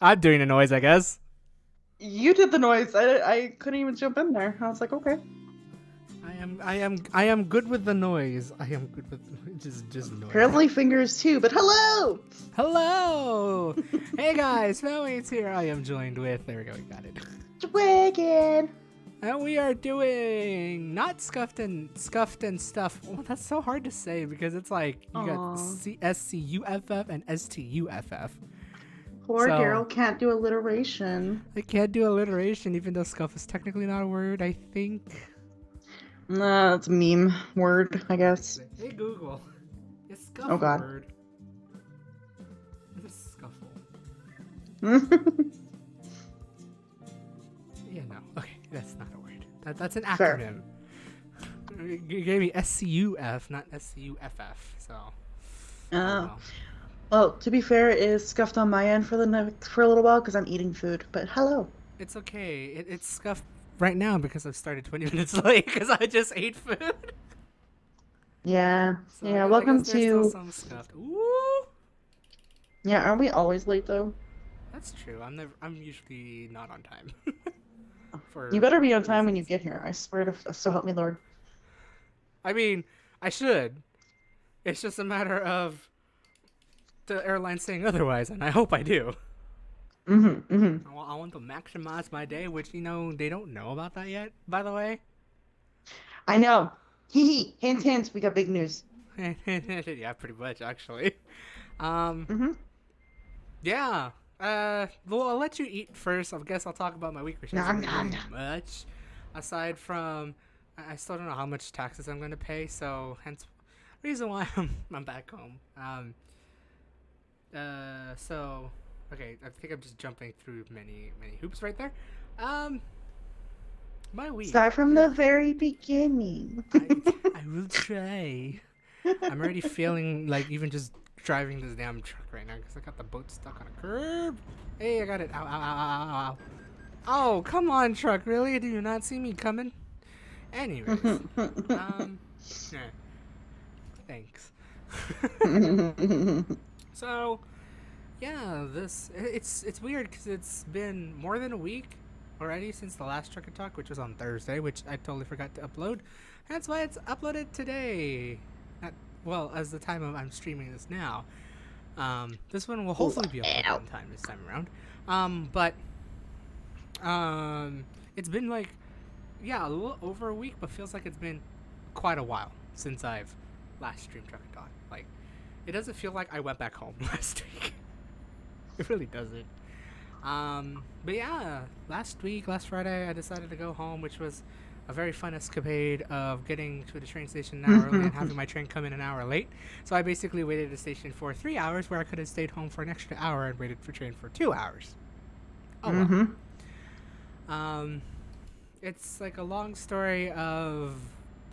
I'm doing a noise, I guess. You did the noise. I couldn't even jump in there. I was like, okay. I am good with the noise. I am good with just noise. Apparently fingers too, but hello! Hello! Hey guys, Smelly's here. I am joined with, there we go, we got it. Dragyn! And we are doing not scuffed and stuff. Oh, that's so hard to say because it's like you got Aw. SCUFF and STUFF. Poor So Daryl can't do alliteration. I can't do alliteration even though scuff is technically not a word, I think. Nah, it's a meme word, I guess. Hey Google, is scuff Oh a god. word? What is scuffle? Yeah, no. Okay, that's not a word. That's an Fair. acronym. You gave me SCUF, not SCUFF. So, oh Oh. well. Well, to be fair, it is scuffed on my end for a little while because I'm eating food. But hello. It's okay. It's scuffed right now because I've started 20 minutes late because I just ate food. Yeah. So Yeah, I guess welcome there's still to... some scuffed. Ooh, Yeah, aren't we always late though? that's true. I'm usually not on time You for better be on time when you reasons. get here. I swear to... So help me Lord. I mean, I should. It's just a matter of the airline saying otherwise, and I hope I do. Mm-hmm, mm-hmm. I want to maximize my day, which, they don't know about that yet, by the way. I know. Hee hee. Hint, hint. We got big news. Yeah, pretty much, actually. Um, Mm-hmm. yeah. Well, I'll let you eat first. I guess I'll talk about my week, which hasn't Nom been nom really nom. much. Aside from, I still don't know how much taxes I'm going to pay, so hence reason why I'm back home. So, okay, I think I'm just jumping through many hoops right there. Um, my week. Start from the very beginning. I I will try. I'm already feeling like even just driving this damn truck right now because I got the boat stuck on a curb. Hey, I got it. Ow, ow, ow, ow, ow, ow. Oh, come on, truck. Really? Do you not see me coming? Anyways, um, yeah, thanks. So, yeah, it's weird because it's been more than a week already since the last Trucker Talk, which was on Thursday, which I totally forgot to upload. That's why it's uploaded today. Not, well, as the time I'm streaming this now. This one will hopefully be uploaded Wow. in time this time around. But it's been like, yeah, a little over a week, but feels like it's been quite a while since I've last streamed Trucker Talk. Like, it doesn't feel like I went back home last week. It really doesn't. But yeah, last Friday, I decided to go home, which was a very fun escapade of getting to the train station an hour early and having my train come in an hour late. So I basically waited at the station for 3 hours, where I could have stayed home for an extra hour and waited for train for 2 hours. Oh well. Mm-hmm. Um, it's like a long story of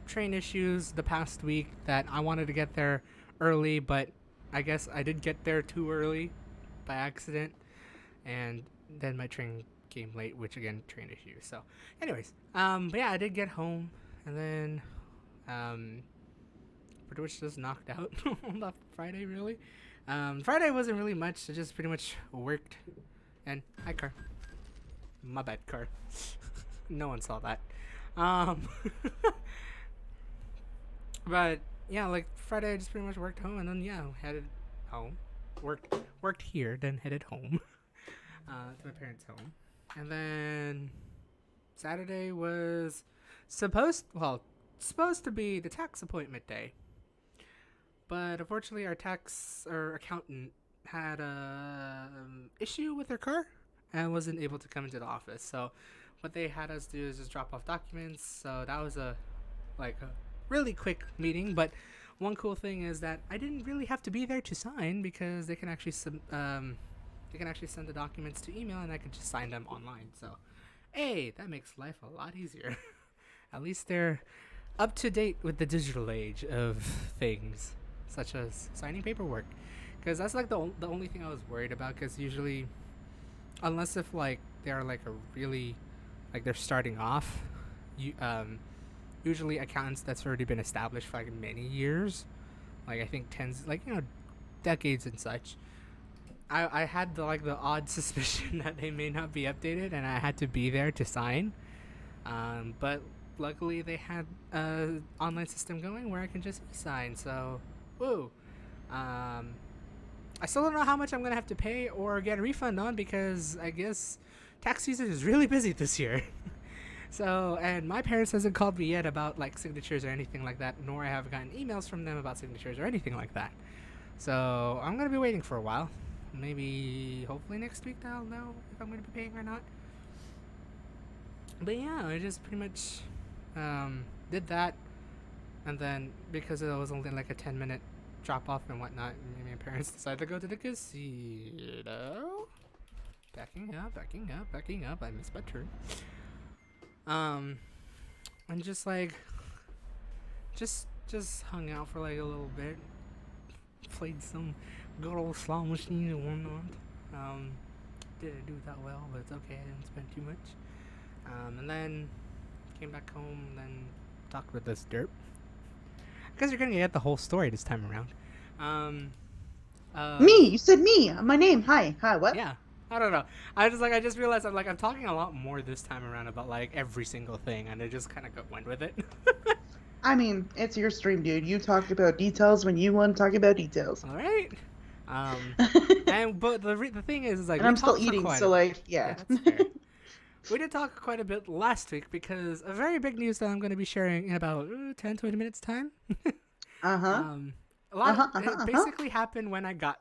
train issues the past week that I wanted to get there early, but I guess I did get there too early by accident, and then my train came late, which again, train issues. So, anyways, but yeah, I did get home, and then, um, pretty much just knocked out on that Friday. Really, Friday wasn't really much. I just pretty much worked, and hi car, my bad car. No one saw that. Um, but yeah, like Friday, I just pretty much worked home, and then yeah, headed home, worked here, then headed home. To my parents' home. And then Saturday was supposed to be the tax appointment day. But unfortunately our accountant had a issue with her car and wasn't able to come into the office. So what they had us do is just drop off documents. So that was a really quick meeting, but one cool thing is that I didn't really have to be there to sign because they can actually send the documents to email and I could just sign them online. So, hey, that makes life a lot easier. At least they're up to date with the digital age of things, such as signing paperwork. Because that's like the only thing I was worried about. Because usually, unless if like they're like a really like they're starting off, you usually accountants that's already been established for like many years, like I think tens, like decades and such, I had the odd suspicion that they may not be updated, and I had to be there to sign. But luckily they had a online system going where I can just sign. So, woo. Um, I still don't know how much I'm gonna have to pay or get a refund on because I guess tax season is really busy this year. So, and my parents hasn't called me yet about like signatures or anything like that, nor I have gotten emails from them about signatures or anything like that. So I'm gonna be waiting for a while. Maybe, hopefully next week I'll know if I'm gonna be paying or not. But yeah, I just pretty much did that, and then because it was only like a 10-minute drop off and whatnot, my parents decided to go to the casino. Backing up, backing up, backing up. I missed my turn. And just like, just hung out for like a little bit, played some good old slot machine and whatnot. Didn't do that well, but it's okay. I didn't spend too much. And then came back home and then talked with this derp. I guess you're gonna get the whole story this time around. Me? You said me. My name. Hi. Hi. What? Yeah. I don't know. I just realized I'm talking a lot more this time around about like every single thing, and I just kind of went with it. I mean, it's your stream, dude. You talk about details when you want to talk about details. All right. But the thing is like, and I'm still eating, so like, yeah. That's fair. We did talk quite a bit last week because a very big news that I'm going to be sharing in about 10-20 minutes time. It basically happened when I got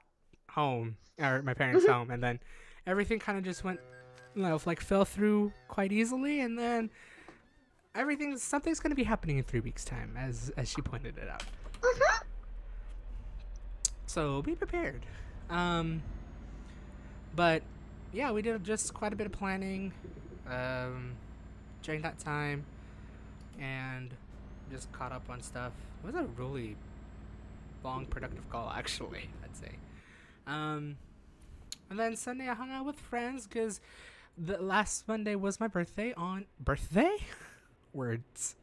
home, or my parents' home, and then everything kind of just went, fell through quite easily, and then something's going to be happening in 3 weeks' time, as she pointed it out. So be prepared. But yeah, we did just quite a bit of planning during that time, and just caught up on stuff. It was a really long, productive call, actually, I'd say. And then Sunday I hung out with friends because the last Monday was my birthday. Words.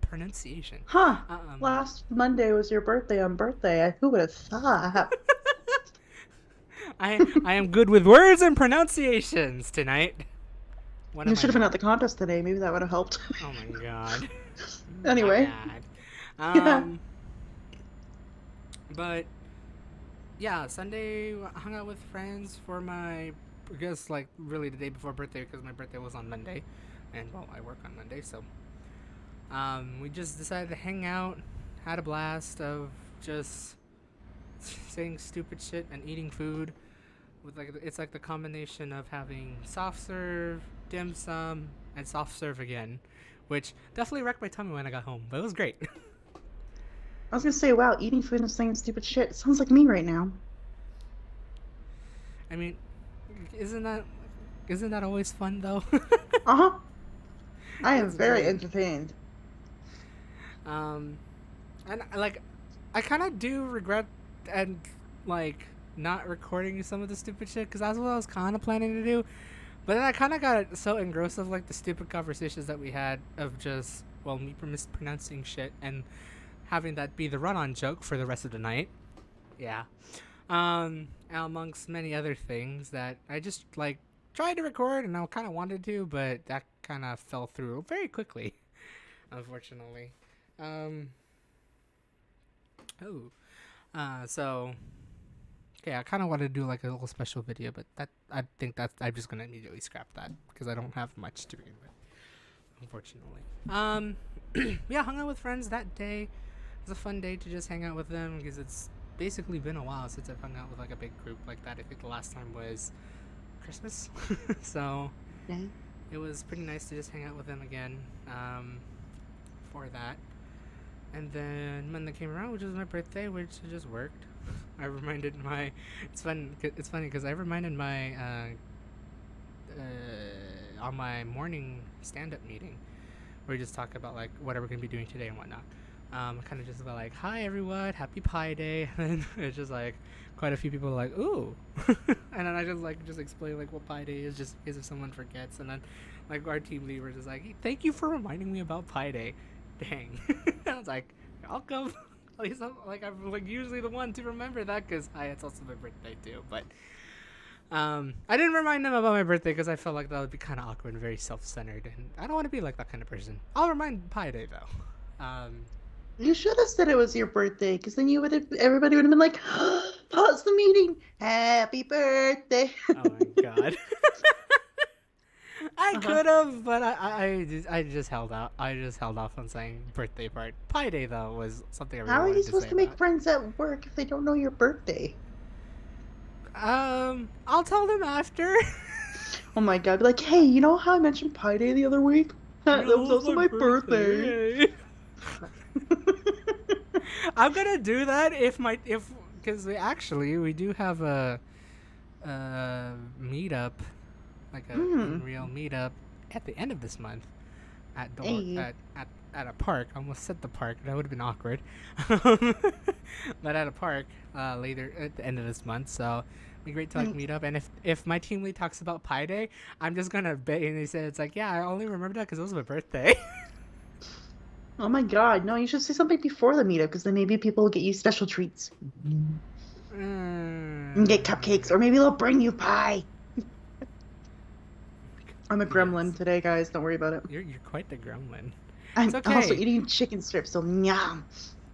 Pronunciation. Huh. Last Monday was your birthday on birthday. Who would have thought? I am good with words and pronunciations tonight. You should have been at the contest today. Maybe that would have helped. Oh my god. Anyway. But yeah, Sunday I hung out with friends for my, I guess like really the day before birthday because my birthday was on Monday, and well I work on Monday, so we just decided to hang out, had a blast of just saying stupid shit and eating food. With it's like the combination of having soft serve, dim sum, and soft serve again, which definitely wrecked my tummy when I got home, but it was great. I was gonna say, wow, eating food and saying stupid shit sounds like me right now. I mean, isn't that always fun though? I am very entertained. And like, I kind of do regret and like not recording some of the stupid shit because that's what I was kind of planning to do, but then I kind of got so engrossed of like the stupid conversations that we had of just me mispronouncing shit and having that be the run-on joke for the rest of the night. Yeah. Amongst many other things that I just like tried to record and I kind of wanted to, but that kind of fell through very quickly, unfortunately. So okay, I kind of wanted to do like a little special video, but I think I'm just gonna immediately scrap that because I don't have much to begin with, unfortunately. Yeah, hung out with friends that day. It was a fun day to just hang out with them because it's basically been a while since I've hung out with like a big group like that. I think the last time was Christmas. So it was pretty nice to just hang out with them again for that. And then Monday came around, which was my birthday, which just worked. I reminded it's funny because I reminded on my morning stand-up meeting where we just talk about like what are we gonna be doing today and whatnot. Kind of just about like, hi everyone, happy Pi Day, and then it's just like quite a few people are like, ooh, and then I just explain like what Pi Day is, just in case if someone forgets, and then like our team leader was just like, hey, thank you for reminding me about Pi Day. Dang. I was like, welcome. At least I'm like usually the one to remember that because it's also my birthday too. But I didn't remind them about my birthday because I felt like that would be kind of awkward and very self-centered, and I don't want to be like that kind of person. I'll remind Pi Day though. You should have said it was your birthday, because then everybody would have been like, pause the meeting. Happy birthday. Oh my god. I Uh-huh. could have, but I just held out. I just held off on saying birthday part. Pi Day though was something I really How are you wanted to supposed say to make about. friends at work if they don't know your birthday? I'll tell them after. Oh my god, be like, hey, you know how I mentioned Pi Day the other week? You That know, was it was also my my birthday. birthday. I'm gonna do that if because we do have a meetup, like a Hmm. in real meetup at the end of this month Hey. at a park. I almost said the park. That would have been awkward. But at a park later at the end of this month. So it'd be great to like meet up. And if my team lead talks about Pi Day, I'm just gonna bet. And they said it's like, yeah, I only remember that because it was my birthday. Oh my god, no, you should say something before the meetup, because then maybe people will get you special treats. And get cupcakes, or maybe they'll bring you pie. I'm a Yes, gremlin today, guys. Don't worry about it. you're quite the gremlin. It's I'm also okay. eating chicken strips, so yum.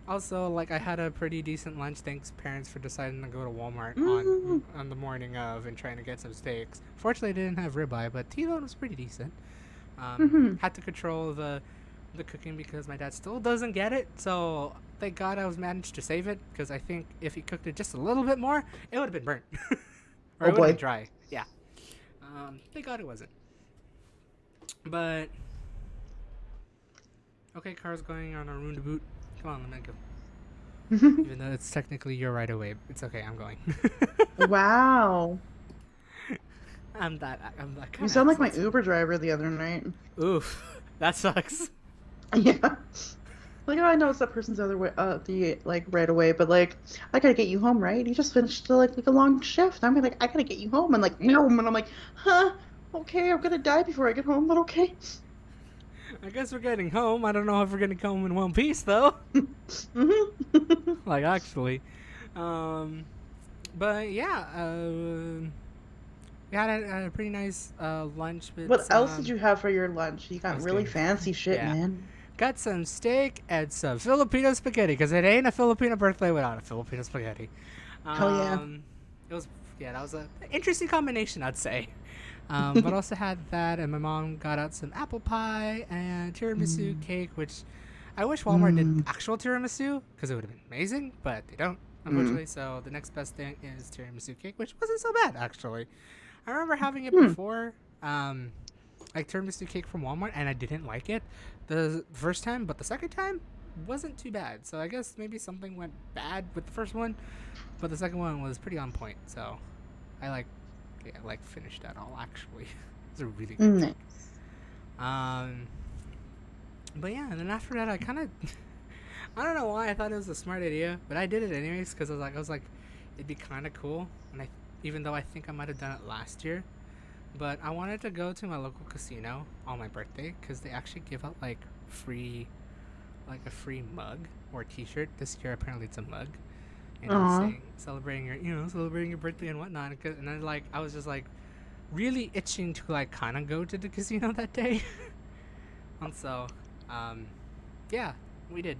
Also, like I had a pretty decent lunch. Thanks, parents, for deciding to go to Walmart Mm. on the morning of and trying to get some steaks. Fortunately, I didn't have ribeye, but T-bone was pretty decent. Hmm. Had to control the cooking because my dad still doesn't get it. So thank God I was managed to save it because I think if he cooked it just a little bit more, it would have been burnt or Oh it would have been boy. dry. Yeah. Thank God it wasn't. But okay, car's going on a roundabout. Come on, let me go. Even though it's technically your right of way, it's okay. I'm going. Wow. I'm that You kind of sound like my asshole. Uber driver the other night. Oof, that sucks. Yeah. Like, oh, I know it's that person's other way, the like right away, but like, I gotta get you home, right? You just finished like a long shift. I'm like, I gotta get you home, and like, no, and I'm like, huh? Okay, I'm gonna die before I get home, but okay. I guess we're getting home. I don't know if we're gonna come in one piece though. Hmm. Like actually, um, but yeah, we had a pretty nice lunch with What else did some. you have for your lunch? You I got was really getting, fancy shit, yeah, man. got some steak and some Filipino spaghetti because it ain't a Filipino birthday without a Filipino spaghetti. Hell yeah. Um, it was yeah, that was a interesting combination, I'd say. But also had that, and my mom got out some apple pie and tiramisu Mm, cake, which I wish Walmart did mm, actual tiramisu because it would have been amazing, but they don't, mm, unfortunately. So the next best thing is tiramisu cake, which wasn't so bad actually. I remember having it mm. before, like tiramisu cake from Walmart, and I didn't like it the first time, but the second time wasn't too bad. So I guess maybe something went bad with the first one, but the second one was pretty on point. So I like, yeah, I like finished that all actually. It's a really good cake. Nice. Um, but yeah, and then after that, I kind of, I don't know why I thought it was a smart idea, but I did it anyways because I was like, it'd be kind of cool, and even though I think I might have done it last year, but I wanted to go to my local casino on my birthday because they actually give out like free, like a free mug or T-shirt. This year apparently it's a mug, and it was Aw. saying celebrating your birthday and whatnot. And then like I was just like really itching to like kind of go to the casino that day, and so um, yeah, we did.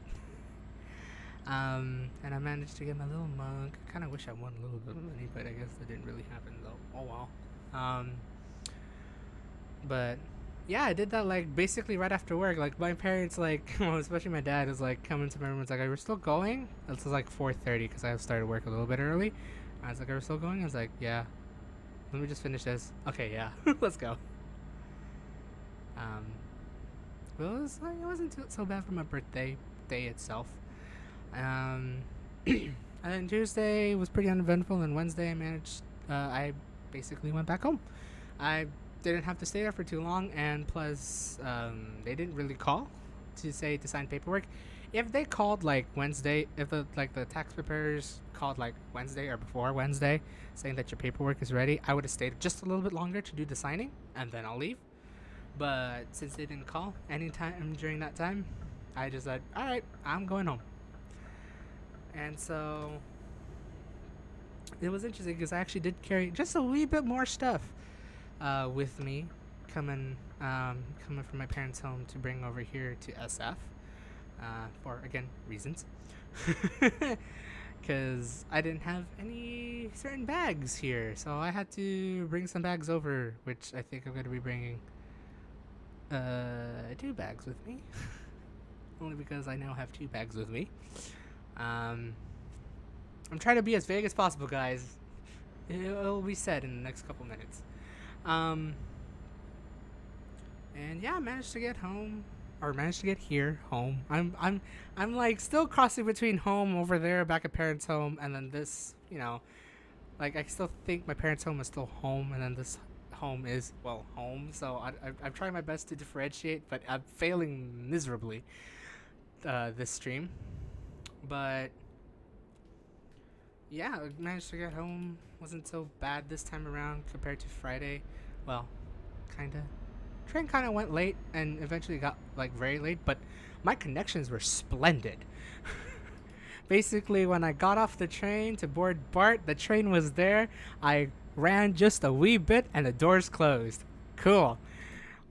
And I managed to get my little mug. I kind of wish I won a little bit of money, but I guess that didn't really happen though. Oh well. Um, but yeah, I did that like basically right after work. Like my parents, like well, especially my dad, is like coming to my room. It's like, "Are we still going?" It was like 4:30 because I started work a little bit early. I was like, "Are we still going?" I was like, "Yeah." Let me just finish this. Okay, yeah, let's go. Um, well, it wasn't so bad for my birthday day itself. Um, and then Tuesday was pretty uneventful, and Wednesday I managed. I basically went back home. I didn't have to stay there for too long, and plus, they didn't really call to say to sign paperwork. If they called like Wednesday, if the tax preparers called like Wednesday or before Wednesday, saying that your paperwork is ready, I would have stayed just a little bit longer to do the signing, and then I'll leave. But since they didn't call anytime during that time, I just said, "All right, I'm going home." And so it was interesting because I actually did carry just a wee bit more stuff with me coming from my parents' home to bring over here to SF for, again, reasons. Because I didn't have any certain bags here, so I had to bring some bags over, which I think I'm going to be bringing 2 bags with me. Only because I now have 2 bags with me. I'm trying to be as vague as possible, guys. It'll be said in the next couple minutes. And yeah, I managed to get home, or managed to get here home. I'm like still crossing between home over there, back at parents' home, and then this, like I still think my parents' home is still home, and then this home is home. So I'm trying my best to differentiate, but I'm failing miserably this stream. But yeah, I managed to get home. Wasn't so bad this time around compared to Friday. Well, kinda. Train kind of went late and eventually got like very late, but my connections were splendid. Basically, when I got off the train to board BART, the train was there. I ran just a wee bit and the doors closed. Cool.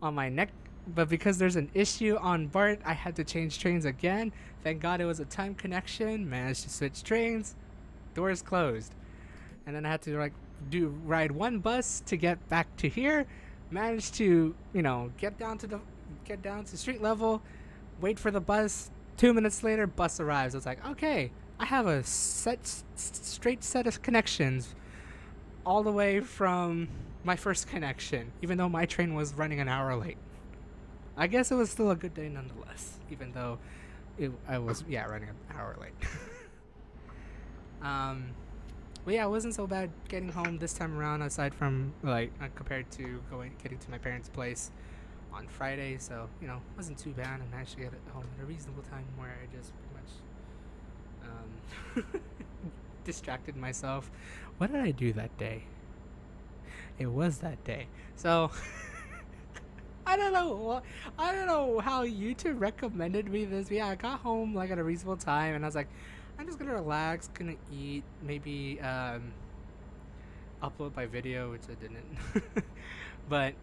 On my neck, but because there's an issue on BART, I had to change trains again. Thank God it was a time connection. Managed to switch trains. Doors closed. And then I had to ride one bus to get back to here. Managed to, get down to street level, wait for the bus. 2 minutes later, bus arrives. I was like, okay, I have a straight set of connections all the way from my first connection, even though my train was running an hour late. I guess it was still a good day nonetheless, even though I was running an hour late. But yeah, it wasn't so bad getting home this time around, aside from compared to getting to my parents' place on Friday. So wasn't too bad. I managed to get home at a reasonable time where I just pretty much distracted myself. What did I do that day? It was that day. So I don't know how YouTube recommended me this. But yeah, I got home at a reasonable time, and I was like, I'm just gonna relax, gonna eat, maybe upload my video, which I didn't. But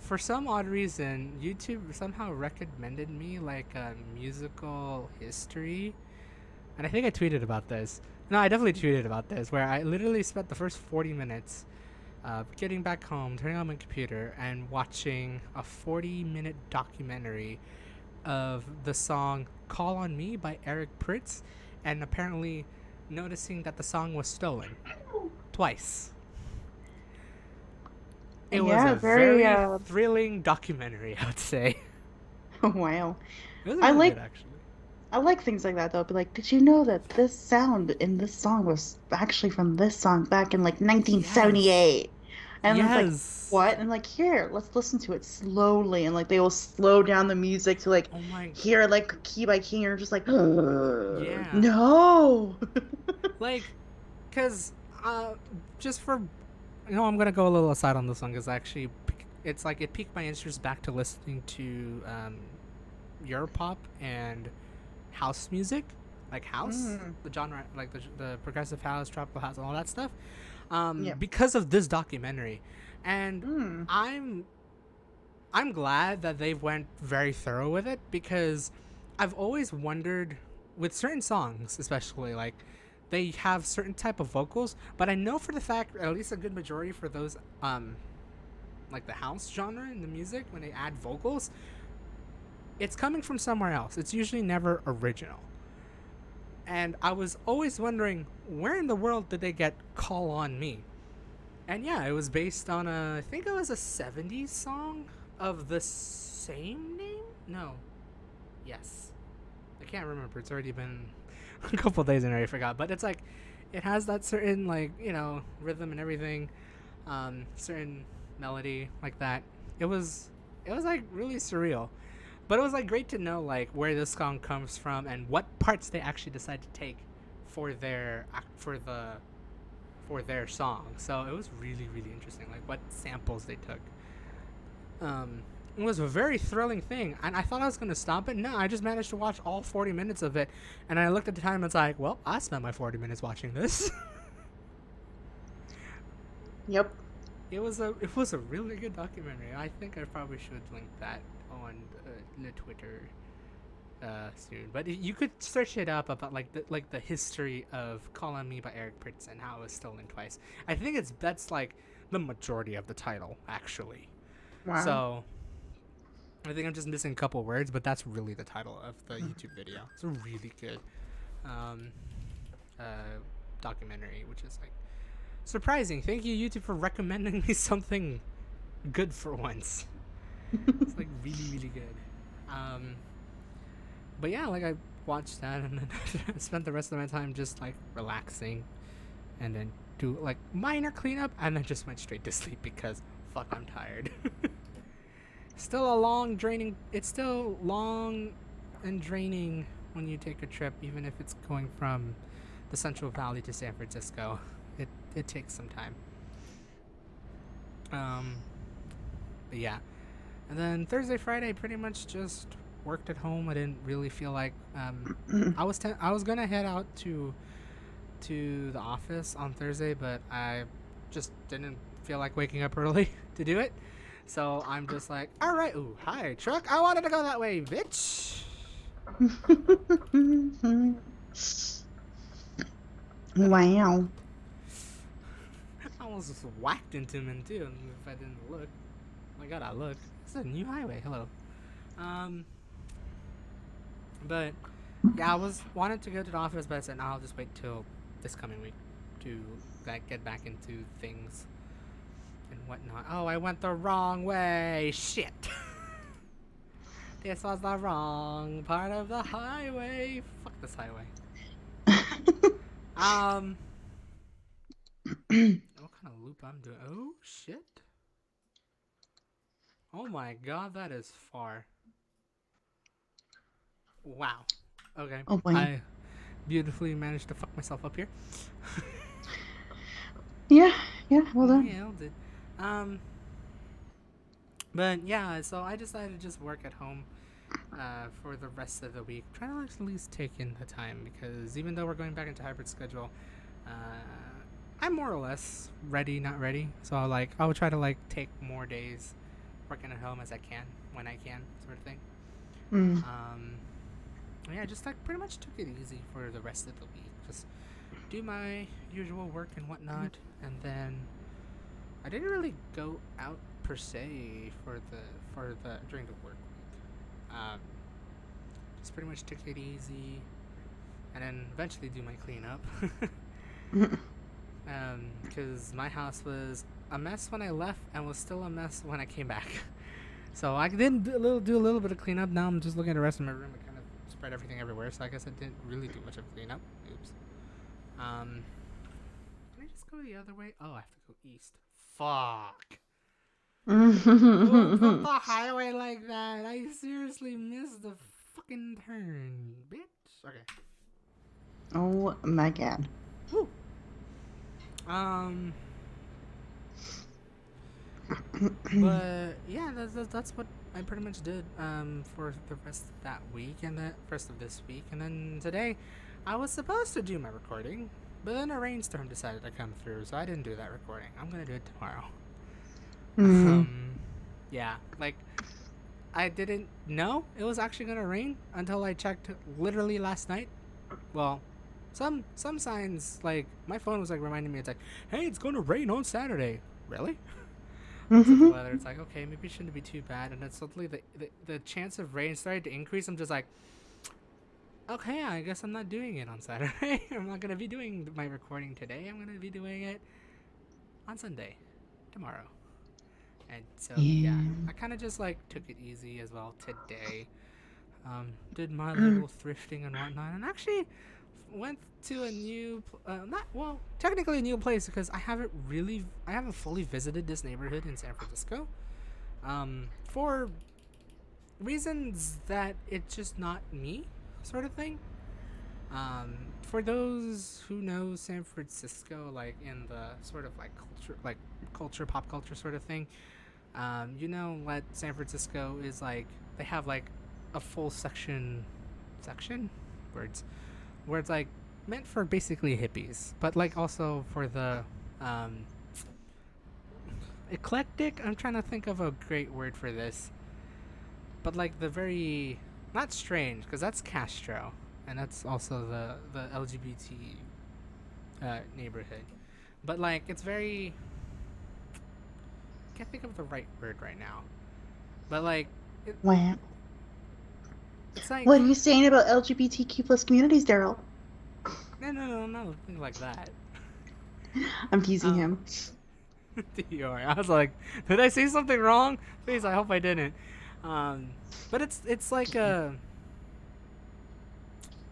for some odd reason, YouTube somehow recommended me musical history, and I think I tweeted about this. No, I definitely tweeted about this, where I literally spent the first 40 minutes getting back home, turning on my computer, and watching a 40-minute documentary of the song "Call on Me" by Eric Pritz. And apparently noticing that the song was stolen twice. It was a very thrilling documentary, I would say. Wow. It was really good, actually. I like things like that, though. But did you know that this sound in this song was actually from this song back in 1978? Yes. And it's what? And here, let's listen to it slowly. And they will slow down the music to hear key by key. And you're just yeah. No. Cause just for I'm gonna go a little aside on this one, because actually it's it piqued my interest back to listening to Europop and house music, house, the genre, the progressive house, tropical house, and all that stuff. Because of this documentary, and I'm glad that they went very thorough with it, because I've always wondered with certain songs, especially they have certain type of vocals, but I know for the fact, at least a good majority for those the house genre in the music, when they add vocals, it's coming from somewhere else. It's usually never original. And I was always wondering, where in the world did they get "Call on Me"? And yeah, it was based on I think it was a 70s song of the same name? No. Yes. I can't remember. It's already been a couple days and I already forgot. But it's it has that certain rhythm and everything, certain melody like that. It was really surreal. But it was great to know where this song comes from and what parts they actually decide to take for their song. So it was really, really interesting, what samples they took. It was a very thrilling thing, and I thought I was gonna stop it. No, I just managed to watch all 40 minutes of it, and I looked at the time and it's well, I spent my 40 minutes watching this. Yep. It was a really good documentary. I think I probably should link that on the Twitter soon. But you could search it up about like the history of "Call on Me" by Eric Pritz and how it was stolen twice. I think that's like the majority of the title actually. Wow. So I think I'm just missing a couple words, but that's really the title of the YouTube video. It's a really good um, documentary, which is like surprising. Thank you, YouTube, for recommending me something good for once. It's like really, really good. But yeah, like I watched that and then I spent the rest of my time just like relaxing and then do like minor cleanup and then just went straight to sleep because fuck, I'm tired. Still a long draining. It's still long and draining when you take a trip, even if it's going from the Central Valley to San Francisco. It takes some time. But yeah, and then Thursday, Friday, pretty much just worked at home. I didn't really feel like I was gonna head out to the office on Thursday, but I just didn't feel like waking up early to do it. So I'm just like, all right, ooh, hi truck, I wanted to go that way, bitch. Wow. I almost just whacked into him too, and if I didn't look. Oh my god, I look. It's a new highway. Hello. Um, but yeah, I wanted to go to the office, but I said, no, I'll just wait till this coming week to like get back into things and whatnot. Oh, I went the wrong way. Shit. This was the wrong part of the highway. Fuck this highway. What kind of loop I'm doing? Oh shit. Oh my god, that is far. Wow. Okay. Oh boy. I beautifully managed to fuck myself up here. Yeah, well done. Nailed it. But yeah, so I decided to just work at home for the rest of the week. Try to at least take in the time because even though we're going back into hybrid schedule, I'm more or less ready, not ready. So I'll try to like take more days working at home as I can when I can, sort of thing. Mm. Yeah, just like pretty much took it easy for the rest of the week. Just do my usual work and whatnot, and then I didn't really go out per se for the during the work week. Just pretty much took it easy, and then eventually do my cleanup. Because my house was a mess when I left and was still a mess when I came back. So I did do a little bit of cleanup. Now I'm just looking at the rest of my room and kind of spread everything everywhere. So I guess I didn't really do much of cleanup. Oops. Can I just go the other way? Oh, I have to go east. Fuck. Who built the highway like that? I seriously missed the fucking turn, bitch. Okay. Oh my god. Whew. But yeah, that's what I pretty much did for the rest of that week and the rest of this week. And then today, I was supposed to do my recording, but then a rainstorm decided to come through, so I didn't do that recording. I'm gonna do it tomorrow. Yeah, like I didn't know it was actually gonna rain until I checked literally last night. Well, some signs, like my phone was like reminding me, it's like, hey, it's gonna rain on Saturday. Really? Looked at the weather, it's like, okay, maybe it shouldn't be too bad. And then suddenly the chance of rain started to increase. I'm just like, okay, I guess I'm not doing it on Saturday. I'm not gonna be doing my recording today. I'm gonna be doing it on Sunday, tomorrow. And so yeah, I kind of just like took it easy as well today. Did my little thrifting and whatnot, and actually went to a new, not well, technically a new place because I haven't fully visited this neighborhood in San Francisco. For reasons that it's just not me, sort of thing. For those who know San Francisco, like in the sort of like pop culture sort of thing, you know what San Francisco is like. They have like a full section words where it's like meant for basically hippies, but like also for the eclectic. I'm trying to think of a great word for this, but like the very not strange because that's Castro, and that's also the LGBT neighborhood. But like it's very can't think of the right word right now. But like it, Wow. it's like What are you saying about LGBTQ plus communities, Daryl? no, nothing like that. I'm teasing Um, him. I was like, did I say something wrong? Please, I hope I didn't. But it's like a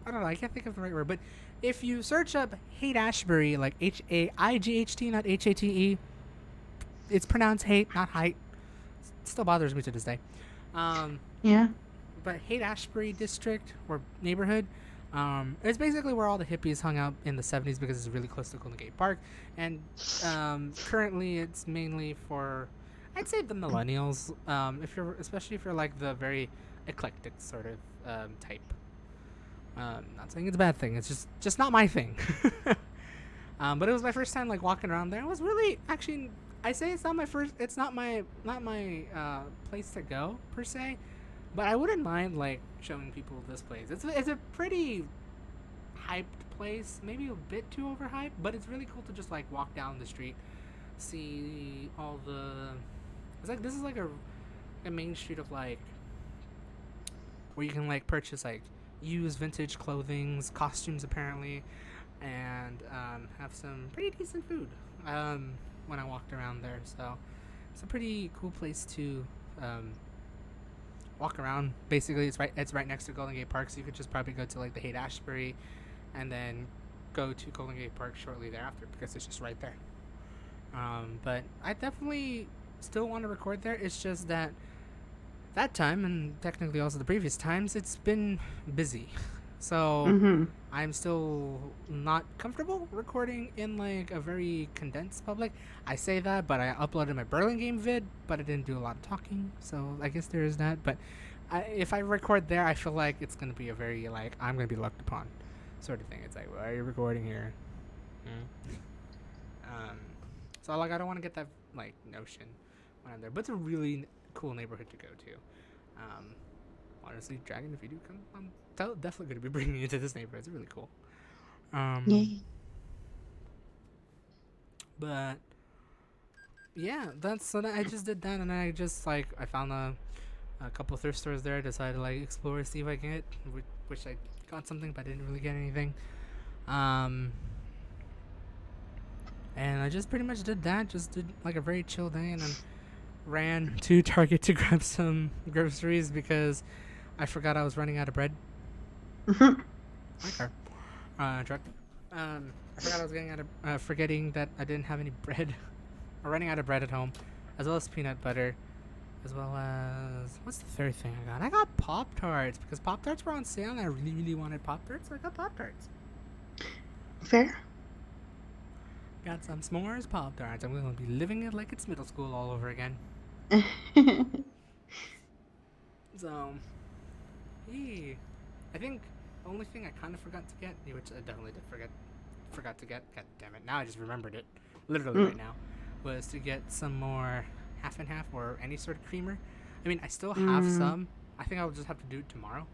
I don't know. I can't think of the right word. But if you search up hate Ashbury, like HAIGHT, not HATE, it's pronounced hate, not height. It still bothers me to this day. Um, Yeah. but hate Ashbury district or neighborhood. It's basically where all the hippies hung out in the 70s because it's really close to Golden Gate Park. And currently it's mainly for, I'd say the millennials, especially if you're like the very eclectic sort of type. Not saying it's a bad thing. It's just not my thing. But it was my first time like walking around there. It was really actually. I say it's not my first. It's not my place to go per se, but I wouldn't mind like showing people this place. It's a pretty hyped place. Maybe a bit too overhyped, but it's really cool to just like walk down the street, see all the. It's like this is like a main street of like where you can like purchase like used vintage clothings, costumes apparently, and have some pretty decent food when I walked around there. So it's a pretty cool place to walk around. Basically, it's right next to Golden Gate Park, so you could just probably go to like the Haight Ashbury, and then go to Golden Gate Park shortly thereafter because it's just right there. But I definitely still want to record there. It's just that time and technically also the previous times it's been busy, so Mm-hmm. I'm still not comfortable recording in like a very condensed public. I say that, but I uploaded my Burlingame vid, but I didn't do a lot of talking, so I guess there is that. But if I record there, I feel like it's gonna be a very like I'm gonna be looked upon sort of thing. It's like, why are you recording here? um so like I don't want to get that like notion when I'm there, but it's a really cool neighborhood to go to. Um, honestly, Dragyn, if you do come, I'm definitely going to be bringing you to this neighborhood. It's really cool. Yay. But yeah, I just did that, and I just like I found a couple thrift stores there. I decided to like explore, see if I can get, which I got something, but I didn't really get anything. Um, and I just pretty much did that. Just did like a very chill day, and then ran to Target to grab some groceries because I forgot I was running out of bread. My car. Truck. I forgot I was getting out of forgetting that I didn't have any bread, or running out of bread at home, as well as peanut butter, as well as what's the third thing I got? I got Pop Tarts because Pop Tarts were on sale, and I really wanted Pop Tarts, so I got Pop Tarts. Fair. Got some s'mores Pop Tarts. I'm gonna be living it like it's middle school all over again. So, yeah. I think the only thing I kind of forgot to get, which I definitely forgot to get. God damn it! Now I just remembered it, literally right now, was to get some more half and half or any sort of creamer. I mean, I still have some. I think I'll just have to do it tomorrow.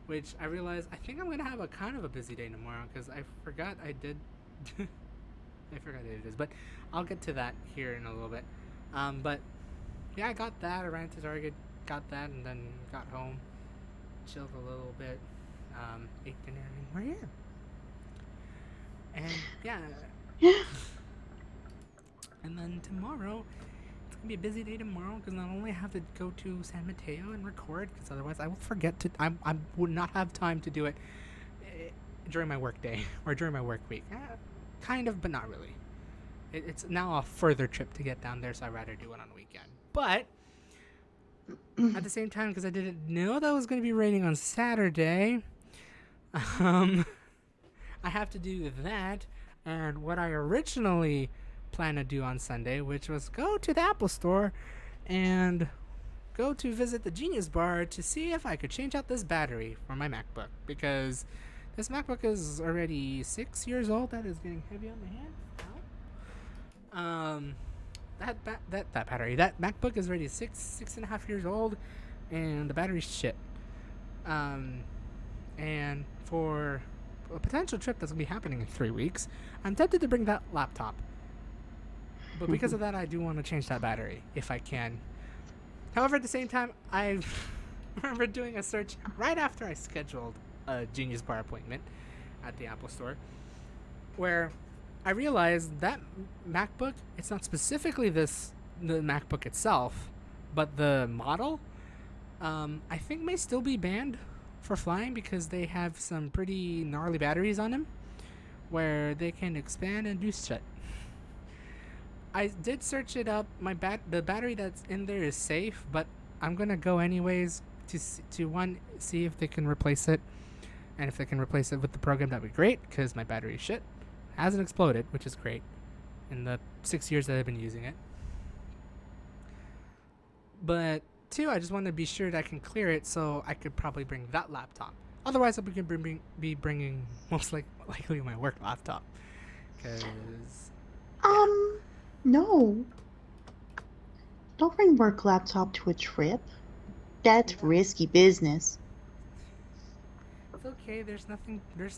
Which I realized I think I'm gonna have a kind of a busy day tomorrow because I forgot I did. I forgot it is, but I'll get to that here in a little bit. But yeah, I got that. I ran to Target, got that, and then got home, chilled a little bit, ate dinner, and we're here. And yeah, Yeah. and then tomorrow, it's gonna be a busy day tomorrow because not only I have to go to San Mateo and record, because otherwise I will forget to. I would not have time to do it during my work day or during my work week. Kind of, but not really. It's now a further trip to get down there, so I'd rather do it on a weekend. But at the same time, because I didn't know that it was going to be raining on Saturday, I have to do that. And what I originally planned to do on Sunday, which was go to the Apple Store and go to visit the Genius Bar to see if I could change out this battery for my MacBook, because this MacBook is already 6 years old. That is getting heavy on the hand. that battery, that MacBook is already 6.5 years old, and the battery's shit. Um, and for a potential trip that's gonna be happening in 3 weeks, I'm tempted to bring that laptop. But because of that, I do want to change that battery if I can. However, at the same time, I remember doing a search right after I scheduled a Genius Bar appointment at the Apple Store, where I realized that MacBook, it's not specifically the MacBook itself, but the model, I think may still be banned for flying because they have some pretty gnarly batteries on them where they can expand and do shit. I did search it up. The battery that's in there is safe, but I'm gonna go anyways to see if they can replace it, and if they can replace it with the program, that'd be great because my battery is shit. Hasn't exploded, which is great in the 6 years that I've been using it. But two, I just want to be sure that I can clear it, so I could probably bring that laptop. Otherwise, I'll be bringing most likely my work laptop, because no. Don't bring work laptop to a trip. That's risky business. it's okay. There's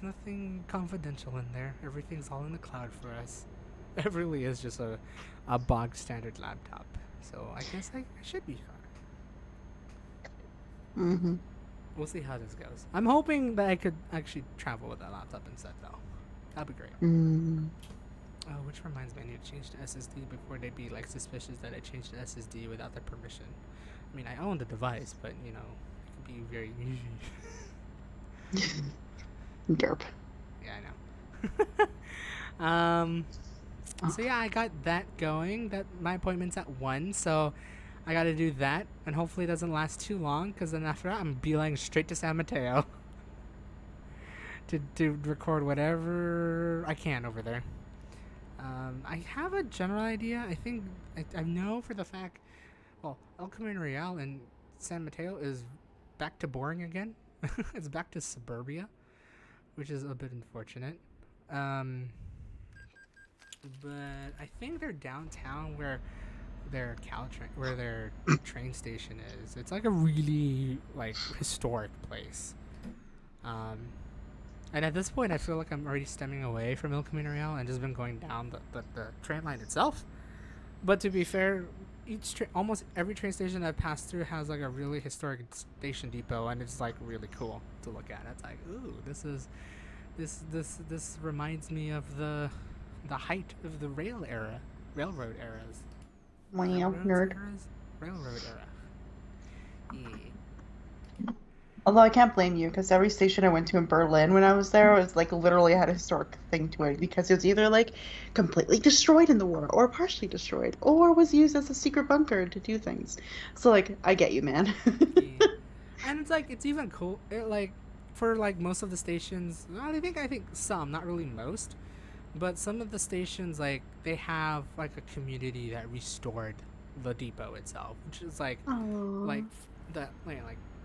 nothing confidential in there. Everything's all in the cloud for us. It really is just a bog standard laptop. So I guess I should be fine. We'll see how this goes. I'm hoping that I could actually travel with that laptop instead, though. That'd be great. Oh, which reminds me, I need to change the SSD before they be suspicious that I changed the SSD without their permission. I mean, I own the device, but it could be very easy. Derp. Yeah, I know. So yeah, I got that going. That my appointment's at 1, so I got to do that, and hopefully it doesn't last too long, because then after that, I'm beeline straight to San Mateo to record whatever I can over there. I have a general idea. I think I know for the fact. Well, El Camino Real and San Mateo is back to boring again. It's back to suburbia, which is a bit unfortunate. But I think they're downtown where their train station is. It's like a really historic place. And at this point, I feel like I'm already stemming away from El Camino Real and just been going down the train line itself. But to be fair, almost every train station I've passed through has a really historic station depot, and it's really cool to look at. It's ooh, this reminds me of the height of the railroad eras. Wow, nerd. Railroad era. Yeah. Although I can't blame you, because every station I went to in Berlin when I was there was literally had a historic thing to it, because it was either completely destroyed in the war or partially destroyed or was used as a secret bunker to do things. So I get you, man. Yeah. And it's even cool. For most of the stations, I think some, not really most, but some of the stations they have a community that restored the depot itself, which is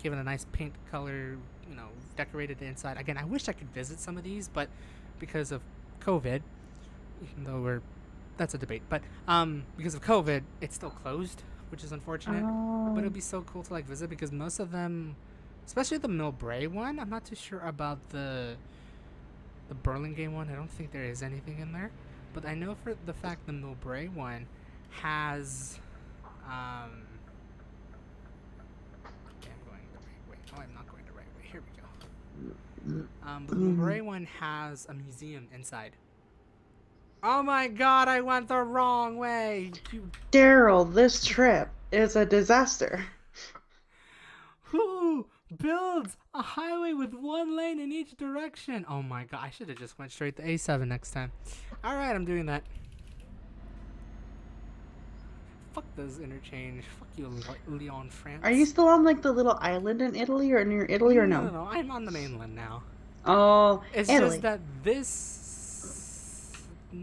given a nice paint color, decorated the inside. Again, I wish I could visit some of these, but because of COVID, even though that's a debate, but because of COVID, it's still closed, which is unfortunate. But it'd be so cool to visit, because most of them, especially the Millbrae one, I'm not too sure about the Burlingame one. I don't think there is anything in there, but I know for the fact the Millbrae one has I'm not going the right way. Here we go. But the Millbrae one has a museum inside. Oh my god, I went the wrong way. Daryl, this trip is a disaster. Who builds a highway with 1 lane in each direction? Oh my god, I should have just went straight to A7 next time. Alright, I'm doing that. Fuck those interchange. Fuck you, Lyon, France. Are you still on the little island in Italy or near Italy or no? No, I'm on the mainland now. Oh, it's Italy. Just that this. I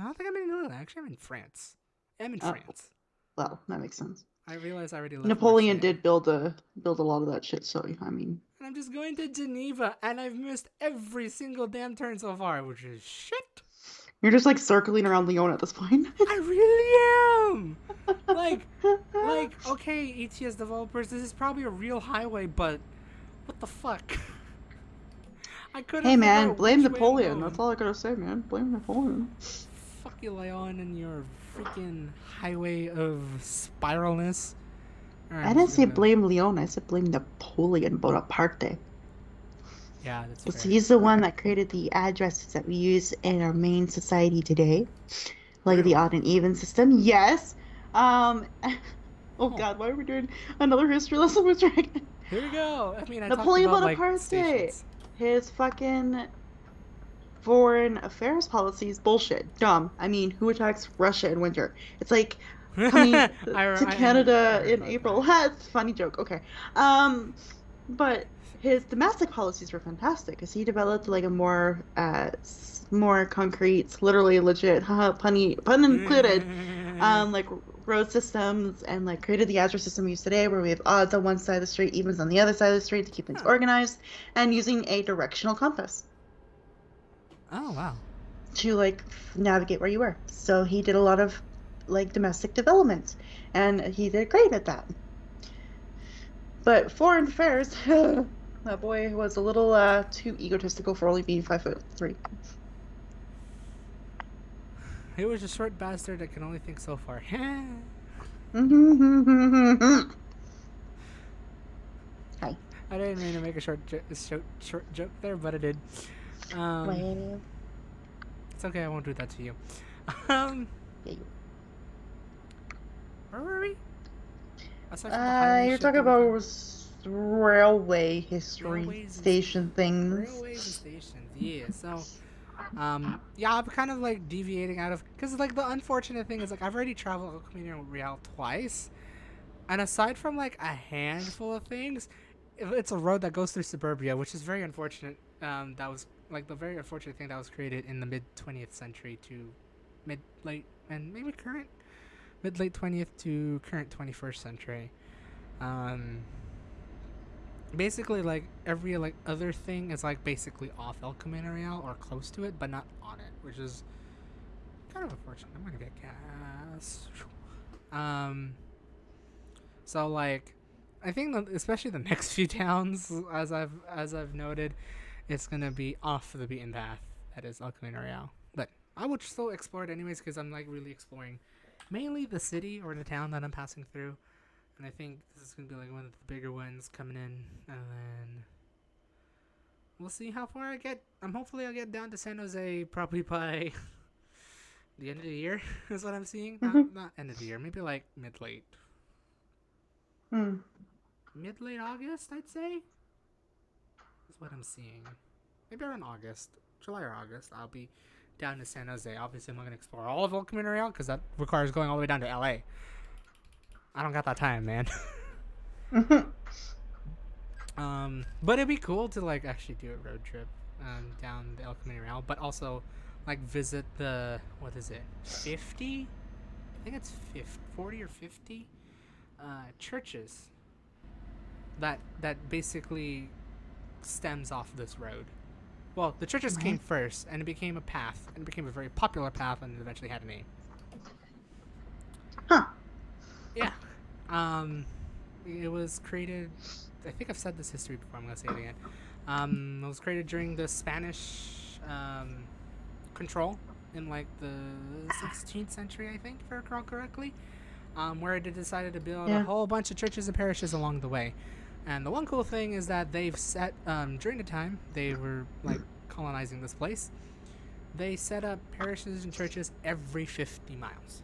don't think I'm in Italy. Actually, I'm in France. I'm in France. Well, that makes sense. I realized I already left. Napoleon did build a lot of that shit. So I mean. And I'm just going to Geneva, and I've missed every single damn turn so far, which is shit. You're just like circling around Leon at this point. I really am. Like, okay, ETS developers, this is probably a real highway, but what the fuck? I couldn't Hey figure man, out blame which way I'm Napoleon. That's going. all I gotta say, man. Blame Napoleon. Fuck you, Leon, and your freaking highway of spiralness. Alright, I I'm didn't just say gonna. blame Leon. I said blame Napoleon Bonaparte. Yeah, that's Because fair. he's the one that created the addresses that we use in our main society today, like the Really? odd and even system. Yes. Um. Oh Oh, God, why are we doing another history lesson with Dragon? here we go. I mean, I talked Napoleon about, like, Bonaparte. stations. His fucking foreign affairs policies bullshit. Dumb. I mean, who attacks Russia in winter? It's like coming to I Canada heard in about April. that. That's a funny joke. Okay. Um, but his domestic policies were fantastic because he developed like a more more concrete, literally legit, haha, pun included, like road systems and like created the address system we use today where we have odds on one side of the street, evens on the other side of the street to keep things Huh. organized and using a directional compass Oh, wow. to like navigate where you were. So he did a lot of like domestic development and he did great at that. But foreign affairs, that boy was a little too egotistical for only being 5'3". He was a short bastard that can only think so far. Hi. I didn't mean to make a short joke there, but I did. Um, Well, it's okay. I won't do that to you. Um, yeah, where were we? Aside from the highway you're shit talking that we about covered, railway history railways and station things. railways and stations. Yeah. So, yeah, I'm kind of like deviating out of because like the unfortunate thing is like I've already traveled El Camino Real twice, and aside from like a handful of things, it's a road that goes through suburbia, which is very unfortunate. That was like the very unfortunate thing that was created in the mid 20th century to mid late and maybe current mid late 20th to current 21st century. Um, basically like every like other thing is like basically off El Camino Real or close to it, but not on it, which is kind of unfortunate. I'm gonna get gas. Um, so like I think that especially the next few towns, as I've noted, it's gonna be off the beaten path. That is El Camino Real, but I would still explore it anyways because I'm like really exploring mainly the city or the town that I'm passing through, and I think this is gonna be like one of the bigger ones coming in, and then we'll see how far I get. Hopefully I'll get down to San Jose probably by the end of the year. Is what I'm seeing. Not end of the year, maybe like Hmm. mid late August, I'd say. Is what I'm seeing. Maybe around August, July or August, I'll be down to San Jose. Obviously, I'm not gonna explore all of El Camino Real because that requires going all the way down to LA. I don't got that time, man. But it'd be cool to like actually do a road trip down the El Camino Real, but also like visit the what is it, 50? I think it's 50, 40 or 50 churches that basically stems off this road. Well, the churches came Right. first, and it became a path, and it became a very popular path, and it eventually had a name. Huh. Yeah. It was created. I think I've said this history before. I'm gonna say it again. It was created during the Spanish control in like the 16th century, I think, if I recall correctly. Where they decided to build a Yeah. whole bunch of churches and parishes along the way. And the one cool thing is that they've set during the time they were like colonizing this place. They set up parishes and churches every 50 miles.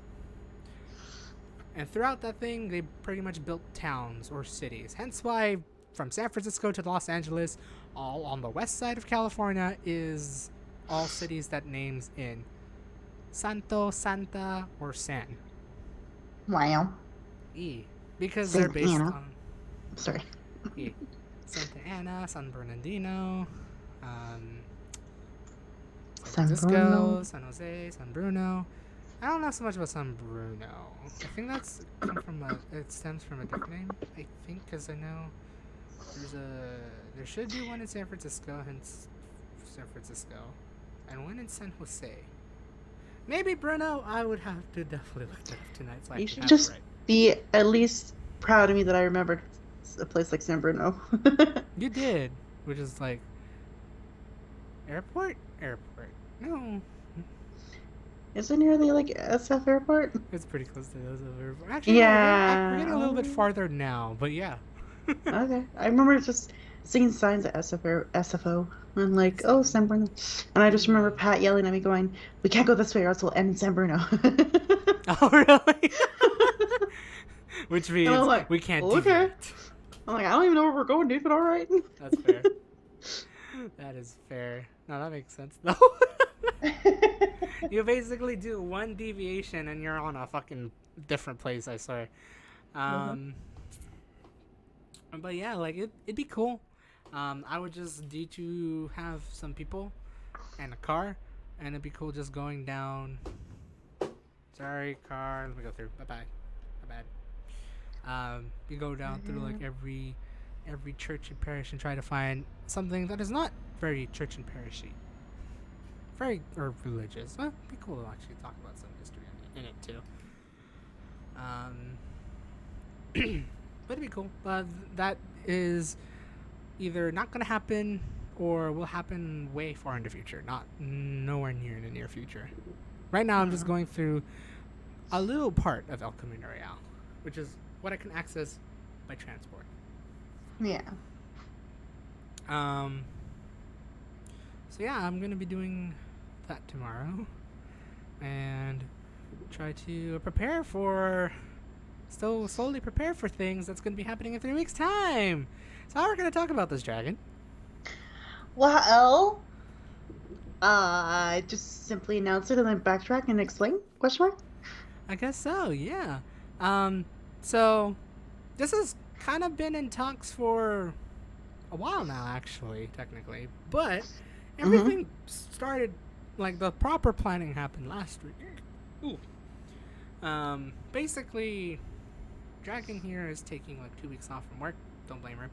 And throughout that thing, they pretty much built towns or cities. Hence why, from San Francisco to Los Angeles, all on the west side of California, is all cities that names in Santo, Santa, or San. Wow. E. Because they're Santa based Ana. on Sorry. E. Santa Ana, San Bernardino, San San Bruno. Francisco, San Jose, San Bruno. I don't know so much about San Bruno. I think it stems from a different name. I think because I know there should be one in San Francisco, hence San Francisco, and one in San Jose. Maybe Bruno. I would have to definitely look that up tonight so I You can should have it just right. be at least proud of me that I remembered a place like San Bruno. You did, which is like airport, airport. No, Is it near the like SF airport? it's pretty close to those of airport. Actually, no, we're getting a little bit Yeah. farther now, but yeah. Okay. I remember just seeing signs at SFO and like, San oh, Bruno. San Bruno. And I just remember Mm. Pat yelling at me, going, "We can't go this way, or else we'll end in San Bruno." Oh, really? Which And I'm means like, we can't okay. deviate. I'm like, I don't even know where we're going, dude, but all right. That's fair. That is fair. No, that makes sense though. You basically do one deviation and you're on a fucking different place. I swear. Uh-huh. Um, but yeah, like it'd be cool. I would just need to have some people and a car, and it'd be cool just going down. Sorry, car. Let me go through. Bye bye. My bad. You go down through like every church and parish and try to find something that is not very church and parishy, very or religious. Well, it'd be cool to actually talk about some history in it too. Um, but it'd be cool. But that is either not gonna happen or will happen way far in the future. Not nowhere near in the near future. Right now, I'm just Hmm. going through a little part of El Camino Real, which is what I can access by transport. Yeah. Um. So yeah, I'm gonna be doing that tomorrow, and try to prepare for, still slowly prepare for things that's gonna be happening in 3 weeks' time. So how are we gonna talk about this, Dragon? Well, just simply announce it and then backtrack and explain? Question mark? I guess so. Yeah. Um. So this has kind of been in talks for a while now, actually, technically, but Mm-hmm. everything started, like the proper planning happened last week. Ooh. Basically, Dragon here is taking like 2 weeks off from work. Don't blame her.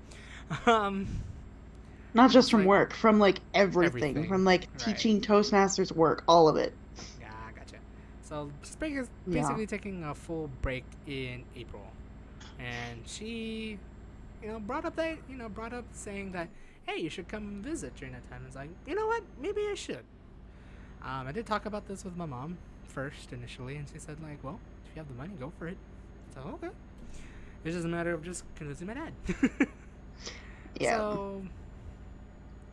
Not just It's from like work, from like everything, everything, from like right? teaching Toastmasters work, all of it. Yeah, I gotcha. So she's Yeah. basically taking a full break in April, and she, brought up saying that, hey, you should come visit during that time. It's like, you know what? Maybe I should. I did talk about this with my mom first initially, and she said like, well, if you have the money, go for it. So okay, it's just a matter of just convincing my dad. Yeah. So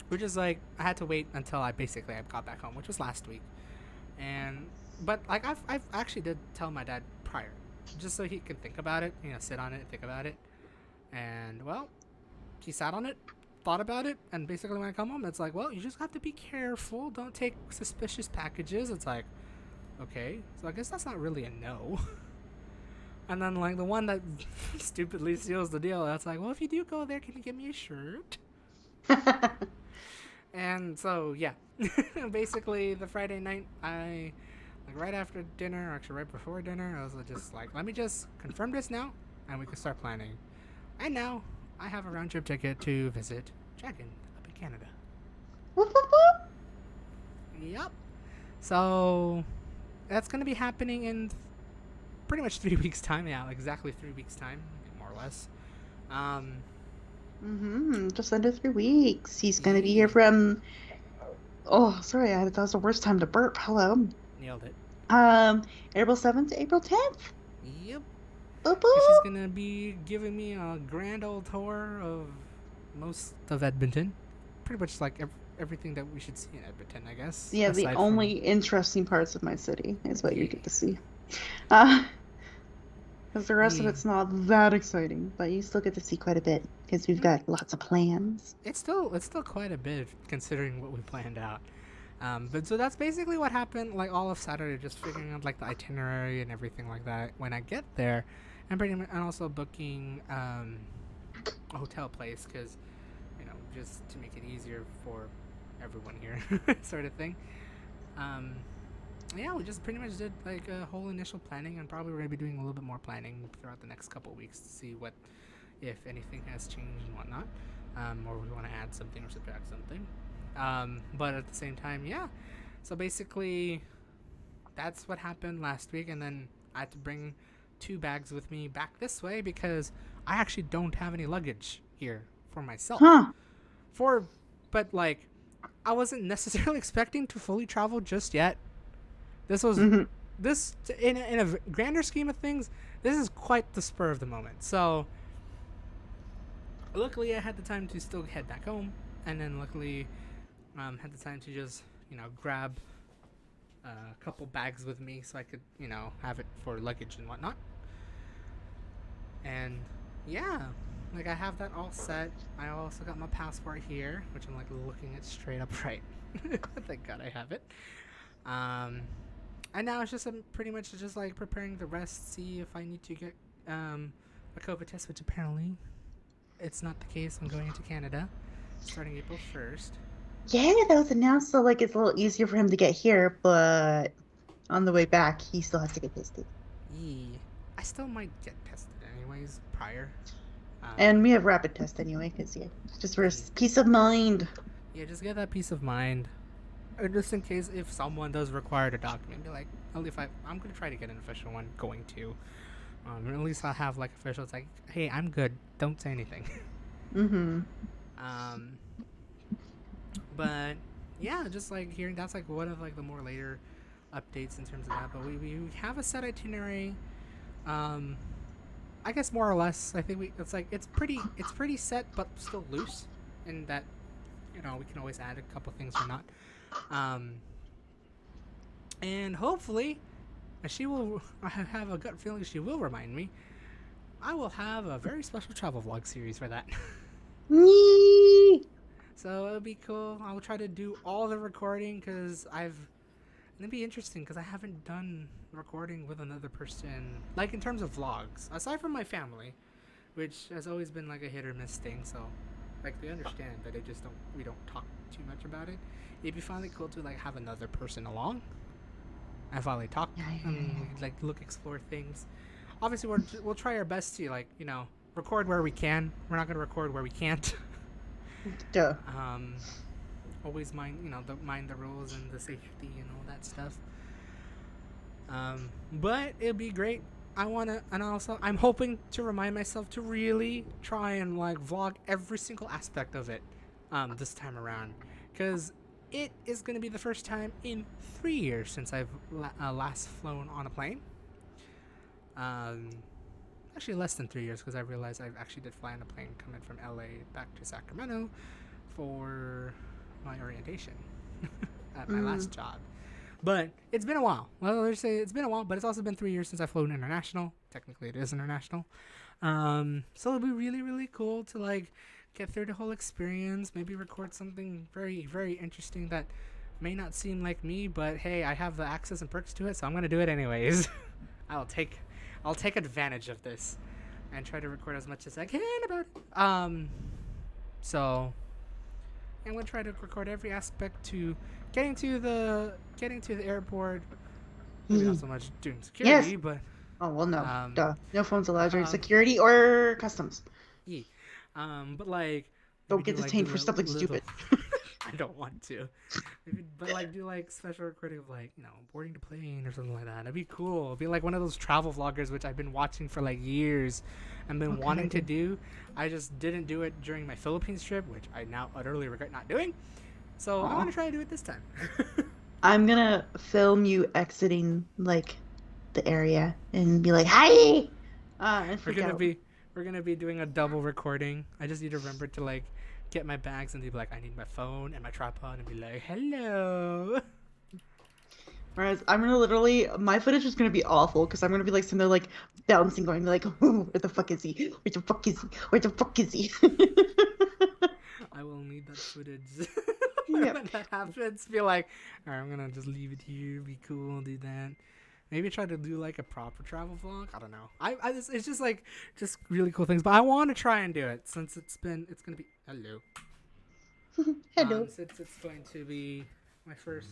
we're just like, I had to wait until I got back home, which was last week, and but like I've actually did tell my dad prior, just so he could think about it, sit on it, think about it, and well, he sat on it, thought about it, and basically when I come home, it's like, well, you just have to be careful. Don't take suspicious packages. It's like, okay, so I guess that's not really a no. And then like the one that stupidly seals the deal, that's like, well, if you do go there, can you get me a shirt? And so yeah, basically the Friday night, I like right after dinner, or actually right before dinner, I was just like, let me just confirm this now, and we can start planning. And now I have a round trip ticket to visit Dragyn up in Canada. Whoop, whoop, whoop. Yup. So that's gonna be happening in pretty much 3 weeks time. Yeah, exactly 3 weeks time, more or less. Um, Just under 3 weeks. He's gonna be here yeah, from. Oh, sorry, that was the worst time to burp. Hello. nailed it. Um, April 7th to April 10th. Yep. Boop And she's boop. gonna be giving me a grand old tour of most of Edmonton. Pretty much like everything that we should see in Edmonton, I guess. Yeah, the Aside only from interesting parts of my city is what you yeah, get to see. Uh, because the rest of yeah. it's not that exciting, but you still get to see quite a bit because we've got lots of plans. It's still quite a bit considering what we planned out. But so that's basically what happened. Like all of Saturday, just figuring out like the itinerary and everything like that. When I get there, and also booking a hotel place because just to make it easier for everyone here, sort of thing. Um, yeah, we just pretty much did like a whole initial planning, and probably we're gonna be doing a little bit more planning throughout the next couple of weeks to see what, if anything, has changed and whatnot, or we want to add something or subtract something. But at the same time, yeah. So basically, that's what happened last week, and then I had to bring 2 bags with me back this way because I actually don't have any luggage here for myself. Huh. But like, I wasn't necessarily expecting to fully travel just yet. This was Mhm. this in a grander scheme of things. This is quite the spur of the moment. So, luckily, I had the time to still head back home, and then luckily, had the time to just grab a couple bags with me so I could have it for luggage and whatnot. And yeah, like I have that all set. I also got my passport here, which I'm like looking at straight up right. Thank God I have it. And now it's just pretty much just like preparing the rest, see if I need to get a COVID test, which apparently it's not the case. I'm going into Canada starting April 1st. Yeah, that was announced, so like it's a little easier for him to get here, but on the way back, he still has to get tested. Yeah, I still might get tested anyways prior. And we have rapid test anyway, because yeah, just for peace of mind. Yeah, just get that peace of mind. Or just in case if someone does require a document, be like, at least I'm gonna try to get an official one. Going to, or at least I'll have like official. It's like, hey, I'm good. Don't say anything. Mm-hmm. But yeah, just like hearing that's like one of like the more later updates in terms of that. But we have a set itinerary. I guess more or less. I think it's pretty set, but still loose, in that we can always add a couple things or not. And hopefully, she will. I have a gut feeling she will remind me. I will have a very special travel vlog series for that. So it'll be cool. I'll try to do all the recording because it'll be interesting because I haven't done recording with another person, like in terms of vlogs, aside from my family, which has always been like a hit or miss thing. So, like, they understand, but we don't talk too much about it. It'd be finally cool to like have another person along and finally talk and like explore things. Obviously, we'll try our best to record where we can. We're not gonna record where we can't. Duh. Always mind the rules and the safety and all that stuff. But it'll be great. I'm hoping to remind myself to really try and like vlog every single aspect of it this time around, because it is going to be the first time in 3 years since I've last flown on a plane. Actually less than 3 years, because I realized I actually did fly on a plane coming from LA back to Sacramento for my orientation at my last job. But it's been a while. Well, let's say it's been a while, but it's also been 3 years since I've flown international. Technically, it is international. So it'll be really, really cool to like get through the whole experience. Maybe record something very, very interesting that may not seem like me, but hey, I have the access and perks to it, so I'm gonna do it anyways. I'll take advantage of this and try to record as much as I can about it. So I'm gonna try to record every aspect to getting to the airport. Maybe not so much doing security, but oh well, no, duh, no phones allowed during security or customs. Yeah, but like don't get detained for something stupid. I don't want to, but like do like special recording of like boarding the plane or something like that. That'd be cool. It'd be like one of those travel vloggers which I've been watching for like years and been wanting to do. I just didn't do it during my Philippines trip, which I now utterly regret not doing. So I'm gonna try to do it this time. I'm gonna film you exiting like the area and be like, "Hi!" We're gonna be doing a double recording. I just need to remember to like get my bags and be like, I need my phone and my tripod, and be like, hello. Whereas I'm gonna literally, my footage is gonna be awful because I'm gonna be like sitting there like bouncing, going like, where the fuck is he? Where the fuck is he? Where the fuck is he? I will need that footage. When that happens, be like, all right, I'm gonna just leave it here. Be cool, do that. Maybe try to do like a proper travel vlog. I don't know. It's just like really cool things. But I want to try and do it since it's gonna be hello. Hello. Since it's going to be my first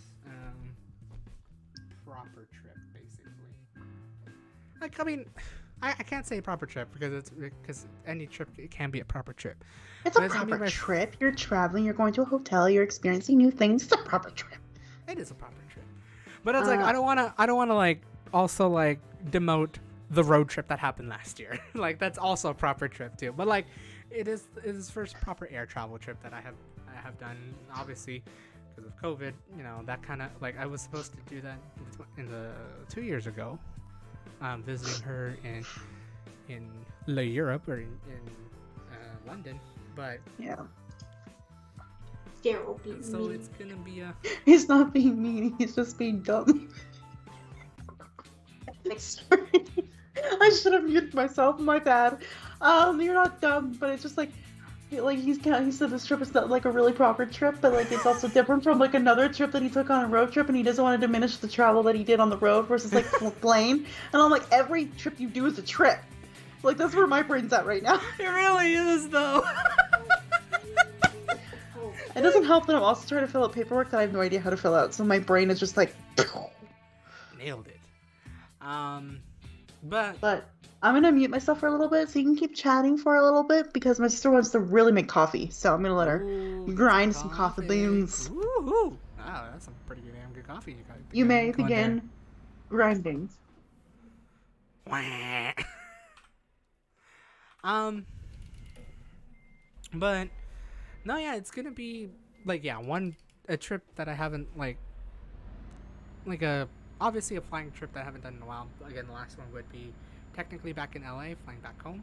proper trip, basically. Like, I mean, I can't say proper trip because any trip, it can be a proper trip. It's a proper trip. You're traveling. You're going to a hotel. You're experiencing new things. It's a proper trip. It is a proper trip. But it's like I don't wanna like also like demote the road trip that happened last year. Like that's also a proper trip too. But like it is first proper air travel trip that I have done. Obviously, because of COVID, you know, that kind of like I was supposed to do that in the 2 years ago, visiting her in Europe or in London, but Yeah. Daryl being so mean. it's gonna be a He's not being mean. He's just being dumb. Sorry. I should have muted myself. My bad. You're not dumb, but it's just like he said this trip is not like a really proper trip, but like it's also different from like another trip that he took on a road trip, and he doesn't want to diminish the travel that he did on the road versus like plane. And I'm like, every trip you do is a trip. Like that's where my brain's at right now. it really is though. It doesn't help that I'm also trying to fill out paperwork that I have no idea how to fill out, so my brain is just like. Nailed it. But I'm gonna mute myself for a little bit so you can keep chatting for a little bit because my sister wants to really make coffee, so I'm gonna let her grind some coffee beans. Woohoo! Wow, that's some pretty damn good coffee you got. You may begin grinding. But no, yeah, it's gonna be like a trip that I haven't like a obviously a flying trip that I haven't done in a while. Again, the last one would be technically back in LA, flying back home,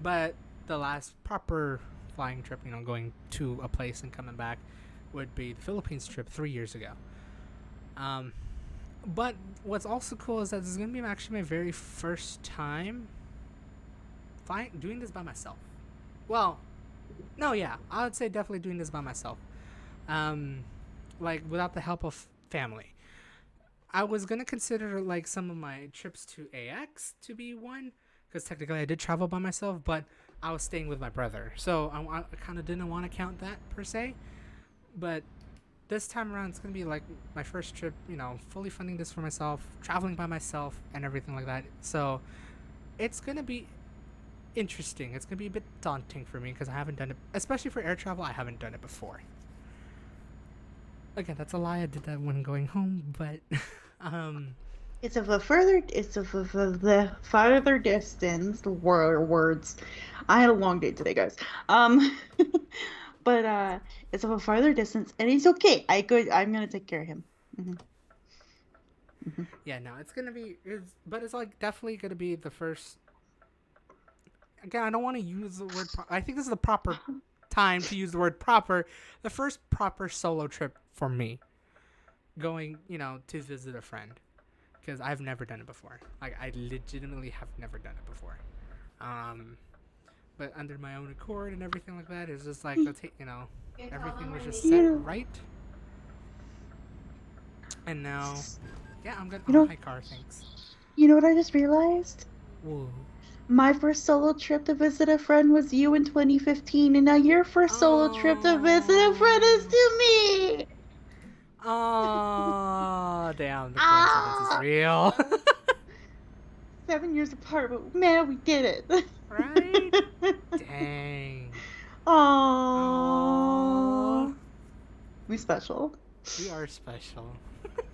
but the last proper flying trip, you know, going to a place and coming back, would be the Philippines trip 3 years ago. But what's also cool is that this is gonna be actually my very first time doing this by myself. Well, no, yeah, I would say definitely doing this by myself. Like without the help of family. I was gonna consider like some of my trips to AX to be one, because technically I did travel by myself, but I was staying with my brother, so I kind of didn't want to count that per se. But this time around, it's gonna be like my first trip, you know, fully funding this for myself, traveling by myself, and everything like that. So it's gonna be interesting. It's gonna be a bit daunting for me because I haven't done it, especially for air travel. I haven't done it before. Again, that's a lie. I did that when going home, but It's of a further distance. Words. I had a long day today, guys. But it's of a farther distance, and it's okay. I'm gonna take care of him. yeah, no, it's gonna be. But it's like definitely gonna be the first. Again, I don't want to use the word. I think this is the proper time to use the word proper. The first proper solo trip for me, going, you know, to visit a friend, because I've never done it before. Like I legitimately have never done it before. But under my own accord and everything like that, it's just like you know, everything was just set right. And now, yeah, I'm gonna. Oh, hi, car. Thanks. You know what I just realized? Whoa. My first solo trip to visit a friend was you in 2015, and now your first solo trip to visit a friend is to me. Oh, damn, the coincidence is real. 7 years apart, but man, we did it. Right? Dang. Aww. We special. We are special.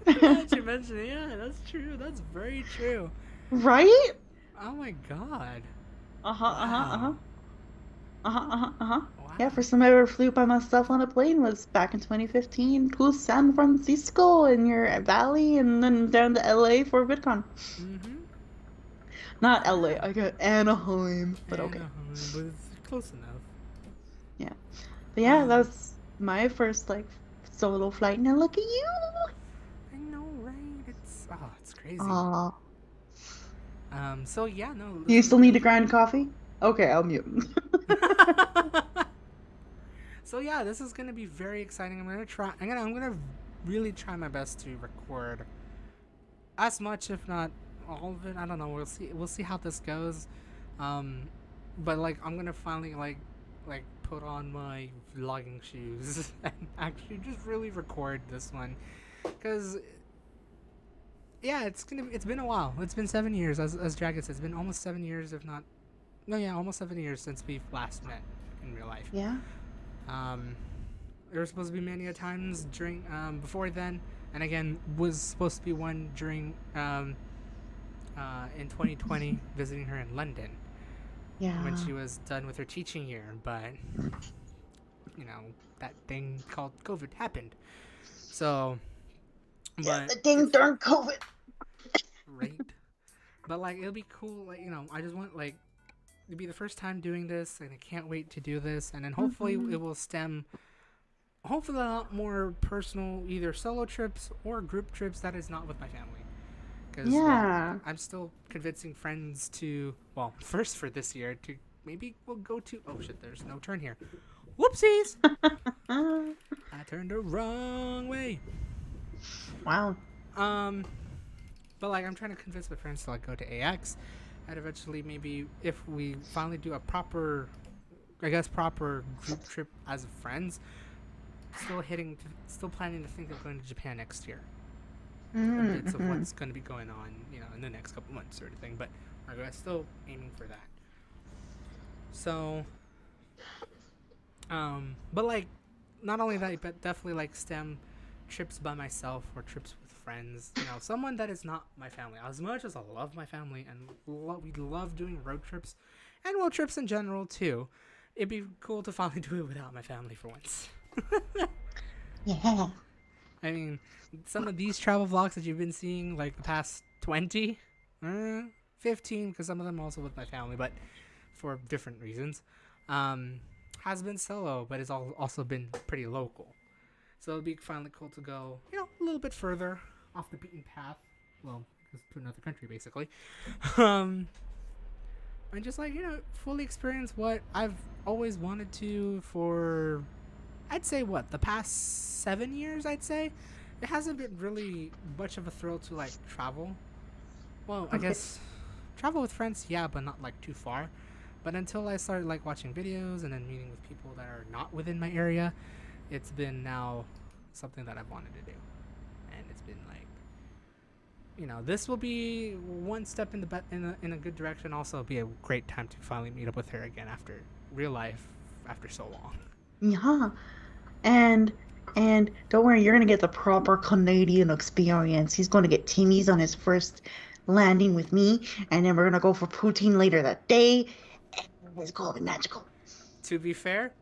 Now you mention it, yeah, that's true. That's very true. Right? Oh my god. Wow. Wow. Yeah, first time I ever flew by myself on a plane was back in 2015 to San Francisco in your valley, and then down to LA for VidCon. Mm-hmm. Not LA, I got Anaheim, but okay. But it's close enough. Yeah. But yeah, that was my first like solo flight. Now look at you. I know, right? It's crazy. Aww. So yeah, no. You still need to grind coffee? Okay, I'll mute. So yeah, this is gonna be very exciting. I'm gonna really try my best to record as much, if not all of it. I don't know. We'll see how this goes. But like I'm gonna finally like put on my vlogging shoes and actually just really record this one, because yeah, it's been a while. It's been 7 years, as Dragyn said. It's been almost 7 years, if not, no, yeah, almost 7 years since we've last met in real life. Yeah. There were supposed to be many a times during before then, And again, was supposed to be one during in 2020, visiting her in London when Yeah. she was done with her teaching year. But you know, that thing called COVID happened. So, Yeah, but the ding it's darn COVID. right. But like, it'll be cool. Like, I just want like to be the first time doing this, and I can't wait to do this. And then hopefully Mm-hmm. it will stem, hopefully a lot more personal, either solo trips or group trips that is not with my family. Because well, Yeah. I'm still convincing friends to, well, first for this year to maybe we'll go to. Oh shit! There's no turn here. Whoopsies! I turned the wrong way. Wow. Um, but like I'm trying to convince my friends to like go to AX, and eventually maybe if we finally do a proper, I guess proper group trip as friends, still planning to think of going to Japan next year. Bits of Mm-hmm. what's going to be going on, in the next couple months, sort of thing. But I'm still aiming for that. So, but like, not only that, but definitely like STEM trips by myself or trips with friends. Someone that is not my family. As much as I love my family and we love doing road trips and road trips in general too, it'd be cool to finally do it without my family for once. Yeah. I mean, some of these travel vlogs that you've been seeing, like the past 20, 15, because some of them also with my family, but for different reasons, has been solo, but it's also been pretty local. So it'll be finally cool to go, a little bit further off the beaten path. Well, to another country, basically. um, and just like, fully experience what I've always wanted to for, I'd say, the past 7 years, I'd say. It hasn't been really much of a thrill to, like, travel. Well, I Okay. guess travel with friends, yeah, but not, like, too far. But until I started, like, watching videos and then meeting with people that are not within my area, it's been now something that I've wanted to do. And it's been, like, this will be one step in a good direction. Also, be a great time to finally meet up with her again after real life after so long. Yeah. And and don't worry, you're gonna get the proper Canadian experience. He's gonna get Timmy's on his first landing with me, and then we're gonna go for poutine later that day. And it's gonna be magical. To be fair,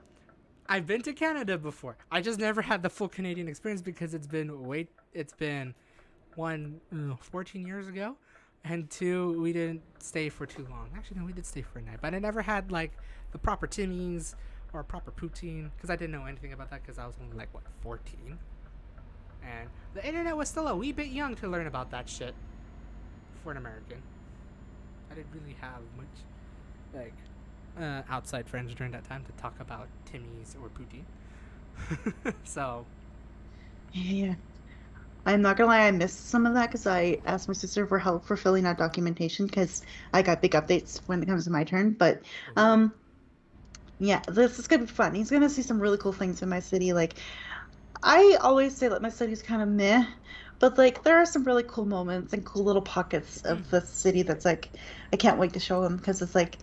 I've been to Canada before. I just never had the full Canadian experience because it's been 14 years ago, and two, we didn't stay for too long. Actually, no, we did stay for a night, but I never had like the proper Timmy's or proper poutine because I didn't know anything about that because I was only like 14, and the internet was still a wee bit young to learn about that shit for an American. I didn't really have much like outside friends during that time to talk about Timmy's or poutine. So Yeah. I'm not gonna lie, I missed some of that because I asked my sister for help for filling out documentation because I got big updates when it comes to my turn. But ooh. um, yeah, this is gonna be fun. He's gonna see some really cool things in my city. Like I always say that my city's kind of meh, but like there are some really cool moments and cool little pockets of the Mm-hmm. city that's like I can't wait to show him because it's like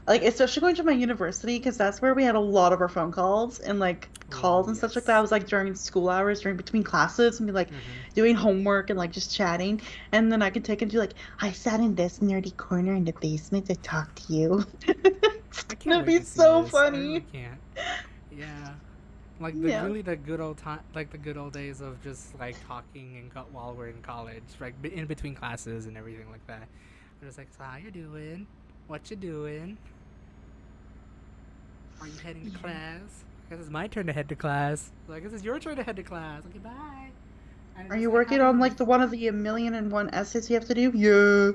especially going to my university because that's where we had a lot of our phone calls and like calls Oh and such like that. I yes. was like during school hours, during between classes, and be like Mm-hmm. doing homework and like just chatting, and then I could take him to like I sat in this nerdy corner in the basement to talk to you. It's I can't gonna wait be to see so this. I really funny. can't. Yeah. Like Yeah. really the good old time, like the good old days of just like talking and while we're in college, like in between classes and everything like that. I'm just like, so how you doing? What you doing? Are you heading to Yeah. class? I guess it's my turn to head to class. Like, this is your turn to head to class. Okay, bye. And Are just you like working on having, like the one of the million and one essays you have to do? Yeah.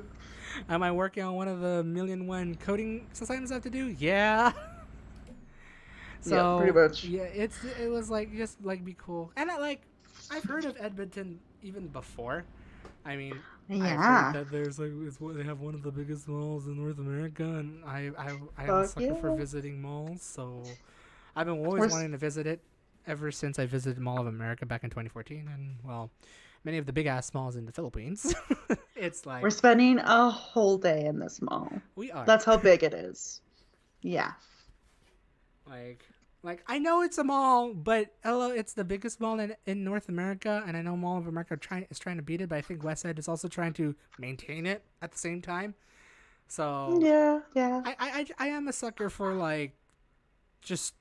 am I working on one of the million one coding assignments I have to do? Yeah. Yeah, pretty So much. yeah, it was like just like be cool, and I've heard of Edmonton even before. I mean, I've heard Yeah. that there's like they have one of the biggest malls in North America, and I am a Fuck sucker for yeah. visiting malls, so I've been always We're wanting to visit it ever since I visited Mall of America back in 2014, and well, many of the big ass malls in the Philippines. It's we're like spending a whole day in this mall. we are That's how big it is. Yeah. like. Like, I know it's a mall, but hello, it's the biggest mall in North America, and I know Mall of America is trying to beat it, but I think West Side is also trying to maintain it at the same time. So Yeah, yeah. I am a sucker for like just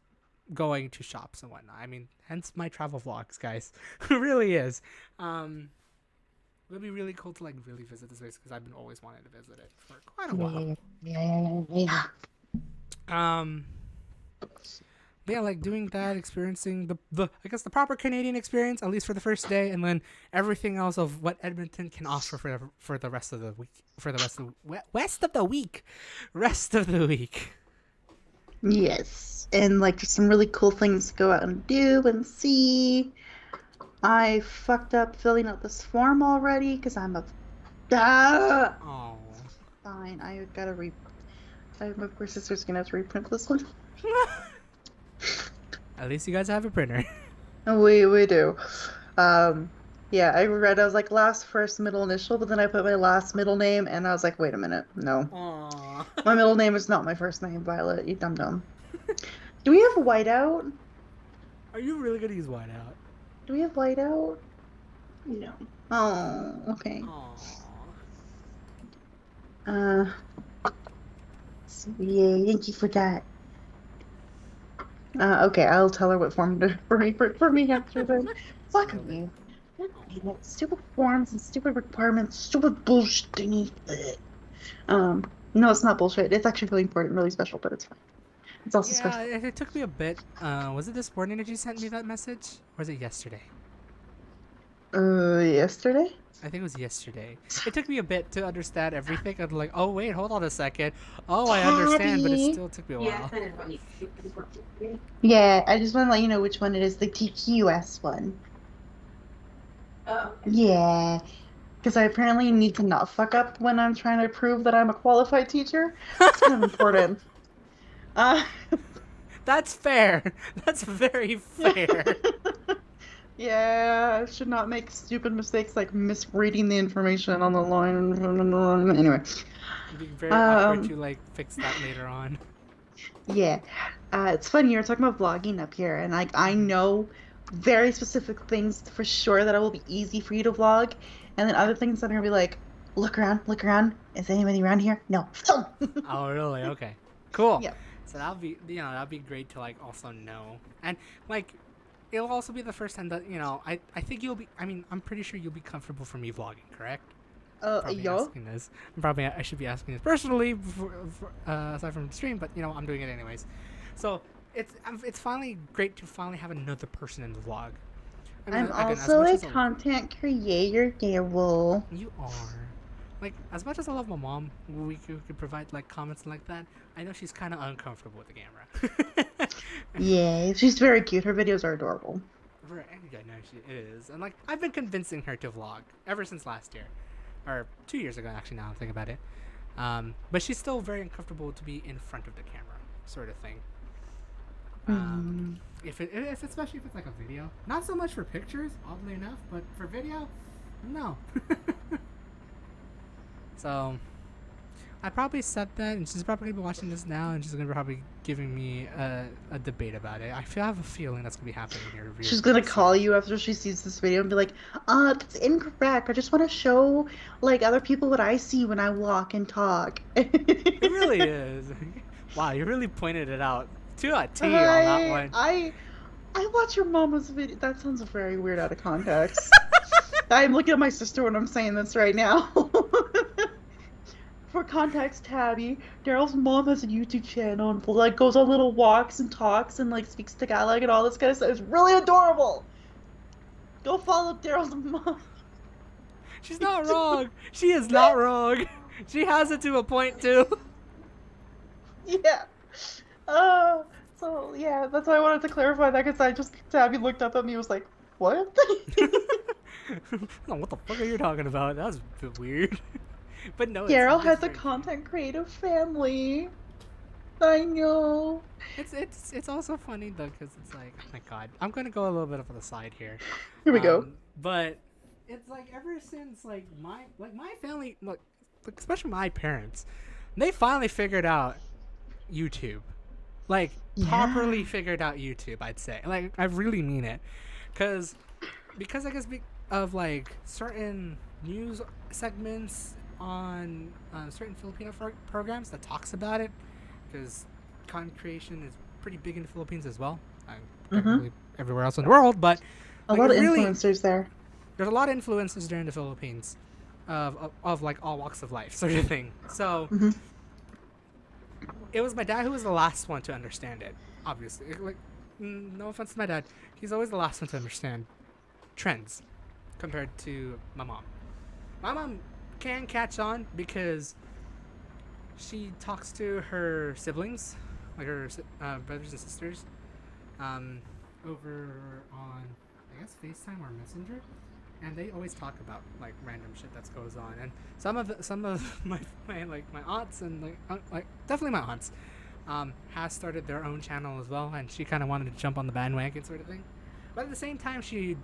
going to shops and whatnot. I mean, hence my travel vlogs, guys. It really is. It would be really cool to like really visit this place because I've been always wanting to visit it for quite a while. Yeah. Um, but yeah, like doing that, experiencing the I guess the proper Canadian experience at least for the first day, and then everything else of what Edmonton can offer for the rest of the week, for the rest of rest of the week. Yes. And like just some really cool things to go out and do and see. I fucked up filling out this form already because I'm a Oh. fine. My sister's gonna have to reprint this one. At least you guys have a printer. We do. Yeah, I was like last first middle initial, but then I put my last middle name and I was like, wait a minute, no. Aww. My middle name is not my first name, Violet, you dum dum. Do we have whiteout? Are you really gonna use whiteout? Do we have whiteout? No. Oh, okay. Aww. So yeah, thank you for that. Okay, I'll tell her what form to for me after then. Fuck you. Stupid forms and stupid requirements, stupid bullshit thingy. No, it's not bullshit. It's actually really important, really special, but it's fine. It's also special. Yeah, it took me a bit. Was it this morning that you sent me that message? Or was it yesterday? Yesterday? I think it was yesterday. It took me a bit to understand everything. I'm like, oh wait, hold on a second. Oh, I understand, but it still took me a while. Yeah, I just want to let you know which one it is, the TQS one. Oh. Yeah, because I apparently need to not fuck up when I'm trying to prove that I'm a qualified teacher. It's kind of important. That's fair. That's very fair. Yeah, I should not make stupid mistakes like misreading the information on the line. Anyway. It'd be very awkward to like fix that later on. Yeah. It's funny, you're talking about vlogging up here, and like I know very specific things for sure that it will be easy for you to vlog, and then other things that are gonna be like, look around. Is anybody around here? No. Oh, really? Okay. Cool. Yeah. So that'll be great to like also know. And like it'll also be the first time that, I think I'm pretty sure you'll be comfortable for me vlogging, correct? Asking this. Probably I should be asking this personally aside from the stream, but I'm doing it anyways. So it's finally great to finally have another person in the vlog. I'm also a content creator, Daryl. You are. Like, as much as I love my mom, we could provide like comments like that. I know she's kind of uncomfortable with the camera. Yeah, she's very cute. Her videos are adorable. Right, yeah, no, she is. And like, I've been convincing her to vlog ever since last year, or 2 years ago actually. Now I'm thinking about it. But she's still very uncomfortable to be in front of the camera, sort of thing. Especially if it's like a video, not so much for pictures, oddly enough, but for video, no. So I probably said that, and she's probably gonna be watching this now, and she's gonna be probably giving me a debate about it. I have a feeling that's gonna be happening here. She's gonna call you after she sees this video and be like, that's incorrect. I just want to show like other people what I see when I walk and talk. It really is. Wow, you really pointed it out to a T on that one. I watch your mama's video. That sounds very weird out of context. I'm looking at my sister when I'm saying this right now. For context, Tabby, Daryl's mom has a YouTube channel and like goes on little walks and talks and like speaks Tagalog and all this kind of stuff. It's really adorable. Go follow Daryl's mom. She's not wrong. She is not wrong. She has it to a point too. Yeah. So yeah, that's why I wanted to clarify that because Tabby looked up at me and was like, what? No, what the fuck are you talking about? That was a bit weird. But no, Daryl has a content creative family. I know. It's also funny though because it's like, oh my god, I'm gonna go a little bit up on the side here. Here we go. But it's like ever since like my family, especially my parents, they finally figured out YouTube. like Yeah. properly figured out YouTube. I'd say, like, I really mean it, because I guess of like certain news segments on certain Filipino programs that talks about it, because content creation is pretty big in the Philippines as well. Mm-hmm. Technically everywhere else in the world, but A like lot it of really, influencers there. there's a lot of influences there in the Philippines of like all walks of life sort of thing. So Mm-hmm. it was my dad who was the last one to understand it. Obviously, like, no offense to my dad, he's always the last one to understand trends compared to my mom. My mom can catch on because she talks to her siblings, like her brothers and sisters, over on, I guess, FaceTime or Messenger, and they always talk about like random shit that goes on. And some of my aunts and like definitely my aunts has started their own channel as well, and she kind of wanted to jump on the bandwagon sort of thing. But at the same time, she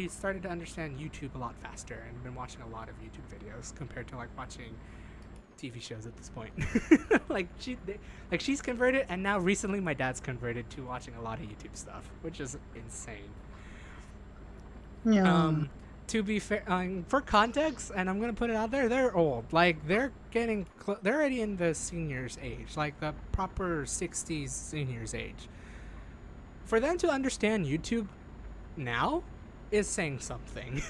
started to understand YouTube a lot faster and been watching a lot of YouTube videos compared to like watching TV shows at this point. like she's converted, and now recently my dad's converted to watching a lot of YouTube stuff, which is insane. Yeah. To be fair, for context, and I'm gonna put it out there, they're old. Like they're they're already in the seniors age, like the proper 60s seniors age. For them to understand YouTube now is saying something.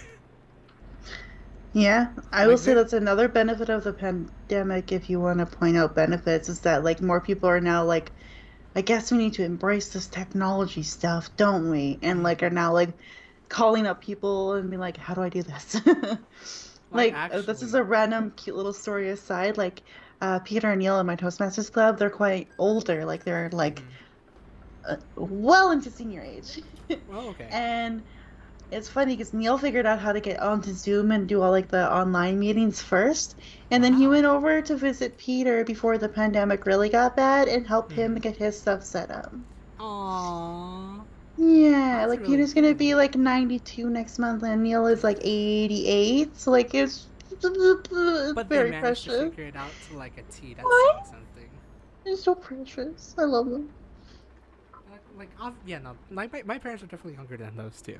Yeah, I Like will say they're that's another benefit of the pandemic, if you want to point out benefits, is that like more people are now like, I guess we need to embrace this technology stuff, don't we? And like are now like calling up people and being like, how do I do this? like Like this is actually. a random cute little story aside. Like Peter and Neil in my Toastmasters club, they're quite older, like they're like Mhm. well into senior age. Well, okay. And it's funny because Neil figured out how to get onto Zoom and do all like the online meetings first, and then he Wow. went over to visit Peter before the pandemic really got bad and help him Mhm. get his stuff set up. Aww. Yeah, That's like really Peter's gonna cool. be like 92 next month, and Neil is like 88, so like it's But they very managed to precious. figure it out to like a T. That's Why? saying something. They're so precious. I love them. Yeah, no, my parents are definitely younger than those two.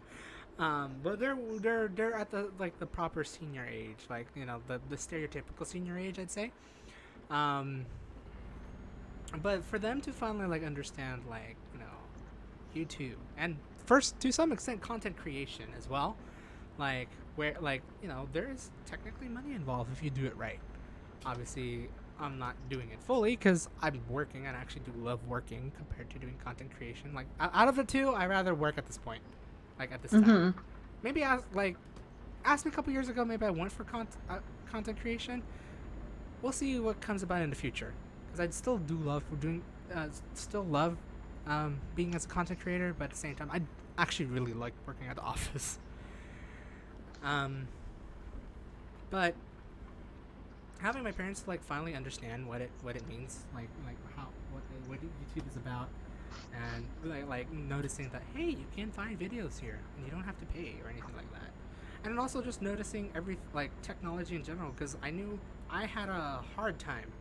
But they're at the like the proper senior age, like the stereotypical senior age, I'd say. Um, but for them to finally like understand like YouTube and first to some extent content creation as well, like where like there is technically money involved if you do it right. Obviously, I'm not doing it fully because I'm working and I actually do love working compared to doing content creation. Like out of the two, I rather work at this point, like at this time. Mm-hmm. Maybe asked me a couple years ago. Maybe I went for content creation. We'll see what comes about in the future because I still do love doing, still love being as a content creator. But at the same time, I actually really like working at the office. Um, but having my parents like finally understand what it means, like how what YouTube is about, and like noticing that hey, you can find videos here and you don't have to pay or anything like that, and then also just noticing every like technology in general because I knew I had a hard time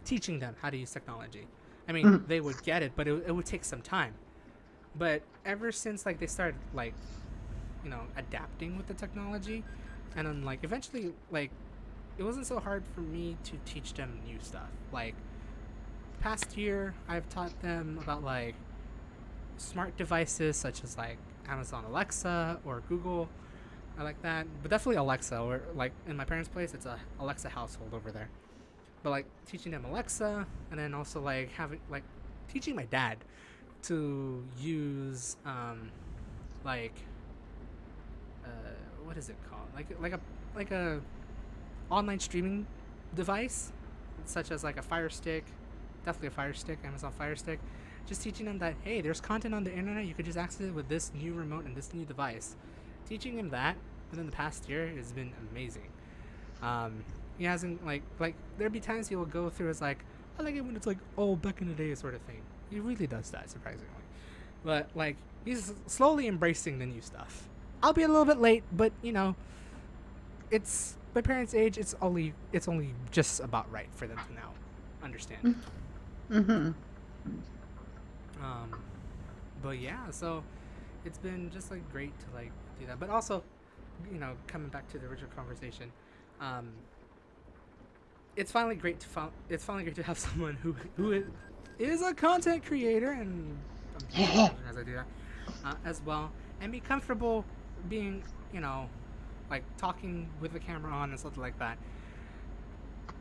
teaching them how to use technology. I mean, Mm-hmm. they would get it, but it would take some time. But ever since like they started like adapting with the technology, and then like eventually like it wasn't so hard for me to teach them new stuff. Like past year, I've taught them about like smart devices such as like Amazon Alexa or Google. I like that, but definitely Alexa. Or like in my parents' place, it's a Alexa household over there. But like teaching them Alexa, and then also like having like teaching my dad to use like uh what is it called? Like a online streaming device, such as like a Fire Stick, definitely a Fire Stick, Amazon Fire Stick. Just teaching them that hey, there's content on the internet. You could just access it with this new remote and this new device. Teaching him that within the past year has been amazing. He hasn't like there'd be times he will go through as like I like it when it's like oh back in the day sort of thing. He really does that surprisingly, but like he's slowly embracing the new stuff. I'll be a little bit late, but it's my parents' age. It's only just about right for them to now understand. Mm-hmm. But yeah, so it's been just like great to like do that. But also, coming back to the original conversation, um, it's finally great to it's finally great to have someone who is a content creator, and I'm using children as I do that as well, and be comfortable being, like talking with the camera on and stuff like that.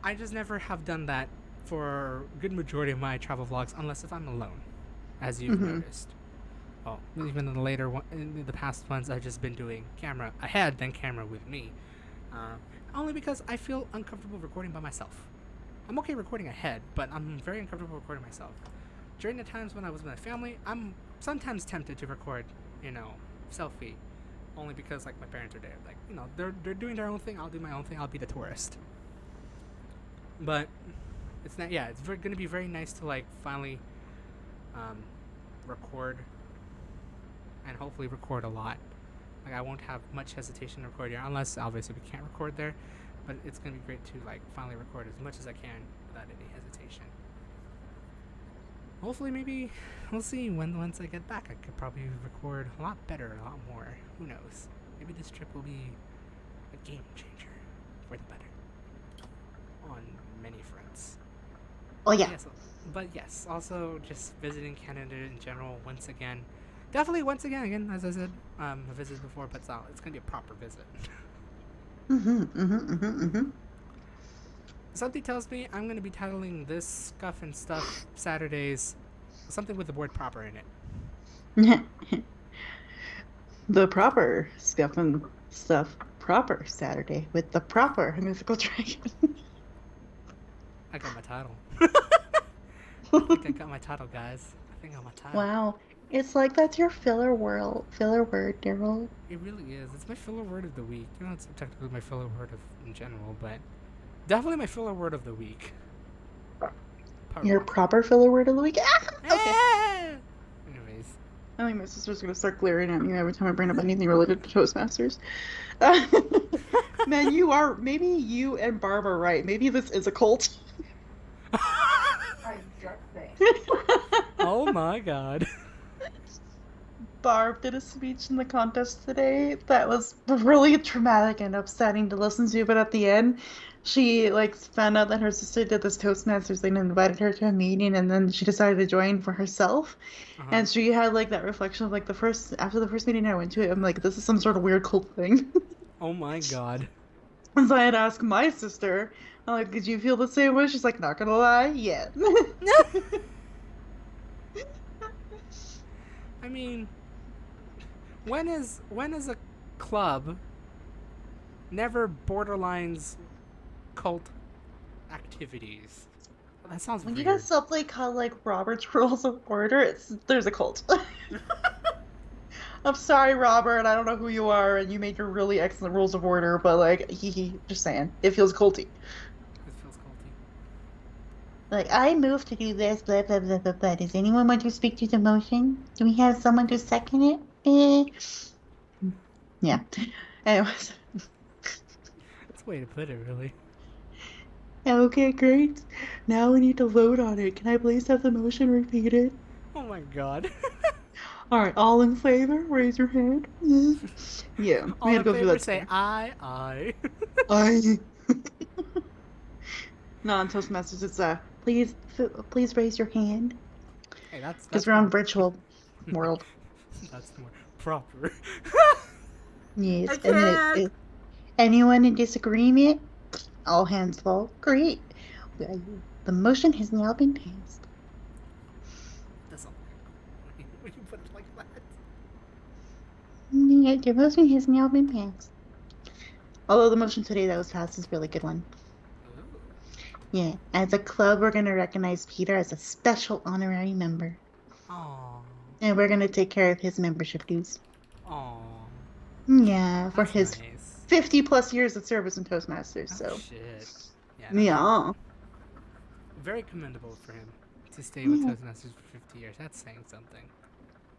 I just never have done that for a good majority of my travel vlogs, unless if I'm alone, as you've noticed. Well, even in the in the past ones, I've just been doing camera ahead, then camera with me. Only because I feel uncomfortable recording by myself. I'm okay recording ahead, but I'm very uncomfortable recording myself. During the times when I was with my family, I'm sometimes tempted to record, selfie, only because like my parents are there. Like, they're doing their own thing. I'll do my own thing. I'll be the tourist. But it's not. Yeah, it's gonna be very nice to like finally record, and hopefully record a lot. Like, I won't have much hesitation to record here, unless obviously we can't record there. But it's gonna be great to like finally record as much as I can without any hesitation. Hopefully, maybe we'll see. Once I get back, I could probably record a lot better, a lot more. Who knows? Maybe this trip will be a game changer for the better on many fronts. Oh yeah. But yes, also just visiting Canada in general once again. Definitely once again, as I said, a visit before, but it's gonna be a proper visit. Something tells me I'm gonna be titling this Scuff and Stuff Saturdays something with the word proper in it. The proper Scuff and Stuff proper Saturday with the proper Mythical Dragyn. I got my title. I think I got my title, guys. I think I got my title. Wow. It's like that's your filler word, Daryl. It really is. It's my filler word of the week. It's technically my filler word in general, but definitely my filler word of the week. Your proper filler word of the week? Okay. Anyways. I think my sister's going to start glaring at me every time I bring up anything related to Toastmasters. Man, maybe you and Barb are right. Maybe this is a cult. Oh my god. Barb did a speech in the contest today that was really traumatic and upsetting to listen to, but at the end, she found out that her sister did this Toastmasters thing and invited her to a meeting, and then she decided to join for herself. And she had that reflection of after the first meeting I went to, I'm like, this is some sort of weird cult thing. Oh my god. And so I had asked my sister, I'm like, did you feel the same way? She's like, not gonna lie, yeah. I mean, when is a club never borderlines cult activities? That sounds when weird. you got something called Robert's Rules of Order, there's a cult. I'm sorry, Robert, I don't know who you are, and you made your really excellent rules of order, but just saying, it feels culty. It feels culty. I move to do this, blah, blah, blah, blah, blah. Does anyone want to speak to the motion? Do we have someone to second it? Yeah. Anyways. That's a way to put it, really. Okay, great. Now we need to vote on it. Can I please have the motion repeated? Oh my god. Alright, all in favor? Raise your hand. Yeah. All we had in to go through favor that. say aye, aye. Aye. No, on Toastmasters, it's please raise your hand. Hey, that's because we're on virtual world. That's more proper. Yes, and then anyone in disagreement, all hands fall. Great. The motion has now been passed. That's not when you put it like that. Yeah, the motion has now been passed. Although the motion today that was passed is a really good one. Yeah, as a club, we're going to recognize Peter as a special honorary member. Aww. And we're going to take care of his membership dues. Aww. Yeah, for That's his nice. 50 plus years of service in Toastmasters, Oh, so. shit. Yeah. Very commendable for him to stay with Toastmasters for 50 years. That's saying something.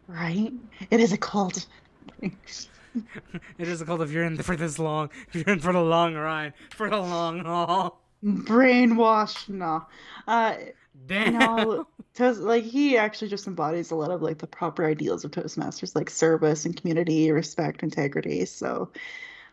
Right? It is a cult. It is a cult if you're in for this long. If you're in for the long ride. For the long haul. Brainwashed, no. Damn. No, like he actually just embodies a lot of like the proper ideals of Toastmasters, like service and community, respect, integrity. So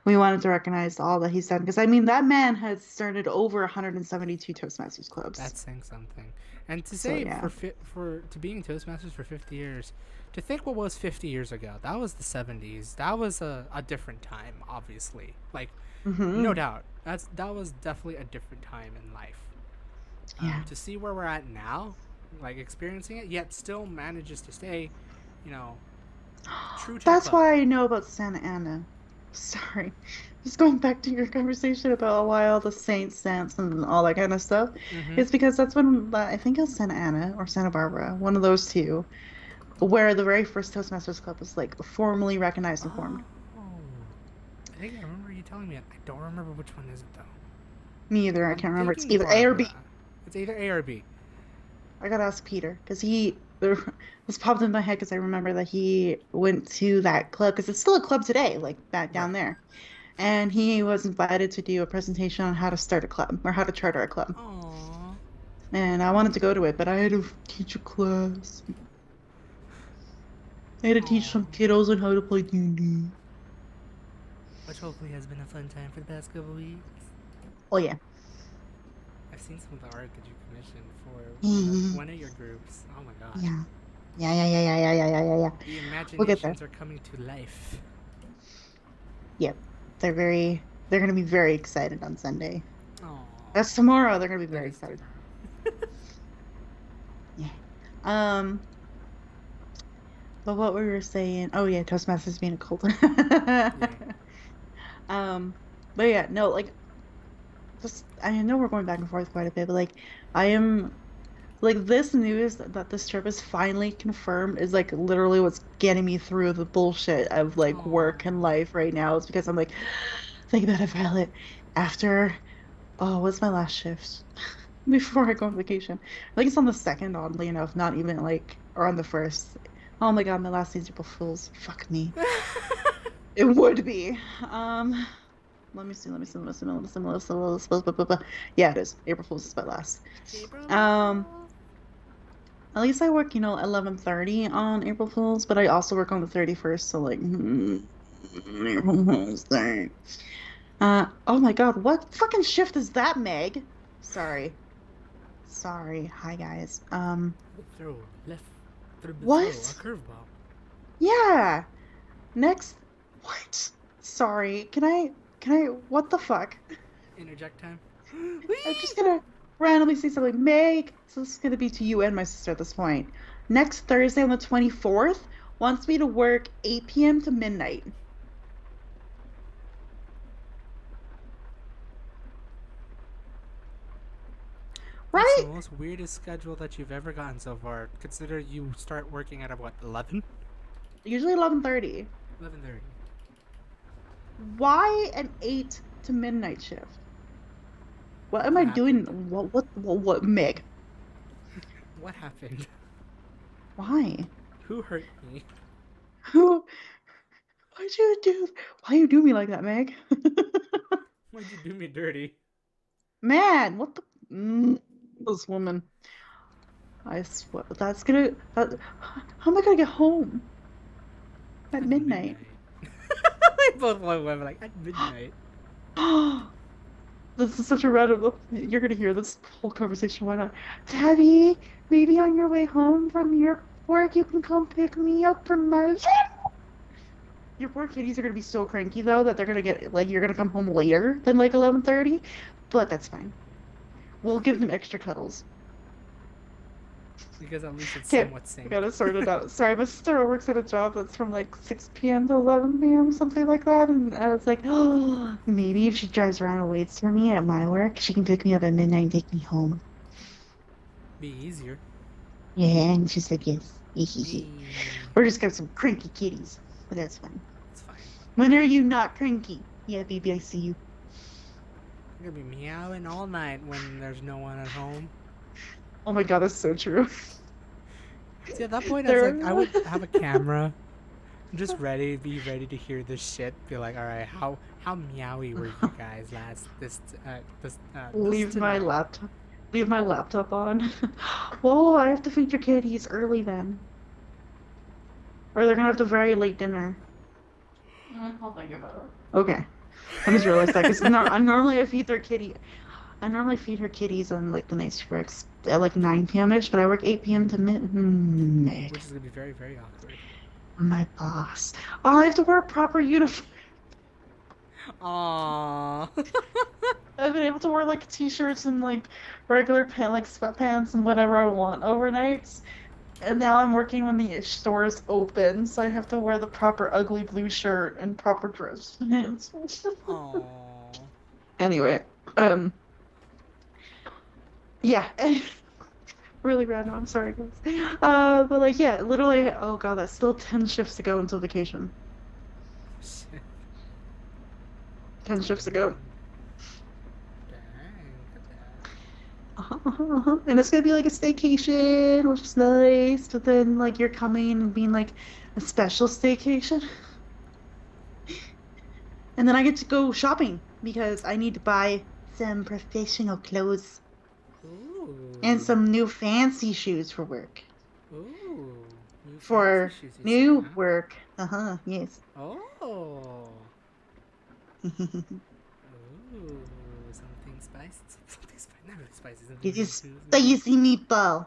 we wanted to recognize all that he's done because I mean that man has started over 172 Toastmasters clubs. That's saying something. And to So say yeah. for to being Toastmasters for 50 years, to think what was 50 years ago. That was the 70s. That was a different time, obviously. Like no Hmm. doubt. That was definitely a different time in life. Yeah. To see where we're at now, like experiencing it, yet still manages to stay, you know, true to the That's club. why I know about Santa Ana. Sorry. Just going back to your conversation about why all the saints dance and all that kind of stuff. Mm-hmm. It's because that's when I think it was Santa Ana or Santa Barbara, one of those two, where the very first Toastmasters Club was like formally recognized and formed. Oh, I think I remember you telling me it. I don't remember which one is it though. Me either. I I'm can't remember. It's thinking either A or B. Barbara. It's either A or B. I gotta ask Peter because this popped in my head because I remember that he went to that club because it's still a club today, like that down Right. there. And he was invited to do a presentation on how to start a club or how to charter a club. Aww. And I wanted to go to it, but I had to teach a class. I had to teach some Aww. kiddos on how to play D&D. Which hopefully has been a fun time for the past couple weeks. Oh yeah. I've seen some of the art that you commissioned for Mhm. one of your groups. Oh my god. Yeah. Yeah. The We'll get there. imaginations are coming to life. Yep. They're gonna be very excited on Sunday. Aww. That's tomorrow. They're gonna be That very is excited. tomorrow. Yeah. Um, but what we were saying, oh yeah, Toastmasters being a cult. Yay. Um, but yeah, no, like just I know we're going back and forth quite a bit, but like I am like this news that this trip is finally confirmed is like literally what's getting me through the bullshit of like Aww. work and life right now. It's because I'm like, think about it, Violet. After what's my last shift? Before I go on vacation. I think it's on the second, oddly enough, not even like or on the first. Oh my god, my last day's April Fools. Fuck me. It would be. Let me see. Yeah, it is. April Fools is my last. April Um, Fool. at least I work, 11:30 on April Fools, but I also work on the 31st, so like, April Fools Day. Oh my God, what fucking shift is that, Meg? Sorry. Sorry. Hi, guys. Throw left. Throw a What? curveball. Yeah. Next. What? Sorry. What the fuck? Interject time. I'm just gonna randomly say something. Meg, so this is gonna be to you and my sister at this point. Next Thursday on the 24th wants me to work 8 p.m. to midnight. That's the Right? most weirdest schedule that you've ever gotten so far. Consider you start working at what, 11? Usually 11:30. 11:30. Why an 8 to midnight shift? What am What I doing? happened? What, Meg? What happened? Why? Who hurt me? Who? Why'd you do? Why you do me like that, Meg? Why'd you do me dirty? Man, what the? This woman. I swear, how am I gonna get home at At midnight? midnight. We both went like at midnight. This is such a random. You're gonna hear this whole conversation. Why not? Daddy, maybe on your way home from your work, you can come pick me up from my. Your poor kitties are gonna be so cranky though that they're gonna get like you're gonna come home later than like 11:30, but that's fine. We'll give them extra cuddles. Because at least it's Okay, somewhat I synced. gotta sort it out. Sorry, my sister works at a job that's from like 6 p.m. to 11 p.m. something like that, and I was like, oh, maybe if she drives around and waits for me at my work, she can pick me up at midnight and take me home. Be easier. Yeah, and she said yes. Be. We're just got some cranky kitties, but that's fine. It's fine. When are you not cranky? Yeah, baby, I see you. You're gonna be meowing all night when there's no one at home. Oh my god, that's so true. See, at that point, I was like, I would have a camera, just be ready to hear this shit. Be like, all right, how meowy were you guys this Leave my tonight? laptop. leave my laptop on. Whoa, I have to feed your kitties early then. Or they're gonna have to very late dinner. I'll think about it. Okay. I just realized that because I normally feed their kitty. I normally feed her kitties on like the night she works at like 9 p.m. ish, but I work 8 p.m. to midnight. Which is gonna be very, very awkward. My boss. Oh, I have to wear a proper uniform. Aww. I've been able to wear like t-shirts and like regular like sweatpants and whatever I want overnights. And now I'm working when the store is open, so I have to wear the proper ugly blue shirt and proper dress pants. Aww. Anyway, yeah. Really random, I'm sorry guys. But like yeah, literally, oh god, that's still 10 shifts to go until vacation. Shit. 10 shifts to go. Dang. And it's gonna be like a staycation, which is nice. But then, like, you're coming and being like a special staycation. And then I get to go shopping because I need to buy some professional clothes Ooh. and some new fancy shoes for work. Ooh. New For fancy shoes, you new say, huh? work. Yes. Oh. Ooh. Something spicy. Something spicy. Not really spicy. Something It is really spicy meatball.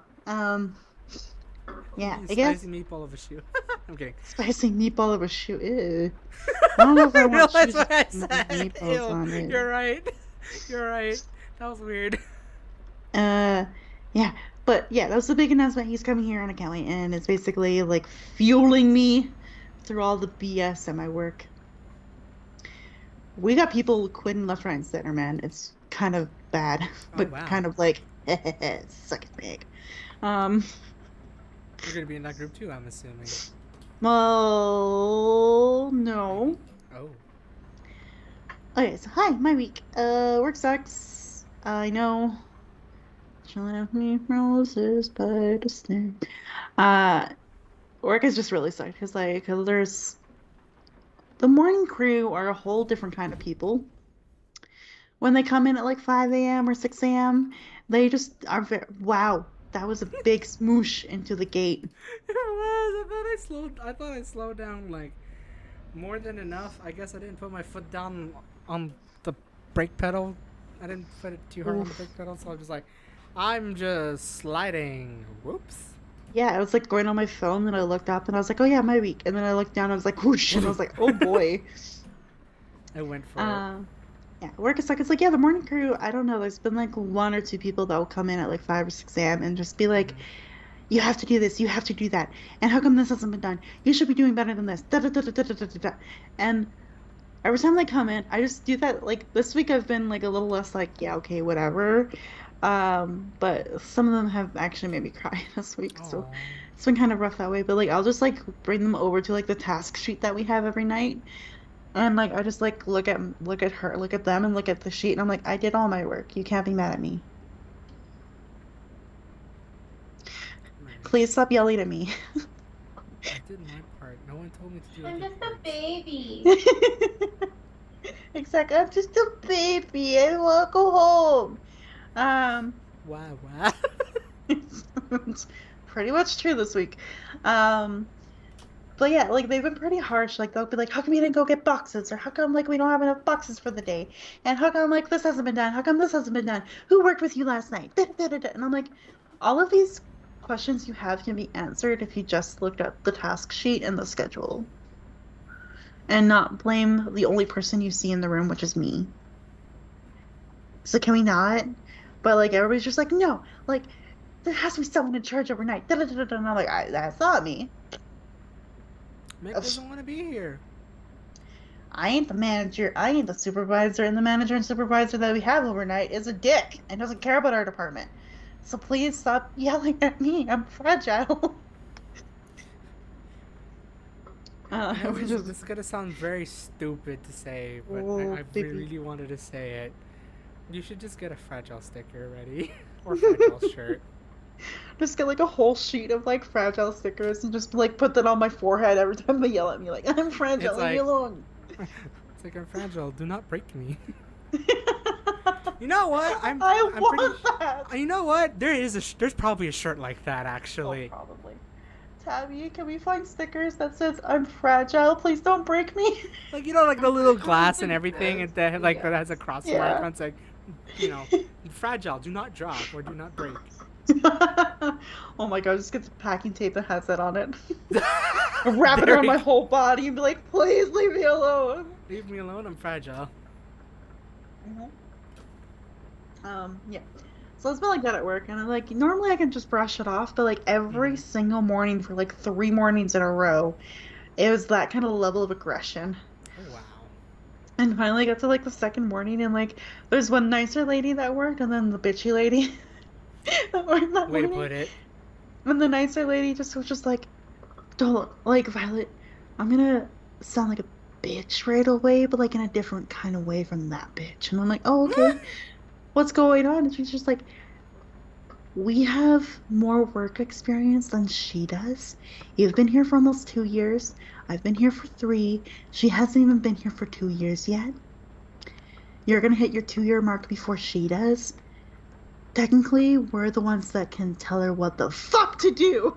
Yeah, Ooh, I guess spicy meatball of a shoe. I'm kidding. spicy meatball of a shoe. Ew. I don't know if I want realized shoes what I with said. meatballs Ew, on it. you're right. You're right. That was weird. Yeah, but yeah, that was the big announcement. He's coming here on account, and it's basically like fueling me through all the BS at my work. We got people quitting left, right, and center, man. It's kind of bad, but wow. kind of like suck it big. You're gonna be in that group too, I'm assuming. Well, no. Oh. Okay, so hi, my week. Work sucks. I know. Chilling with me, roses by the stem. Work is just really sucked because like there's the morning crew are a whole different kind of people. When they come in at like 5 a.m. or 6 a.m., they just are very wow. That was a big smoosh into the gate. It was. I thought I slowed down like more than enough. I guess I didn't put my foot down on the brake pedal. I didn't put it too hard on the brake pedal, so I was just like, I'm just sliding. Whoops. Yeah, I was like going on my phone, and I looked up, and I was like, "Oh yeah, my week." And then I looked down, and I was like, "Whoosh!" And I was like, "Oh boy." I went for it. Yeah, work is like it's like yeah, the morning crew. I don't know. There's been like 1 or 2 people that will come in at like 5 or 6 a.m. and just be like, "You have to do this. You have to do that. And how come this hasn't been done? You should be doing better than this." Da da da da da da da da. And every time they come in, I just do that. Like this week, I've been like a little less like yeah, okay, whatever. But some of them have actually made me cry this week, so Aw. it's been kind of rough that way. But like I'll just like bring them over to like the task sheet that we have every night. And like I just like look at them, and look at the sheet, and I'm like, I did all my work. You can't be mad at me. Right. Please stop yelling at me. I did my part. No one told me to do I'm other just a parts. baby. Exactly. I'm just a baby. I want to go home. Wow, wow. It's pretty much true this week. But yeah, like they've been pretty harsh. Like they'll be like, "How come you didn't go get boxes?" Or "How come like we don't have enough boxes for the day?" And "How come like this hasn't been done? How come this hasn't been done? Who worked with you last night?" Da, da, da, da. And I'm like, all of these questions you have can be answered if you just looked at the task sheet and the schedule, and not blame the only person you see in the room, which is me. So can we not? But like everybody's just like, no, like there has to be someone in charge overnight. Da, da, da, da, da. And I'm like, that's not me. Mick doesn't want to be here. I ain't the manager. I ain't the supervisor, and the manager and supervisor that we have overnight is a dick and doesn't care about our department. So please stop yelling at me. I'm fragile. This is gonna sound very stupid to say, but Oh, I baby. really wanted to say it. You should just get a fragile sticker ready. Or fragile shirt. Just get like a whole sheet of like fragile stickers and just like put that on my forehead every time they yell at me. Like, I'm fragile, It's leave me like- alone. It's like, I'm fragile, do not break me. You know what? I I'm want pretty. that. You know what? There's probably a shirt like that Oh, actually. probably. Tabby, can we find stickers that says "I'm fragile"? Please don't break me. Like like the little glass and Like everything, this. and that like that Yeah. has a cross mark Yeah. on. It's like, fragile. Do not drop or do not break. Oh my god, just get the packing tape that has that on it. Wrap it around Very. my whole body and be like, please leave me alone. Leave me alone. I'm fragile. Mhm. Yeah. So it's been like that at work, and I'm like, normally I can just brush it off, but like every Mhm. single morning for like 3 mornings in a row, it was that kind of level of aggression. Oh wow. And finally got to like the second morning, and like there's one nicer lady that worked, and then the bitchy lady that worked that Way to morning. put it. And the nicer lady just was just like, don't like Violet, I'm gonna sound like a bitch right away, but like in a different kind of way from that bitch. And I'm like, oh, okay. What's going on? And she's just like, we have more work experience than she does. You've been here for almost 2 years. I've been here for 3. She hasn't even been here for 2 years yet. You're gonna hit your 2 year mark before she does. Technically, we're the ones that can tell her what the fuck to do.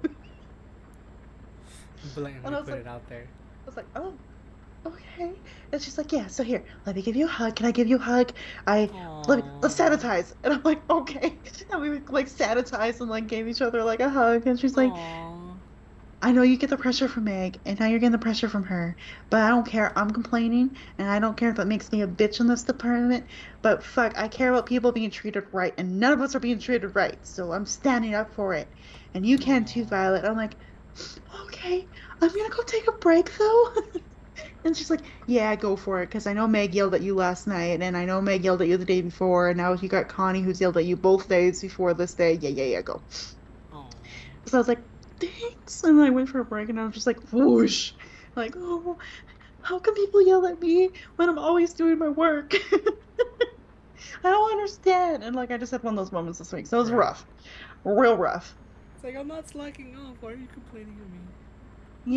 And Blatantly I was put like, it out there. oh, okay. And she's like, yeah, so here, let me give you a hug. Can I give you a hug? Let's Aww. sanitize. And I'm like, okay. And we like sanitized and like gave each other like a hug. And she's like, Aww. I know you get the pressure from Meg, and now you're getting the pressure from her. But I don't care. I'm complaining, and I don't care if it makes me a bitch in this department. But fuck, I care about people being treated right, and none of us are being treated right. So I'm standing up for it. And you can too, Aww. Violet. I'm like, okay, I'm gonna go take a break though. And she's like, yeah, go for it, because I know Meg yelled at you last night, and I know Meg yelled at you the day before, and now you got Connie who's yelled at you both days before this day. Yeah, yeah, yeah, go. Aww. So I was like, thanks. And I went for a break and I was just like, whoosh. Like, oh, how can people yell at me when I'm always doing my work? I don't understand. And like, I just had one of those moments this week. So it was Right. rough. Real rough. It's like I'm not slacking off. Why are you complaining to me?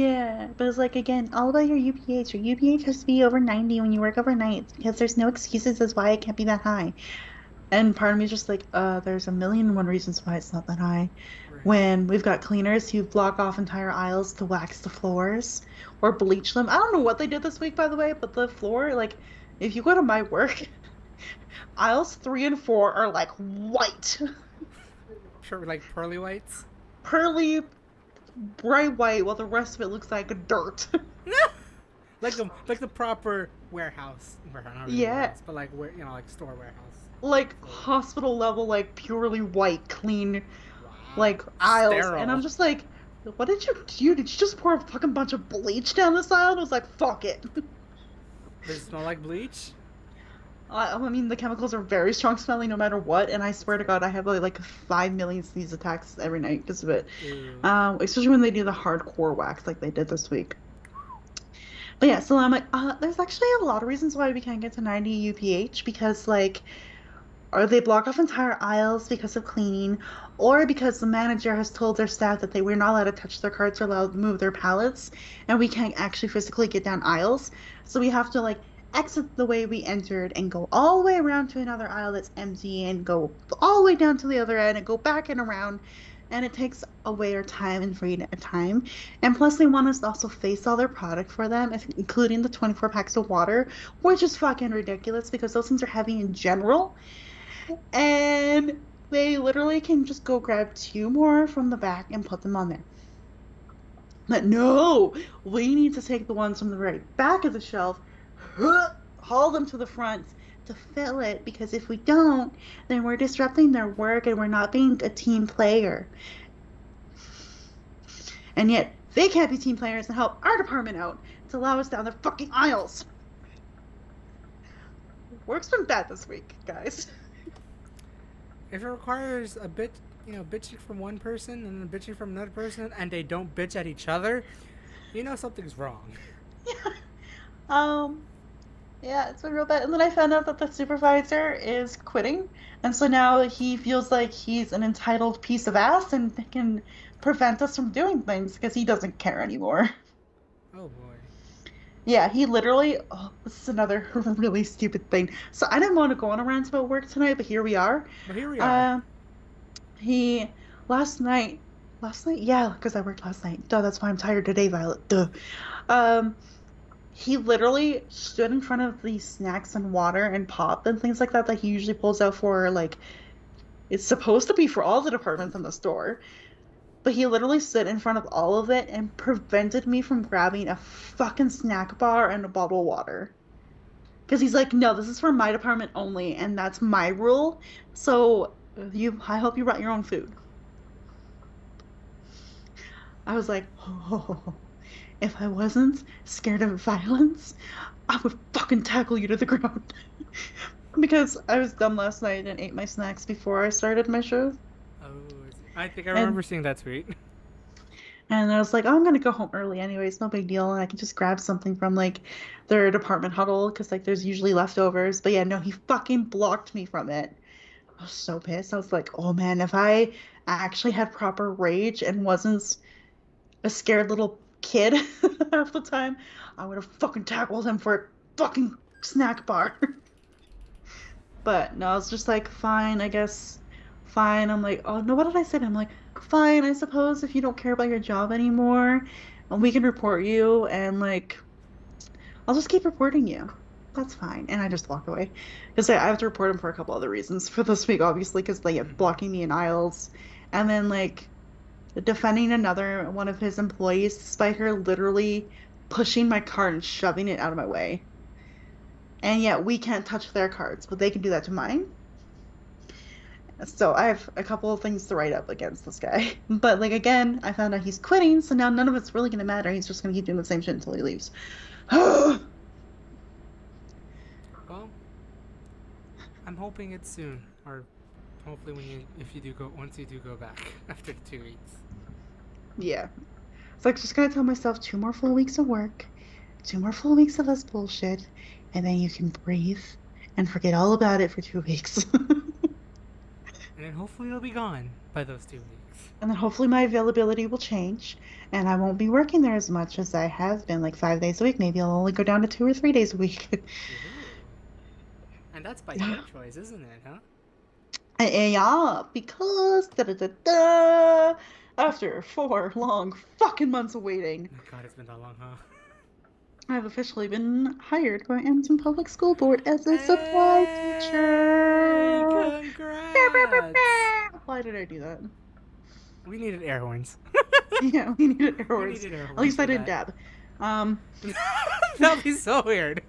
Yeah, but it's like, again, all about your UPH. Your UPH has to be over 90 when you work overnight because there's no excuses as why it can't be that high. And part of me is just like, there's a million and one reasons why it's not that high. Right. When we've got cleaners who block off entire aisles to wax the floors or bleach them. I don't know what they did this week, by the way, but the floor, like, if you go to my work, aisles 3 and 4 are like white, Sure, like pearly whites. pearly, bright white, while the rest of it looks like dirt. like the proper warehouse. Not really Yeah, warehouse, but like where like store warehouse. like hospital level, like purely white, clean, Wow. like aisles. And I'm Sterile. just like, what did you do? Did you just pour a fucking bunch of bleach down this aisle? And I was like, fuck it. Does it smell like bleach? I mean, the chemicals are very strong smelling no matter what, and I swear to God, I have like 5 million sneeze attacks every night because of it. Ew. Especially when they do the hardcore wax like they did this week. But yeah, so I'm like, there's actually a lot of reasons why we can't get to 90 UPH because like, or they block off entire aisles because of cleaning, or because the manager has told their staff that they were not allowed to touch their carts or allowed to move their pallets, and we can't actually physically get down aisles. So we have to like exit the way we entered and go all the way around to another aisle that's empty and go all the way down to the other end and go back and around. And it takes away our time and freeing our time. And plus, they want us to also face all their product for them, including the 24 packs of water, which is fucking ridiculous because those things are heavy in general. And they literally can just go grab 2 more from the back and put them on there. But no, we need to take the ones from the very back of the shelf, haul them to the front to fill it, because if we don't, then we're disrupting their work and we're not being a team player. And yet, they can't be team players and help our department out to allow us down their fucking aisles. Work's been bad this week, guys. If it requires a bit, bitching from one person and then bitching from another person, and they don't bitch at each other, something's wrong. Yeah. Yeah, it's been real bad. And then I found out that the supervisor is quitting. And so now he feels like he's an entitled piece of ass and can prevent us from doing things because he doesn't care anymore. Oh boy. Yeah, he literally. Oh, this is another really stupid thing. So I didn't want to go on a rant about work tonight, but here we are. But here we are. Uh, he last night, yeah, because I worked last night. Duh, that's why I'm tired today, Violet. Duh. Um, he literally stood in front of the snacks and water and pop and things like that that he usually pulls out for like it's supposed to be for all the departments in the store. But he literally stood in front of all of it and prevented me from grabbing a fucking snack bar and a bottle of water. Because he's like, no, this is for my department only, and that's my rule. So I hope you brought your own food. I was like, oh, if I wasn't scared of violence, I would fucking tackle you to the ground. Because I was dumb last night and ate my snacks before I started my show. Oh, I think I And remember seeing that tweet. And I was like, oh, I'm gonna go home early anyways, no big deal. And I can just grab something from like their department huddle because like there's usually leftovers. But yeah, no, he fucking blocked me from it. I was so pissed. I was like, oh man, if I actually had proper rage and wasn't a scared little kid half the time, I would have fucking tackled him for a fucking snack bar. But no, I was just like, fine, I guess, fine. I'm like, oh no, what did I say? I'm like, fine, I suppose if you don't care about your job anymore, we can report you, and like, I'll just keep reporting you. That's fine. And I just walk away because I have to report him for a couple other reasons for this week, obviously, because they have Mhm. blocking me in aisles, and then like defending another one of his employees, despite her literally pushing my cart and shoving it out of my way. And yet we can't touch their cards, but they can do that to mine. So I have a couple of things to write up against this guy. But like again, I found out he's quitting, so now none of it's really gonna matter. He's just gonna keep doing the same shit until he leaves. Well, I'm hoping it's soon, or hopefully if you do go, once you do go back after the 2 weeks. Yeah. It's like just gotta tell myself 2 more full weeks of work, 2 more full weeks of this bullshit, and then you can breathe and forget all about it for 2 weeks. And then hopefully it'll be gone by those 2 weeks. And then hopefully my availability will change and I won't be working there as much as I have been, like 5 days a week. Maybe I'll only go down to 2 or 3 days a week. Ooh. And that's by your choice, isn't it, huh? Yeah, because after 4 long fucking months of waiting, Oh God, it's been that long, huh? I've officially been hired by Amazon Public School Board as a supply Hey, teacher. congrats! Why did I do that? We needed air horns. Yeah, we needed We errors. needed air At horns least for I didn't that. dab. Um, That'd be so weird.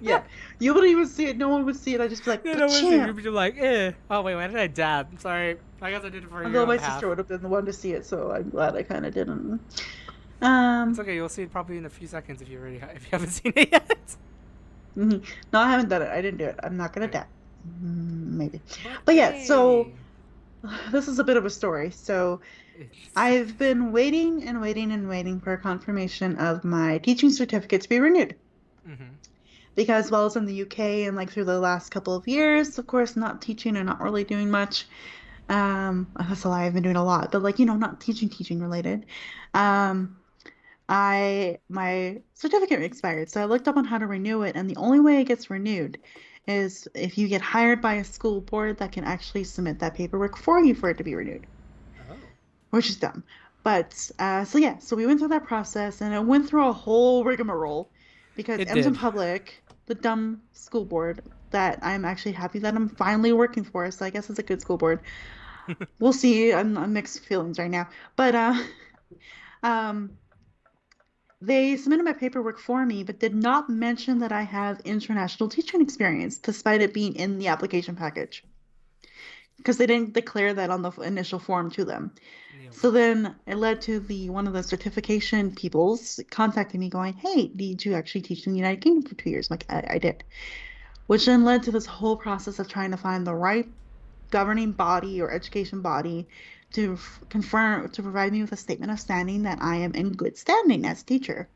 yeah, you wouldn't even see it. No one would see it. I'd just be like, You know, champ. you'd be like, eh. Oh wait, why did I dab? I'm sorry. I guess I did it for your Although own my behalf. sister would have been the one to see it, so I'm glad I kind of didn't. It's okay. You'll see it probably in a few seconds if you if you haven't seen it yet. No, I haven't done it. I didn't do it. I'm not gonna Okay. dab. Maybe. But But yeah, so hey, this is a bit of a story. So it's I've been waiting and waiting and waiting for a confirmation of my teaching certificate to be renewed. Mhm. Because while I was in the UK and like through the last couple of years, of course, not teaching and not really doing much. That's a lie. I've been doing a lot, but like, not teaching related. Um, my certificate expired, so I looked up on how to renew it, and the only way it gets renewed is if you get hired by a school board that can actually submit that paperwork for you for it to be renewed, Oh. which is dumb. But so yeah, so we went through that process, and it went through a whole rigmarole because It Emerson did. Public, the dumb school board that I'm actually happy that I'm finally working for, so I guess it's a good school board. We'll see. I'm mixed feelings right now, but um. They submitted my paperwork for me, but did not mention that I have international teaching experience, despite it being in the application package, because they didn't declare that on the initial form to them. Nailed So it. then it led to one of the certification peoples contacting me, going, "Hey, did you actually teach in the United Kingdom for 2 years?" I'm like, I did, which then led to this whole process of trying to find the right governing body or education body to confirm to provide me with a statement of standing that I am in good standing as a teacher.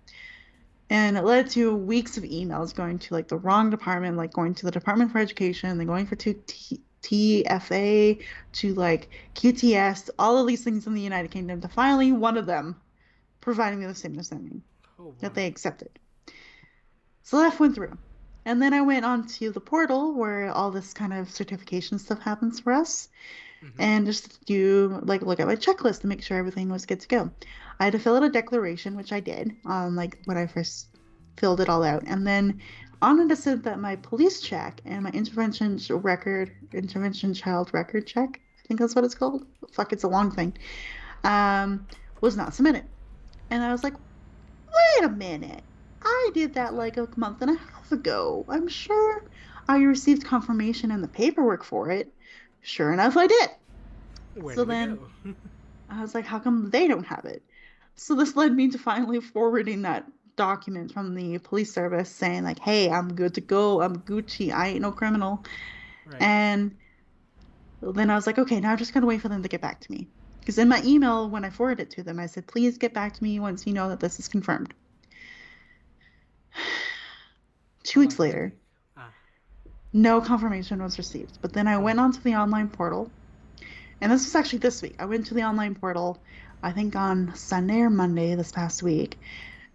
And it led to weeks of emails going to like the wrong department, like going to the Department for Education, then going for TFA to like QTS, all of these things in the United Kingdom to finally one of them providing me the statement of standing Oh that boy. they accepted. So that went through. And then I went on to the portal where all this kind of certification stuff happens for us. Mm-hmm. And just do like look at my checklist to make sure everything was good to go. I had to fill out a declaration, which I did, like when I first filled it all out. And then on it said that my police check and my intervention child record check, I think that's what it's called. Fuck, it's a long thing. Was not submitted. And I was like, wait a minute. I did that like a month and a half ago. I'm sure I received confirmation and the paperwork for it. Sure enough, I did. Where So did it then go? I was like, how come they don't have it? So this led me to finally forwarding that document from the police service saying like, hey, I'm good to go. I'm Gucci. I ain't no criminal. Right. And then I was like, okay, now I'm just gonna wait for them to get back to me. Because in my email, when I forwarded it to them, I said, please get back to me once you know that this is confirmed. Two How long weeks did that later, take? Ah. no confirmation was received. But then I Oh. went onto the online portal, and this was actually this week. I went to the online portal, I think on Sunday or Monday this past week,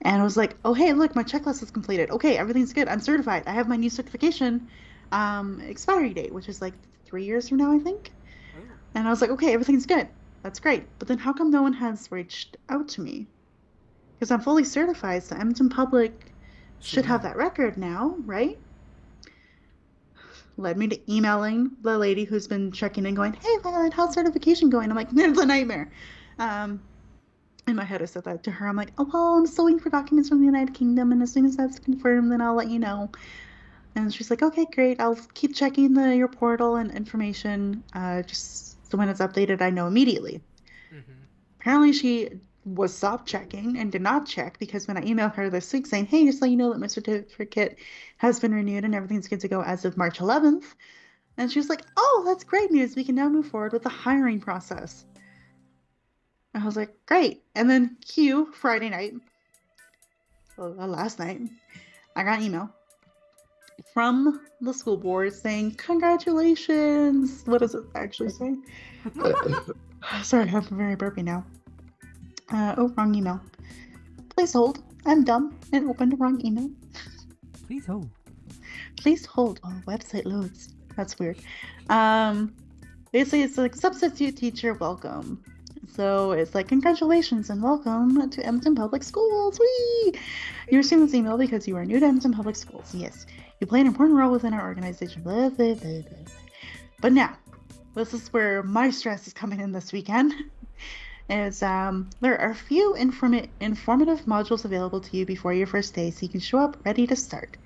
and I was like, oh, hey, look, my checklist is completed. Okay, everything's good. I'm certified. I have my new certification expiry date, which is like 3 years from now, I think. Oh. And I was like, okay, everything's good. That's great. But then how come no one has reached out to me? Because I'm fully certified, so Edmonton Public Should should have know. that record now, right? Led me to emailing the lady who's been checking in, going, hey, Violet, how's certification going? I'm like, it's a nightmare. Um, in my head, I said that to her. I'm like, oh, well, I'm still waiting for documents from the United Kingdom, and as soon as that's confirmed, then I'll let you know. And she's like, okay, great. I'll keep checking your portal and information. Just so when it's updated, I know immediately. Mm-hmm. Apparently, she was stopped checking and did not check because when I emailed her this week saying, hey, just let you know that my certificate has been renewed and everything's good to go as of March 11th. And she was like, oh, that's great news. We can now move forward with the hiring process. I was like, great. And then Friday night, last night, I got an email from the school board saying, congratulations. What does it actually say? Sorry, I'm very burpy now. Wrong email. Please hold. I'm dumb and opened the wrong email. Please hold. Please hold while website loads. That's weird. Basically, it's like substitute teacher welcome. So it's like, congratulations and welcome to Edmonton Public Schools. Whee! You received this email because you are new to Edmonton Public Schools. Yes, you play an important role within our organization. Blah, blah, blah, blah. But now, this is where my stress is coming in this weekend. Is there are a few informative modules available to you before your first day, so you can show up ready to start.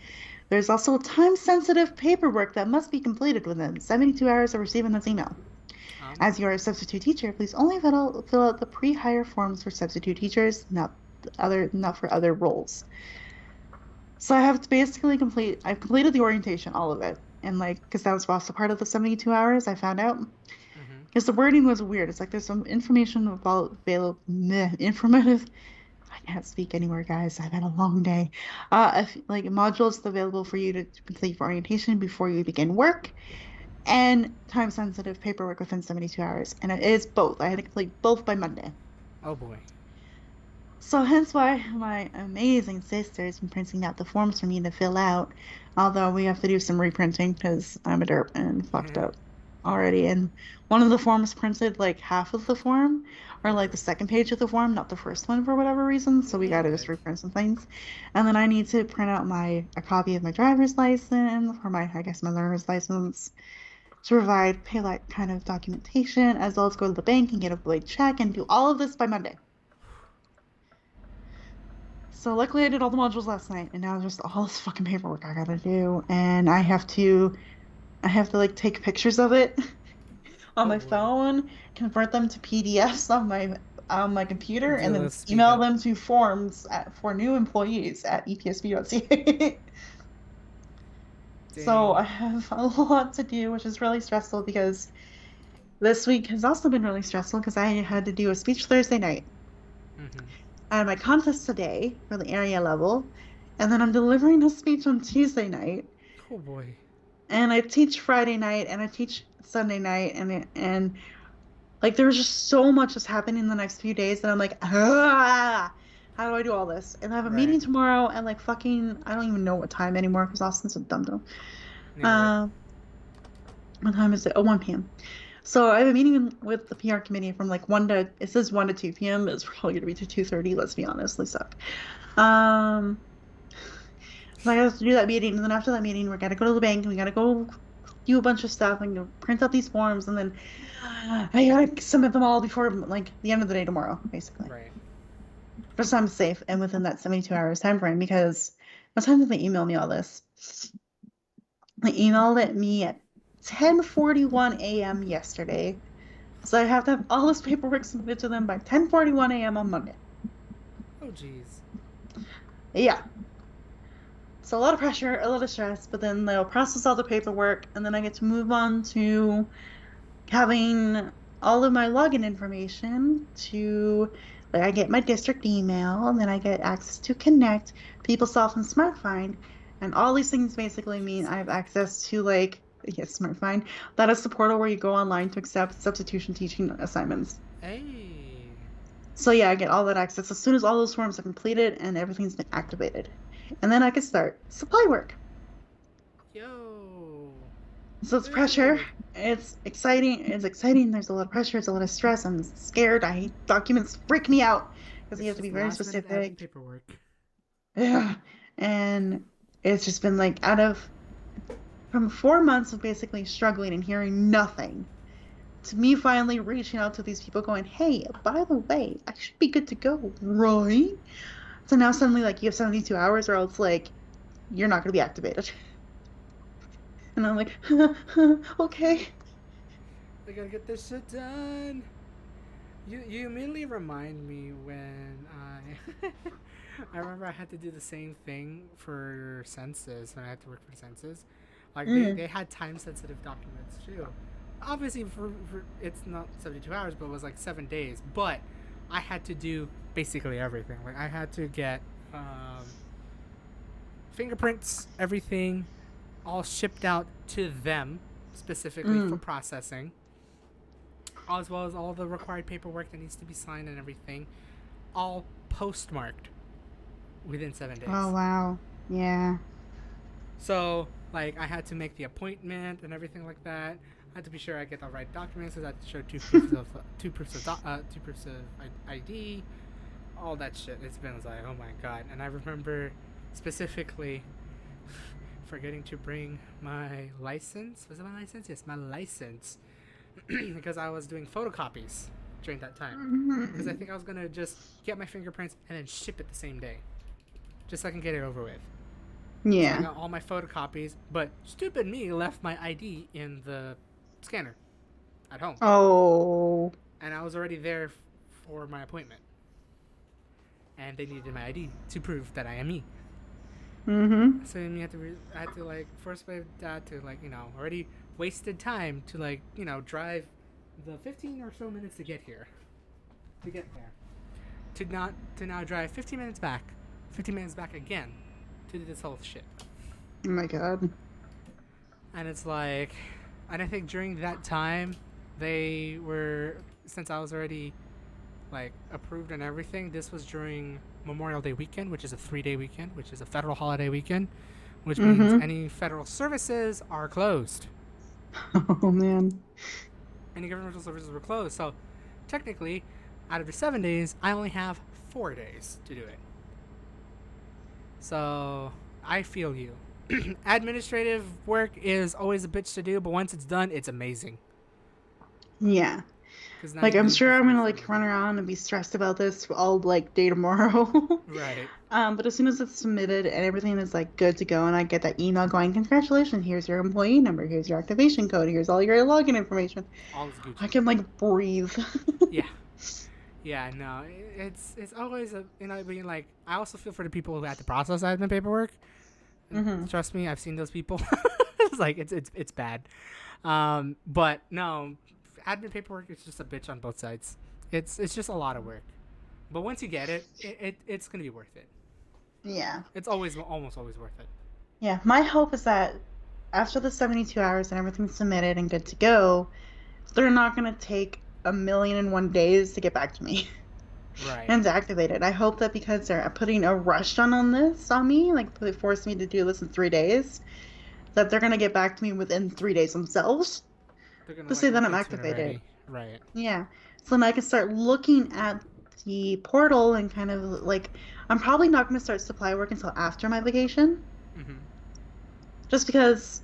There's also time-sensitive paperwork that must be completed within 72 hours of receiving this email. As you are a substitute teacher, please only fill out the pre-hire forms for substitute teachers, not for other roles. So I have to basically I've completed the orientation, all of it, and because that was also part of the 72 hours, I found out. Mm-hmm. Because the wording was weird. It's like there's some information available, informative. I can't speak anymore, guys. I've had a long day. Like modules available for you to complete for orientation before you begin work, and time-sensitive paperwork within 72 hours. And it is both. I had to complete both by Monday. Oh boy. So hence why my amazing sister has been printing out the forms for me to fill out. Although we have to do some reprinting because I'm a derp and fucked up already. And one of the forms printed like half of the form, or like the second page of the form, not the first one for whatever reason. So we gotta just reprint some things. And then I need to print out a copy of my driver's license or my learner's license to pay that kind of documentation, as well as go to the bank and get a blank check and do all of this by Monday. So luckily I did all the modules last night, and now just all this fucking paperwork I gotta do, and I have to like take pictures of it on my phone, convert them to PDFs on my computer, and then email them to forms for new employees at epsb.ca. So I have a lot to do, which is really stressful because this week has also been really stressful because I had to do a speech Thursday night. Mm-hmm. I had my contest today for the area level, and then I'm delivering a speech on Tuesday night. Oh boy. And I teach Friday night, and I teach Sunday night, and like there was just so much that's happening in the next few days that I'm like, how how do I do all this? And I have a Right. meeting tomorrow and like fucking, I don't even know what time anymore because Austin's a dum-dum. Yeah, right. What time is it? Oh, 1 p.m. So I have a meeting with the PR committee from like 1 to, it says 1 to 2 p.m. It's probably going to be to 2:30, let's be honest, they suck. Um, so I have to do that meeting, and then after that meeting, we're going to go to the bank, and we got to go do a bunch of stuff, and go print out these forms, and then I got to submit them all before like the end of the day tomorrow, basically. Right. Just so I'm safe and within that 72 hours time frame, because what time did they email me all this? They emailed it me at 10:41 a.m. yesterday. So I have to have all this paperwork submitted to them by 10:41 a.m. on Monday. Oh, jeez. Yeah. So a lot of pressure, a lot of stress, but then they'll process all the paperwork, and then I get to move on to having all of my login information to, like, I get my district email, and then I get access to Connect, PeopleSoft, and SmartFind, and all these things basically mean I have access to, like, yes, SmartFind. That is the portal where you go online to accept substitution teaching assignments. Hey. So yeah, I get all that access as soon as all those forms are completed and everything's been activated. And then I can start supply work. Yo. So it's pressure. Good. It's exciting. It's exciting. There's a lot of pressure. It's a lot of stress. I'm scared. I hate documents freak me out because you have to be very Last-minute admin specific. paperwork. Yeah. And it's just been like from 4 months of basically struggling and hearing nothing to me finally reaching out to these people going, hey, by the way, I should be good to go, right? So now suddenly, like, you have 72 hours or else, like, you're not going to be activated. And I'm like, okay. I gotta get this shit done. You immediately remind me when I remember I had to do the same thing for census when I had to work for the census. Like they had time sensitive documents too. Obviously for it's not 72 hours, but it was like 7 days. But I had to do basically everything. Like I had to get fingerprints, everything, all shipped out to them specifically for processing, as well as all the required paperwork that needs to be signed and everything, all postmarked within 7 days. Oh, wow. Yeah. So, like, I had to make the appointment and everything like that. I had to be sure I get the right documents. I had to show two proofs of ID, all that shit. It's been like, oh my god. And I remember specifically forgetting to bring my license. Was it my license? Yes, my license. Because I was doing photocopies during that time. Because I think I was gonna just get my fingerprints and then ship it the same day, just so I can get it over with. Yeah. So I got all my photocopies, but stupid me left my ID in the scanner at home. Oh. And I was already there for my appointment. And they needed my ID to prove that I am me. Mm-hmm. So then I had to like force my dad to like, already wasted time to like, drive the 15 or so minutes to get here. To get there. To now drive 15 minutes back. 15 minutes back again. To do this whole shit. Oh my god. And it's like, and I think during that time, they were, since I was already like approved and everything, this was during Memorial Day weekend, which is a 3-day weekend, which is a federal holiday weekend, which means any federal services are closed. Oh man. Any governmental services were closed. So technically, out of the 7 days, I only have 4 days to do it. So I feel you. Administrative work is always a bitch to do, but once it's done, it's amazing. Yeah. Like, I'm sure I'm gonna like run around and be stressed about this all like day tomorrow. Right. But as soon as it's submitted and everything is like good to go, and I get that email going, congratulations, here's your employee number, here's your activation code, here's all your login information. All is Gucci. I can like breathe. Yeah. Yeah, no, it's always being like, I also feel for the people who had to process admin paperwork. Trust me, I've seen those people. It's like it's bad. But no, admin paperwork is just a bitch on both sides. It's just a lot of work. But once you get it, it's gonna be worth it. Yeah. It's almost always worth it. Yeah, my hope is that after the 72 hours and everything's submitted and good to go, they're not gonna take 1,000,001 days to get back to me. Right. and to activate it. I hope that because they're putting a rush on this on me, like they forced me to do this in 3 days, that they're gonna get back to me within 3 days themselves They're gonna to like say that look I'm into it activated. already. Right. Yeah. So then I can start looking at the portal and kind of like I'm probably not gonna start supply work until after my vacation. Hmm. Just because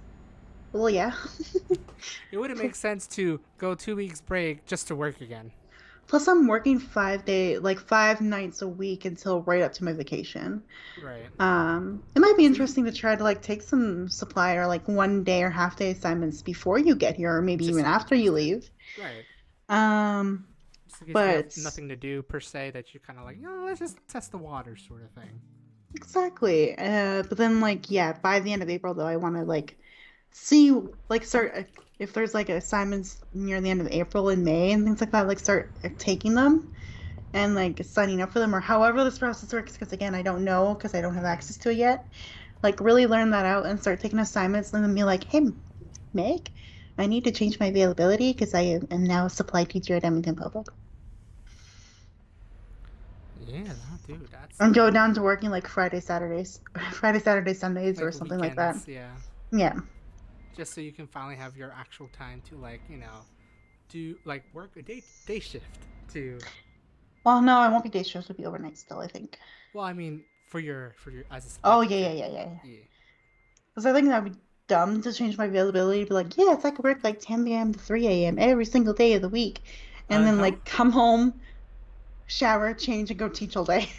well yeah. It wouldn't make sense to go 2 weeks break just to work again. Plus I'm working 5 day like 5 nights a week until right up to my vacation. Right. It might be So you, interesting to try to like take some supply or like 1 day or half day assignments before you get here, or maybe just even to get after you tested. leave. Right. Um, Just in case you have but nothing to do per se, that you're kind of like, let's just test the water sort of thing. exactly. But then like yeah, by the end of April though, I want to like see like start if there's like assignments near the end of April and May and things like that, like start taking them and like signing up for them or however this process works. Because again, I don't know because I don't have Hmm. access to it yet. Like really learn that out and start taking assignments and then be like, hey, Meg, I need to change my availability because I am now a supply teacher at Edmonton Public. Yeah, no, dude, that's And go cool. down to working like Friday, Saturdays, Friday, Saturday, Sundays, or Like something like that. weekends, yeah. Yeah. Just so you can finally have your actual time to like, do like work a day shift to. Well, no, I won't be day shifts. It'll be overnight still, I think. Well, I mean, for your as a supply Oh, yeah, teacher. yeah, yeah, yeah. Yeah. Because I think that'd be dumb to change my availability to be like, yeah, it's like work like 10 p.m. to 3 a.m. every single day of the week. And then No. like come home, shower, change, and go teach all day.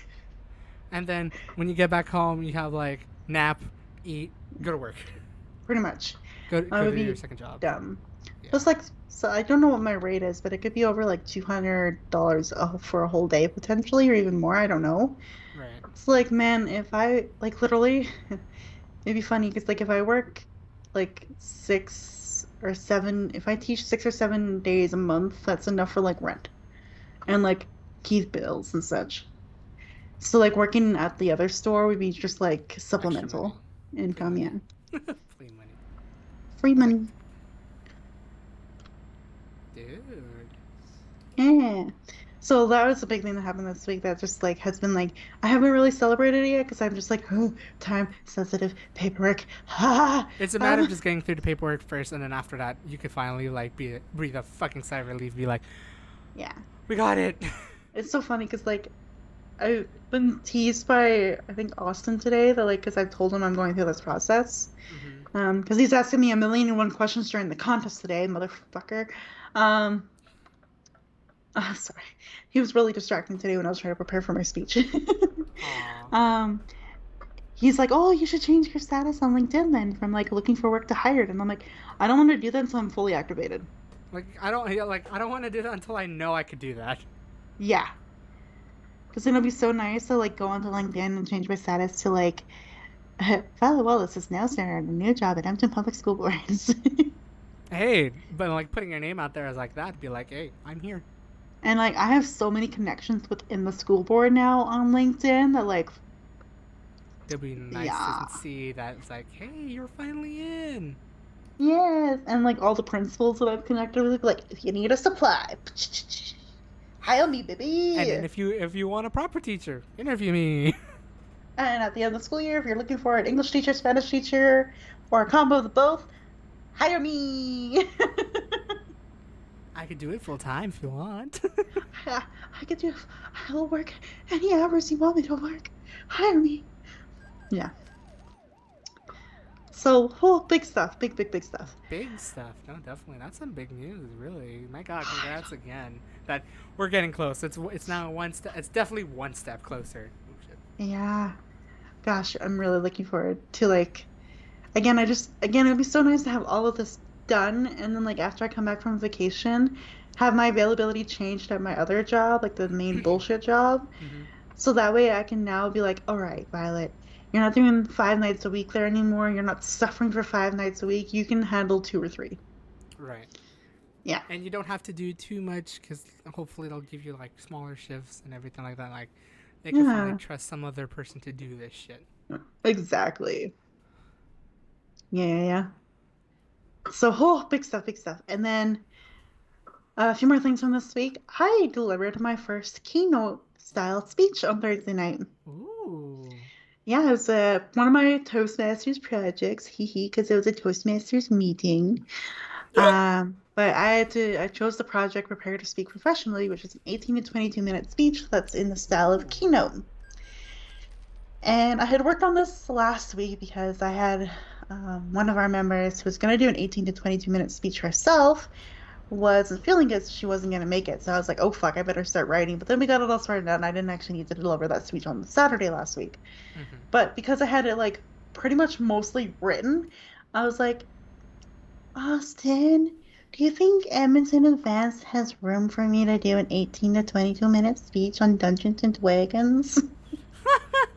And then when you get back home, you have like nap, eat, go to work, Pretty much. go That go would to your be second job. dumb. Yeah. Plus, like, so I don't know what my rate is, but it could be over like $200 for a whole day potentially, or even more. I don't know. Right. It's like, man, if I like literally, it'd be funny because like if I work like 6 or 7, if I teach 6 or 7 days a month, that's enough for like rent and like keep bills and such. So like working at the other store would be just like Extra money. supplemental Free income, money. yeah. Free money. Free I was like, money. dude. Yeah. So that was a big thing that happened this week that just like has been like I haven't really celebrated it yet because I'm just like, oh, time sensitive paperwork. Ha. It's a matter of just getting through the paperwork first, and then after that, you could finally like breathe a fucking sigh of relief. Be like, Yeah. we got it. It's so funny because like I've been teased by I think Austin today that like because I've told him I'm going through this process. Hmm. Because he's asking me a million and one questions during the contest today, motherfucker. Um, sorry. He was really distracting today when I was trying to prepare for my speech. Aw. um, he's like, "Oh, you should change your status on LinkedIn then from like looking for work to hired." And I'm like, "I don't want to do that until I'm fully activated." Like I don't yeah, like I don't want to do that until I know I could do that. Yeah, because then it'll be so nice to like go onto LinkedIn and change my status to like, Violet Wallace is now starting a new job at Empton Public School Boards. Hey, but like putting your name out there as like that, be like, hey, I'm here. And like I have so many connections within the school board now on LinkedIn that like It'd be nice to yeah. see that it's like, hey, you're finally in. Yes. And like all the principals that I've connected with like if you need a supply, hire me, And then baby. if you want a proper teacher, interview me. And at the end of the school year, if you're looking for an English teacher, Spanish teacher, or a combo of the both, hire me. I could do it full time if you want. I could do I'll work any hours you want me to work. Hire me. Yeah. So, oh, big stuff. Big stuff. Big stuff. No, definitely. That's some big news, really. My God, congrats again. That we're getting close. It's now one step. It's definitely one step closer. Oh, shit. Yeah. Gosh, I'm really looking forward to like again it'd be so nice to have all of this done and then like after I come back from vacation, have my availability changed at my other job, like the main bullshit job. Hmm. So that way I can now be like, all right, Violet, you're not doing 5 nights a week there anymore. You're not suffering for 5 nights a week. You can handle 2 or 3. Right. Yeah. And you don't have to do too much because hopefully they'll give you like smaller shifts and everything like that. Like they can finally Yeah. trust some other person to do this shit. Exactly. Yeah. So, oh, big stuff. And then a few more things from this week. I delivered my first keynote style speech on Thursday night. Ooh. Yeah, it was one of my Toastmasters projects, hee hee, because it was a Toastmasters meeting. But I chose the project Prepare to Speak Professionally, which is an 18 to 22 minute speech that's in the style of keynote. And I had worked on this last week because I had one of our members who was going to do an 18 to 22 minute speech herself wasn't feeling good, so she wasn't going to make it. So I was like, oh fuck, I better start writing. But then we got it all sorted out, and I didn't actually need to deliver that speech on Saturday last week. Mm-hmm. But because I had it like pretty much mostly written, I was like, Austin, do you think Edmonton Advanced has room for me to do an 18 to 22 minute speech on Dungeons and Dragons?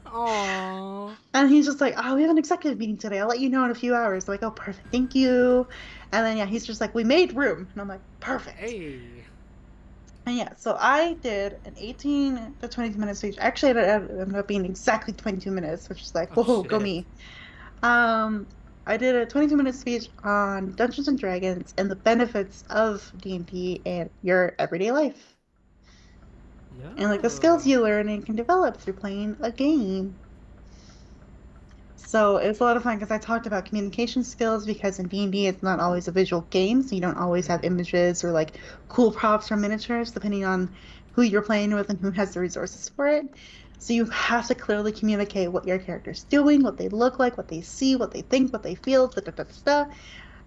Aww. And he's just like, oh, we have an executive meeting today. I'll let you know in a few hours. I'm like, oh, perfect. Thank you. And then, yeah, he's just like, we made room. And I'm like, perfect. Hey. And yeah, so I did an 18 to 22 minute speech. Actually, it ended up being exactly 22 minutes, which is like, Oh, whoa, go shit. me. I did a 22-minute speech on Dungeons and Dragons and the benefits of D&D and your everyday life. And like the skills you learn and can develop through playing a game. So it was a lot of fun because I talked about communication skills because in D&D it's not always a visual game, so you don't always have images or like cool props or miniatures depending on who you're playing with and who has the resources for it. So you have to clearly communicate what your character's doing, what they look like, what they see, what they think, what they feel, da da da da.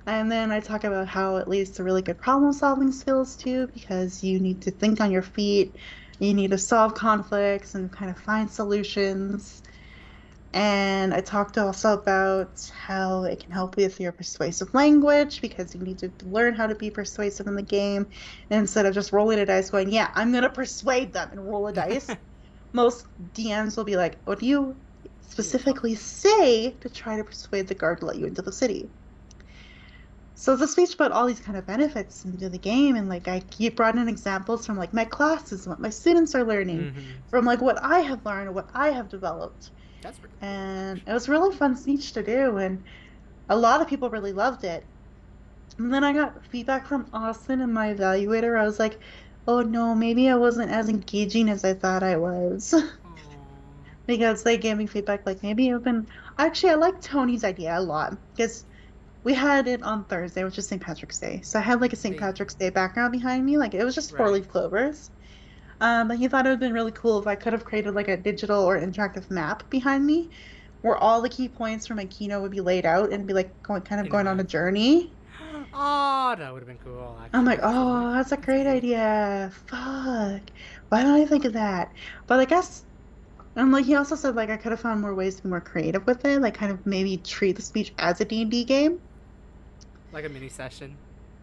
And then I talk about how it leads to really good problem-solving skills too, because you need to think on your feet, you need to solve conflicts and kind of find solutions. And I talked also about how it can help with your persuasive language because you need to learn how to be persuasive in the game instead of just rolling a dice going, yeah, I'm going to persuade them and roll a dice. Most DMs will be like, what do you specifically say to try to persuade the guard to let you into the city? So it's a speech about all these kind of benefits into the game, and like I brought in examples from like my classes, what my students are learning, from like what I have learned, what I have developed. That's pretty cool. And it was a really fun speech to do, and a lot of people really loved it. And then I got feedback from Austin and my evaluator. I was like, oh no, maybe I wasn't as engaging as I thought I was. Because they gave me feedback like maybe it would have been. Actually, I like Tony's idea a lot because we had it on Thursday, which is St. Patrick's Day. So I had like a St. Patrick's Day background behind me. Like it was just four-leaf clovers. But he thought it would have been really cool if I could have created like a digital or interactive map behind me where all the key points from my keynote would be laid out and be like going on a journey. Oh, that would have been cool. Actually. I'm like, oh, that's a great idea. Fuck. Why don't I think of that? But I guess, and like he also said, like I could have found more ways to be more creative with it, like kind of maybe treat the speech as a D&D game. Like a mini session.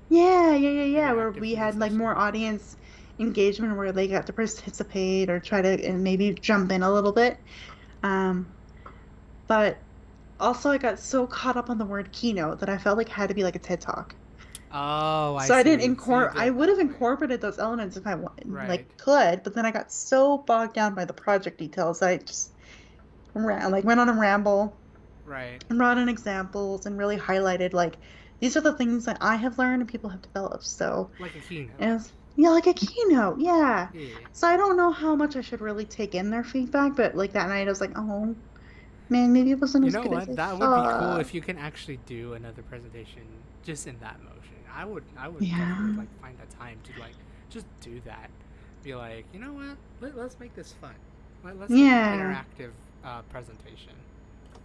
Yeah, where we had like more audience engagement where they got to participate or try to and maybe jump in a little bit. But also I got so caught up on the word keynote that I felt like it had to be like a TED Talk. Oh, I see. So I didn't incorporate. I would have incorporated those elements if I like could, but then I got so bogged down by the project details that I just went on a ramble. Right. And brought in examples and really highlighted like these are the things that I have learned and people have developed. So like a keynote. Yeah, like a keynote. Yeah. So I don't know how much I should really take in their feedback, but like that night I was like, oh man, maybe it wasn't as good as I thought. You know what? That would be cool if you can actually do another presentation just in that motion. I would definitely like find that time to like just do that. Be like, you know what? Let's make this fun. Let's make an interactive presentation.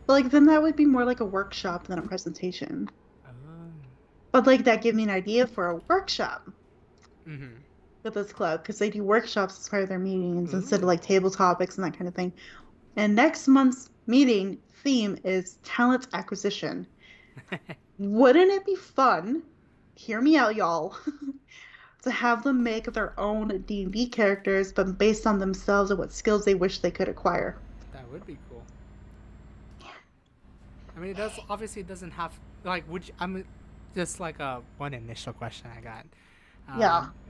But like then that would be more like a workshop than a presentation. But like that gave me an idea for a workshop with this club because they do workshops as part of their meetings instead of like table topics and that kind of thing. And next month's meeting theme is talent acquisition. Wouldn't it be fun? Hear me out, y'all. To have them make their own D&D characters, but based on themselves and what skills they wish they could acquire. That would be cool. Yeah. I mean, it doesn't have like. Just like one initial question I got.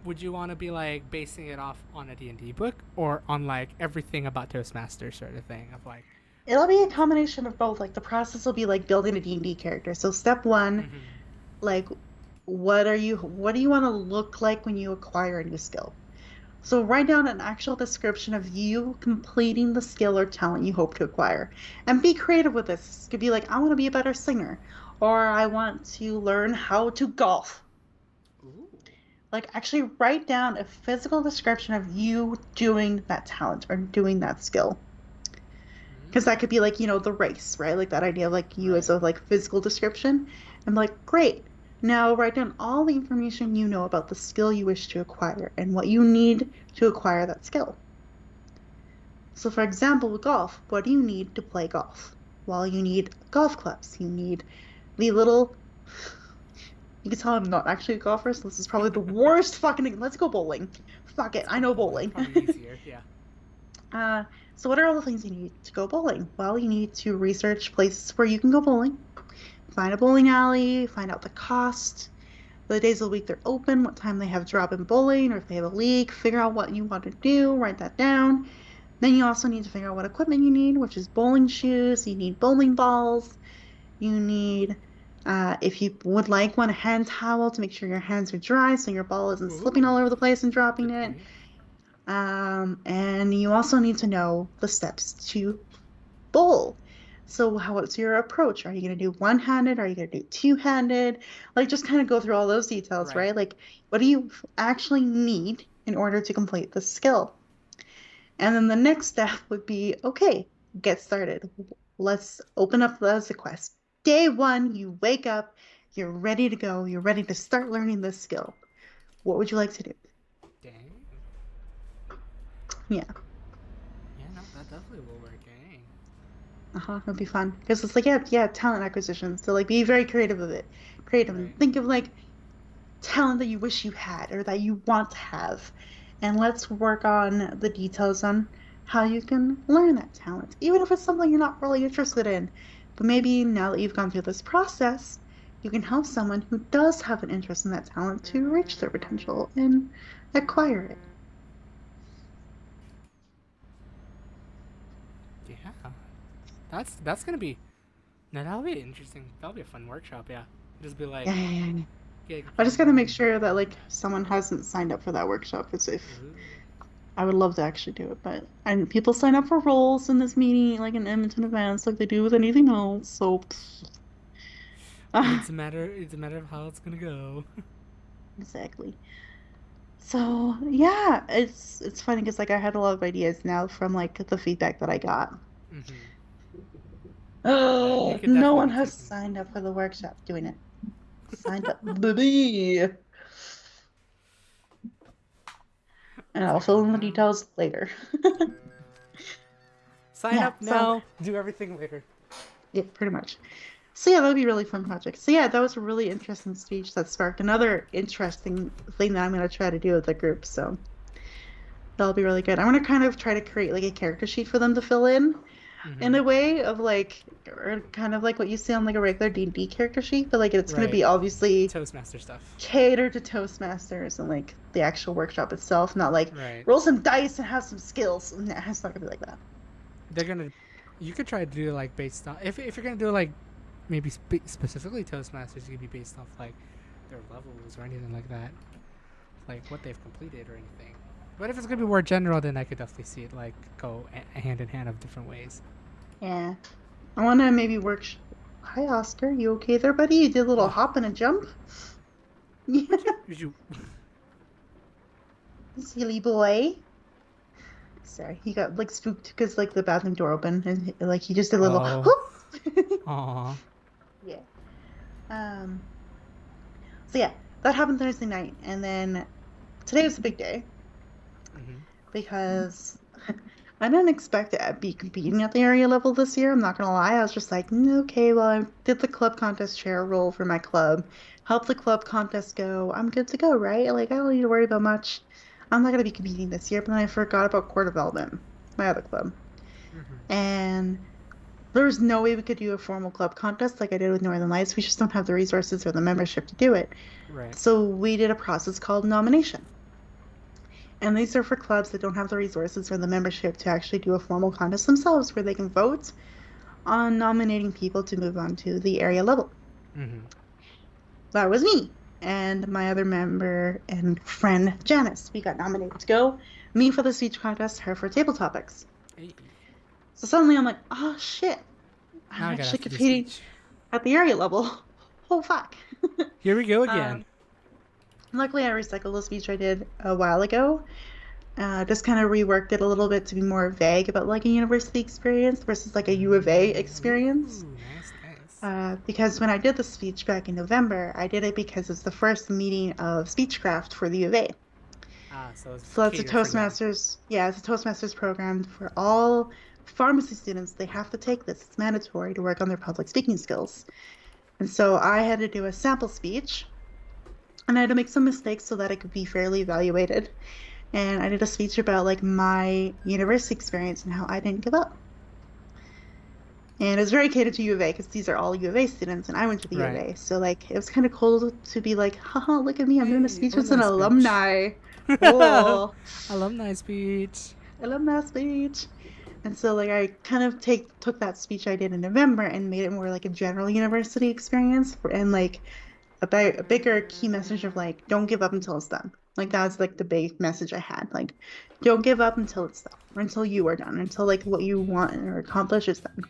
Would you want to be like basing it off on a D&D book or on like everything about Toastmasters sort of thing of like? It'll be a combination of both. Like the process will be like building a D&D character. So step one, like what do you want to look like when you acquire a new skill? So write down an actual description of you completing the skill or talent you hope to acquire. And be creative with this. It could be like, I want to be a better singer, or I want to learn how to golf. Ooh. Like, actually write down a physical description of you doing that talent or doing that skill. Because that could be like, the race, right? Like that idea of like you as Right. a like physical description. I'm like, great. Now write down all the information you know about the skill you wish to acquire and what you need to acquire that skill. So for example, with golf, what do you need to play golf? Well, you need golf clubs. You need the little. You can tell I'm not actually a golfer, so this is probably the worst fucking. Let's go bowling. Fuck it, Let's I go know bowling. bowling. Probably easier. Yeah. So what are all the things you need to go bowling? Well, you need to research places where you can go bowling, find a bowling alley, find out the cost, the days of the week they're open, what time they have drop-in bowling, or if they have a league, figure out what you want to do, write that down. Then you also need to figure out what equipment you need, which is bowling shoes, you need bowling balls, you need, if you would like one, a hand towel to make sure your hands are dry so your ball isn't slipping Ooh. all over the place and dropping Good it. point. And you also need to know the steps to bowl. So what's your approach? Are you going to do one-handed? Are you going to do two-handed? Like, just kind of go through all those details, Right. right? Like, what do you actually need in order to complete the skill? And then the next step would be, okay, get started. Let's open up the quest. Day one, you wake up, you're ready to go, you're ready to start learning this skill. What would you like to do? Dang. Yeah. Yeah, no, that definitely will work. Dang. It'd be fun. Because it's like, yeah, talent acquisition. So, like, be very creative with it. Creative. Right. And think of, like, talent that you wish you had or that you want to have. And let's work on the details on how you can learn that talent, even if it's something you're not really interested in. But maybe now that you've gone through this process, you can help someone who does have an interest in that talent to reach their potential and acquire it. Yeah. That's gonna be. Now that'll be interesting. That'll be a fun workshop. Yeah. Just be like, Yeah. yeah. I just gotta make sure that like someone hasn't signed up for that workshop. Because if Ooh. I would love to actually do it, but and people sign up for roles in this meeting, like in Edmonton events, like they do with anything else. So, It's a matter. It's a matter of how it's gonna go. exactly. So yeah, it's funny because like I had a lot of ideas now from like the feedback that I got. Mm-hmm. Yeah, Oh, it could no definitely one be has taken. signed up for the workshop doing it. Signed up, baby. And It's I'll like, fill in the no. details later. Sign Yeah, up so now. Do everything later. yeah, pretty much. So yeah, that would be a really fun project. So yeah, that was a really interesting speech that sparked another interesting thing that I'm gonna try to do with the group. So that'll be really good. I want to kind of try to create like a character sheet for them to fill in Mm-hmm. a way of like, or kind of like what you see on like a regular D&D character sheet, but like it's gonna Right. be obviously Toastmaster stuff. catered to Toastmasters and like the actual workshop itself, not like Right. roll some dice and have some skills. Nah, it's not gonna be like that. They're gonna. You could try to do like based on if you're gonna do like maybe specifically Toastmasters, it could be based off like their levels or anything like that, like what they've completed or anything. But if it's gonna be more general, then I could definitely see it like go hand in hand of different ways. Yeah. I wanna maybe Hi Oscar, you okay there, buddy? You did a little Oh, hop and a jump? Yeah. would you? Silly boy. Sorry, he got like spooked because like the bathroom door opened and like he just did a little Oh, whoop. aw. Yeah. Um. So yeah, that happened Thursday night, and then today was a big day Mm-hmm. because I didn't expect to be competing at the area level this year. I'm not gonna lie. I was just like, okay, well, I did the club contest chair role for my club, help the club contest go. I'm good to go, right? Like I don't need to worry about much. I'm not gonna be competing this year, but then I forgot about core development, my other club, Mm-hmm. and there was no way we could do a formal club contest like I did with Northern Lights. We just don't have the resources or the membership to do it. Right. So we did a process called nomination. And these are for clubs that don't have the resources or the membership to actually do a formal contest themselves where they can vote on nominating people to move on to the area level. Mm-hmm. That was me. and my other member and friend Janice. We got nominated to go. Me for the speech contest, her for table topics. Hey. So suddenly I'm like, oh shit, Now I'm I gotta actually have to do competing speech. at the area level. Oh fuck. Here we go again. Luckily, I recycled the speech I did a while ago. Just kind of reworked it a little bit to be more vague about like a university experience versus like a U of A experience. Ooh, nice. Because when I did the speech back in November, I did it because it's the first meeting of Speechcraft for the U of A. So it's So that's a catered for them. Toastmasters, yeah, it's a Toastmasters program for all pharmacy students. They have to take this. It's mandatory to work on their public speaking skills. And so I had to do a sample speech, and I had to make some mistakes so that it could be fairly evaluated. And I did a speech about like my university experience and how I didn't give up. And it was very catered to U of A because these are all U of A students, and I went to the U of Right. A. So like it was kind of cool to be like, haha, look at me, I'm doing a Hey, speech with an alumni speech. alumni. Oh, Alumni speech. alumni speech. And so like I kind of took that speech I did in November and made it more like a general university experience and like about a bigger key message of like don't give up until it's done. Like that's like the big message I had. Like don't give up until it's done, or until you are done, until like what you want or accomplish is done.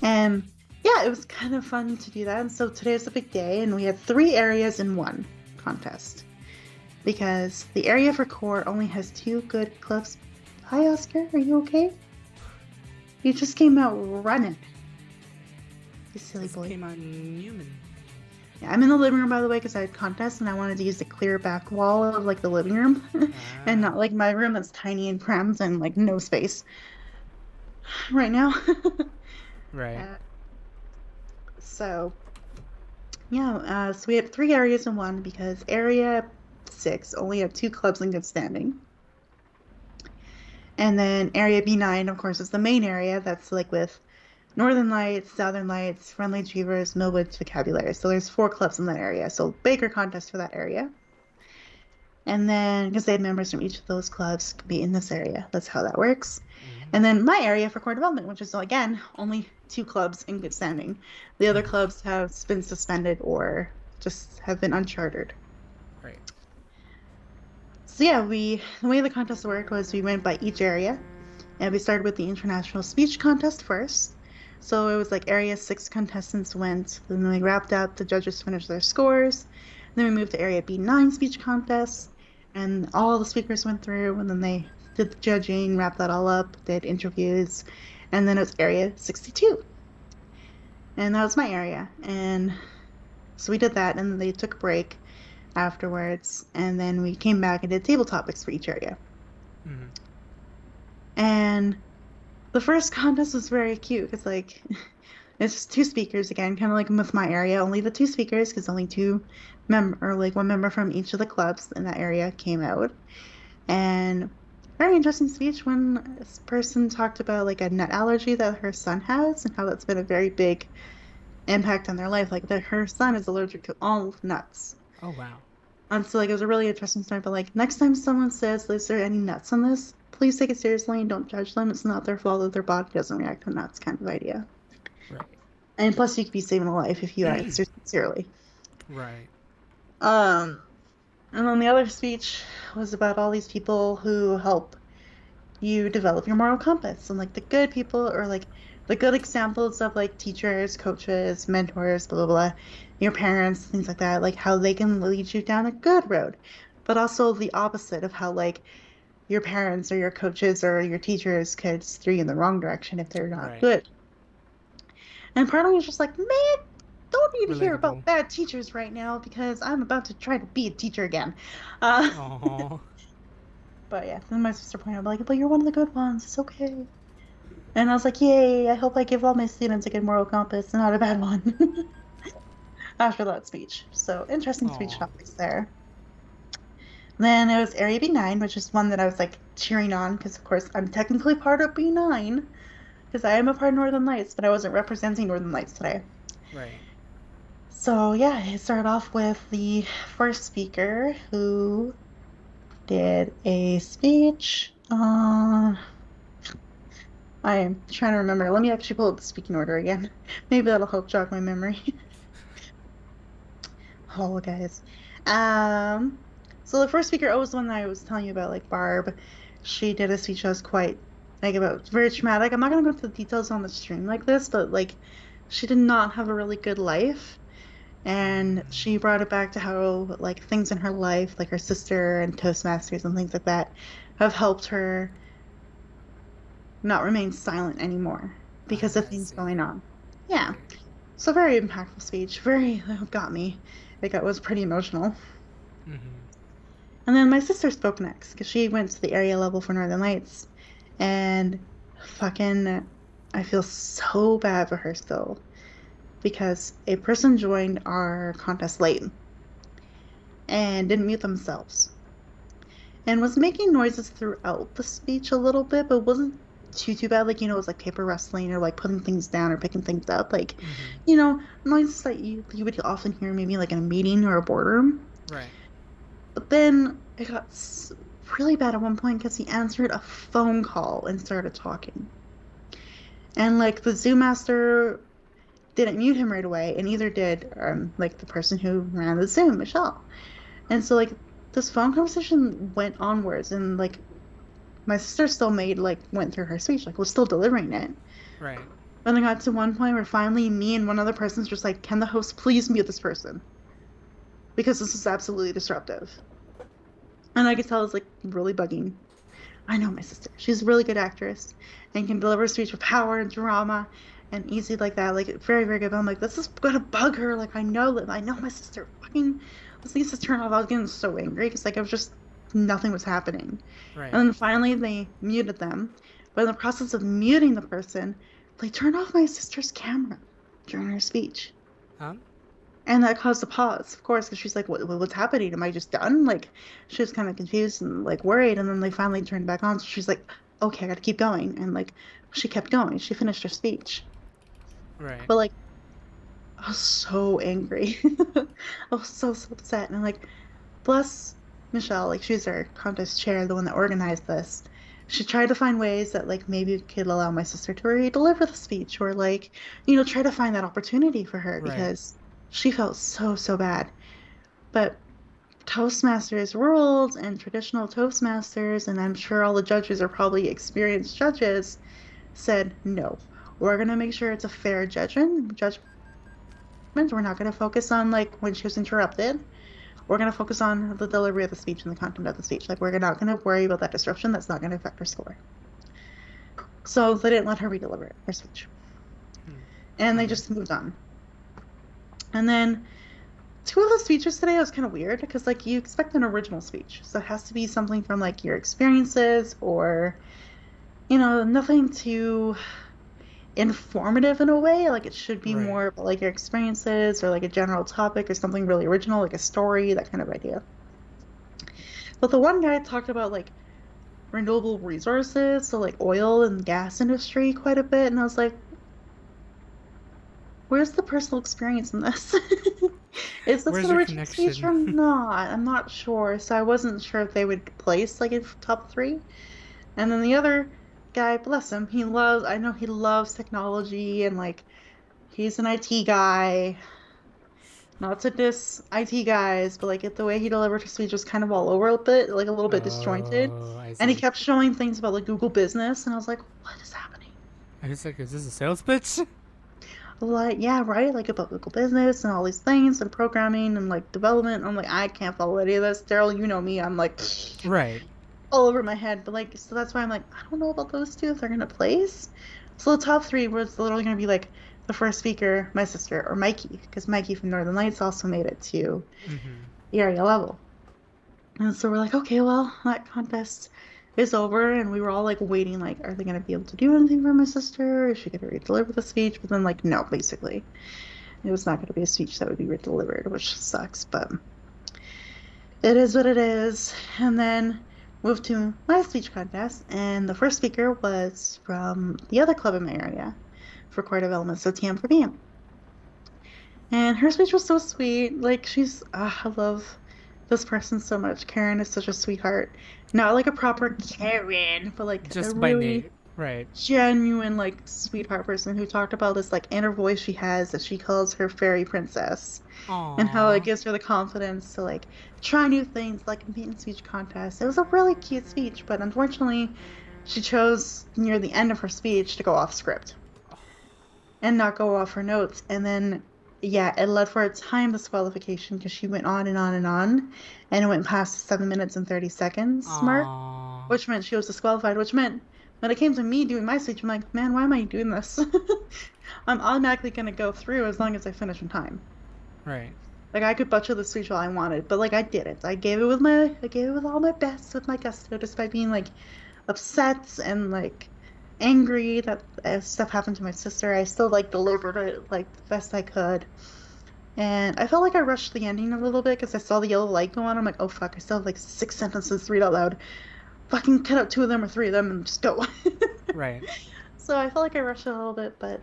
And yeah, it was kind of fun to do that. And so today was a big day, and we had 3 areas in one contest because the area for core only has 2 good clubs. Hi, Oscar. Are you okay? You just came out running. You silly This boy. came out Newman. Yeah, I'm in the living room, by the way, because I had contest and I wanted to use the clear back wall of like the living room and not like my room that's tiny and cramped and like no space right now. Right. So yeah, so we had 3 areas in one because area 6 only had 2 clubs in good standing. And then area B9, of course, is the main area that's like with Northern Lights, Southern Lights, Friendly Achievers, Millwoods, Vocabulary. So there's 4 clubs in that area. So bigger contest for that area. And then, because they had members from each of those clubs could be in this area. That's how that works. And then my area for core development, which is, again, only 2 clubs in good standing. The other clubs have been suspended or just have been unchartered. Right. So yeah, the way the contest worked was we went by each area. And we started with the international speech contest first. So it was like area 6 contestants went, then we wrapped up, the judges finished their scores. Then we moved to area B9 speech contest, and all the speakers went through, and then they did the judging, wrapped that all up, did interviews, and then it was area 62. And that was my area. And so we did that, and then they took a break afterwards, and then we came back and did table topics for each area. Mm-hmm. And the first contest was very cute because like it's just 2 speakers again, kind of like with my area, only the 2 speakers because only 2 one member from each of the clubs in that area came out. And very interesting speech when this person talked about like a nut allergy that her son has and how that's been a very big impact on their life. Like that her son is allergic to all nuts. Oh, wow. And so like it was a really interesting story. But like next time someone says, "Is there any nuts on this?" Please take it seriously and don't judge them. It's not their fault that their body doesn't react to nuts, kind of idea. Right. And plus, you could be saving a life if you answer sincerely. Right. And then the other speech was about all these people who help you develop your moral compass, and like the good people, or like the good examples of like teachers, coaches, mentors, blah blah blah, your parents, things like that, like how they can lead you down a good road, but also the opposite of how like your parents or your coaches or your teachers could steer you in the wrong direction if they're not good. And part of me is just like, man, don't need to hear about bad teachers right now because I'm about to try to be a teacher again. Aww. But yeah, then my sister pointed out, like, but you're one of the good ones. It's okay. And I was like, yay, I hope I give all my students a good moral compass and not a bad one. After that speech. So interesting speech topics there. Then it was Area B9, which is one that I was like cheering on because, of course, I'm technically part of B9 because I am a part of Northern Lights, but I wasn't representing Northern Lights today. Right. So yeah, it started off with the first speaker who did a speech. I am trying to remember. Let me actually pull up the speaking order again. Maybe that'll help jog my memory. Oh, guys. Um, so the first speaker, was the one that I was telling you about, like Barb. She did a speech that was quite like about very traumatic. I'm not gonna go into the details on the stream like this, but like she did not have a really good life. And she brought it back to how like things in her life, like her sister and Toastmasters and things like that, have helped her not remain silent anymore because of I things see. going on. Yeah. Right. So very impactful speech. Very got me. Like it was pretty emotional. Mm-hmm. And then my sister spoke next because she went to the area level for Northern Lights. And fucking, I feel so bad for her still because a person joined our contest late and didn't mute themselves and was making noises throughout the speech a little bit, but wasn't too bad. Like, it was like paper wrestling or like putting things down or picking things up. Like, Mm-hmm. noises that you would often hear maybe like in a meeting or a boardroom. Right. But then it got really bad at one point because he answered a phone call and started talking. And like the Zoom master didn't mute him right away, and neither did like the person who ran the Zoom, Michelle. And so like this phone conversation went onwards, and like my sister still went through her speech, like was still delivering it. Right. And it got to one point where finally me and one other person's just like, can the host please mute this person? Because this is absolutely disruptive. And I could tell it's like really bugging. I know my sister. She's a really good actress and can deliver a speech with power and drama and easy like that. Like very, very good. But I'm like, this is gonna bug her. Like I know my sister. Fucking this needs to turn off. I was getting so angry because like I was just nothing was happening. Right. And then finally they muted them. But in the process of muting the person, they turned off my sister's camera during her speech. Huh? And that caused a pause, of course, because she's like, what's happening? Am I just done? Like, she was kind of confused and like worried. And then they finally turned back on. So she's like, okay, I got to keep going. And like, she kept going. She finished her speech. Right. But like, I was so angry. I was so upset. And I'm like, bless Michelle. Like, she's our contest chair, the one that organized this. She tried to find ways that like maybe could allow my sister to re-deliver the speech or like, try to find that opportunity for her Right. because she felt so bad. But Toastmasters rules and traditional Toastmasters, and I'm sure all the judges are probably experienced judges, said no. We're gonna make sure it's a fair judgment. We're not gonna focus on like when she was interrupted. We're gonna focus on the delivery of the speech and the content of the speech. Like we're not gonna worry about that disruption. That's not gonna affect her score. So they didn't let her re-deliver her speech, and they Okay. just moved on. And then two of the speeches today was kind of weird because like you expect an original speech, so it has to be something from like your experiences or nothing too informative in a way. Like it should be Right. more about like your experiences or like a general topic or something really original, like a story, that kind of idea. But the one guy talked about like renewable resources, so like oil and gas industry quite a bit, and I was like, where's the personal experience in this? Is this Where's an your original speech or connection? not? I'm not sure. So I wasn't sure if they would place like in top three. And then the other guy, bless him, I know he loves technology and like he's an IT guy. Not to diss IT guys, but like the way he delivered his speech was kind of all over a bit, like a little bit disjointed. Oh, I And he see. kept showing things about like Google Business, and I was like, what is happening? I was like, is this a sales pitch? Like, yeah, right, like about Google Business and all these things and programming and like development. I'm like, I can't follow any of this. Daryl, you know me. I'm like Right. all over my head. But like, so that's why I'm like, I don't know about those two if they're gonna place. So the top three was literally gonna be like the first speaker, my sister, or Mikey, because Mikey from Northern Lights also made it to Mm-hmm. the area level. And so we're like, okay, well, that contest is over, and we were all like waiting, like, are they gonna be able to do anything for my sister? Is she gonna re-deliver the speech? But then like, no, basically. It was not gonna be a speech that would be re-delivered, which sucks, but it is what it is. And then moved to my speech contest, and the first speaker was from the other club in my area for core development, so TM for PM. And her speech was so sweet. Like I love this person so much. Karen is such a sweetheart. Not like a proper Karen, but like a Just by really, name. Right. Genuine, like, sweetheart person who talked about this, like, inner voice she has that she calls her fairy princess, and how it Aww. gives her the confidence to, like, try new things, like compete in speech contests. It was a really cute speech, but unfortunately, she chose near the end of her speech to go off script and not go off her notes. And then, yeah, it led for a time disqualification because she went on and on and on, and it went past the 7 minutes and 30 seconds mark, Aww. which meant she was disqualified, which meant when it came to me doing my speech, I'm like, man, why am I doing this? I'm automatically going to go through as long as I finish in time. Right. Like, I could butcher the speech all I wanted, but, like, I didn't. I gave it with all my best, with my gusto, despite being, like, upset and, like, angry that stuff happened to my sister. I still, like, delivered it, like, the best I could. And I felt like I rushed the ending a little bit because I saw the yellow light go on. I'm like, oh, fuck, I still have, like, 6 sentences to read out loud. Fucking cut out 2 of them or 3 of them and just go. Right. So I felt like I rushed it a little bit, but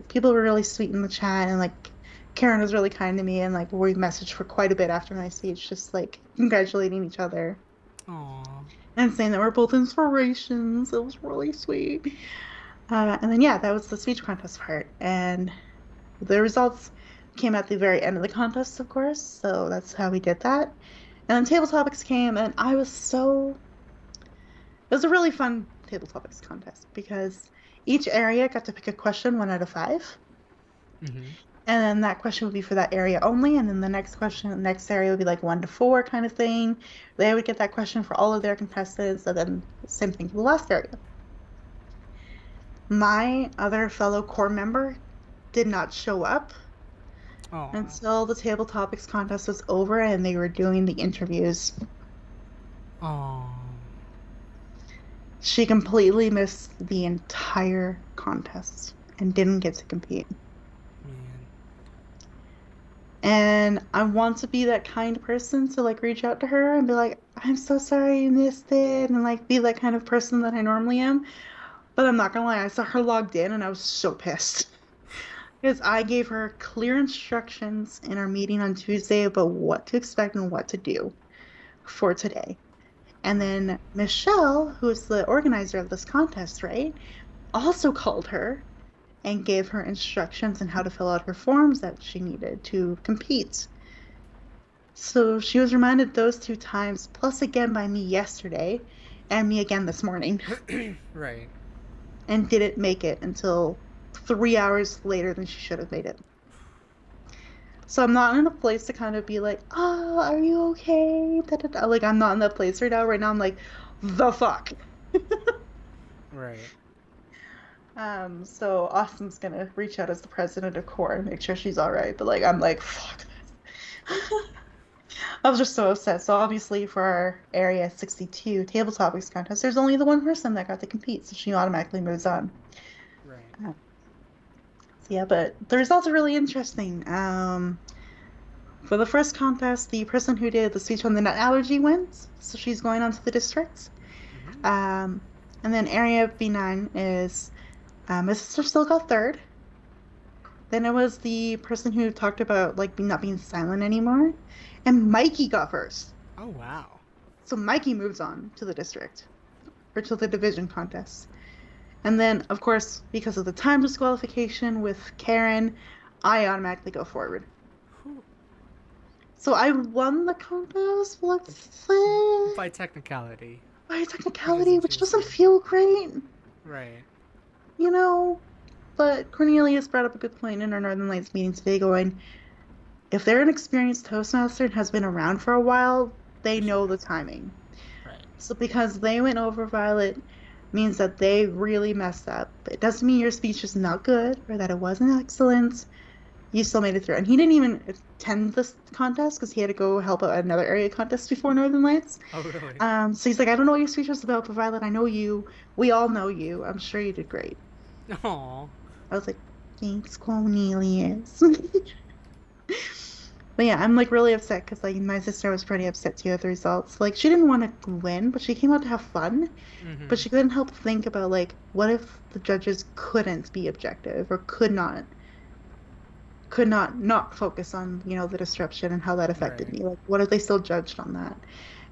people were really sweet in the chat, and, like, Karen was really kind to me, and, like, we messaged for quite a bit after my speech, just, like, congratulating each other Aww. and saying that we're both inspirations. It was really sweet. And then, yeah, that was the speech contest part, and the results came at the very end of the contest, of course, so that's how we did that. And then table topics came, and it was a really fun table topics contest because each area got to pick a question 1 out of 5. Mm-hmm. And then that question would be for that area only, and then the next area would be like 1 to 4 kind of thing. They would get that question for all of their contestants, and then same thing for the last area. My other fellow core member did not show up until the table topics contest was over and they were doing the interviews. Aww. She completely missed the entire contest and didn't get to compete. Man. And I want to be that kind person to, like, reach out to her and be like, I'm so sorry you missed it, and, like, be that kind of person that I normally am. But I'm not gonna lie, I saw her logged in and I was so pissed. Because I gave her clear instructions in our meeting on Tuesday about what to expect and what to do for today. And then Michelle, who is the organizer of this contest, right, also called her and gave her instructions on how to fill out her forms that she needed to compete. So she was reminded those 2 times, plus again by me yesterday, and me again this morning. Right. And didn't make it until 3 hours later than she should have made it. So I'm not in a place to kind of be like, oh, are you okay? Da, da, da. Like, I'm not in that place right now. Right now I'm like, the fuck? Right. So Austin's gonna reach out as the president of core and make sure she's alright. But, like, I'm like, fuck this. I was just so upset. So obviously for our Area 62 table topics contest, there's only the 1 person that got to compete, so she automatically moves on. Right. So yeah, but the results are really interesting. For the first contest, the person who did the speech on the nut allergy wins, so she's going on to the district. Mm-hmm. And then Area B9 is my sister still got 3rd. Then it was the person who talked about, like, not being silent anymore, and Mikey got 1st. Oh, wow. So Mikey moves on to the district, or to the division contest. And then, of course, because of the time disqualification with Karen, I automatically go forward. Whew. So I won the contest, let's say. By technicality. By technicality, which doesn't juicy. feel great. Right. You know? But Cornelius brought up a good point in our Northern Lights meeting today, going, if they're an experienced Toastmaster and has been around for a while, they know the timing. Right. So because they went over Violet means that they really messed up. It doesn't mean your speech is not good or that it wasn't excellent. You still made it through. And he didn't even attend this contest because he had to go help out at another area contest before Northern Lights. Oh, really? So he's like, I don't know what your speech was about, but Violet, I know you. We all know you. I'm sure you did great. Aww. I was like, thanks, Cornelius. But yeah, I'm, like, really upset because, like, my sister was pretty upset too at the results. Like, she didn't want to win, but she came out to have fun. Mm-hmm. But she couldn't help think about, like, what if the judges couldn't be objective or could not focus on, you know, the disruption and how that affected Right. me. Like, what if they still judged on that?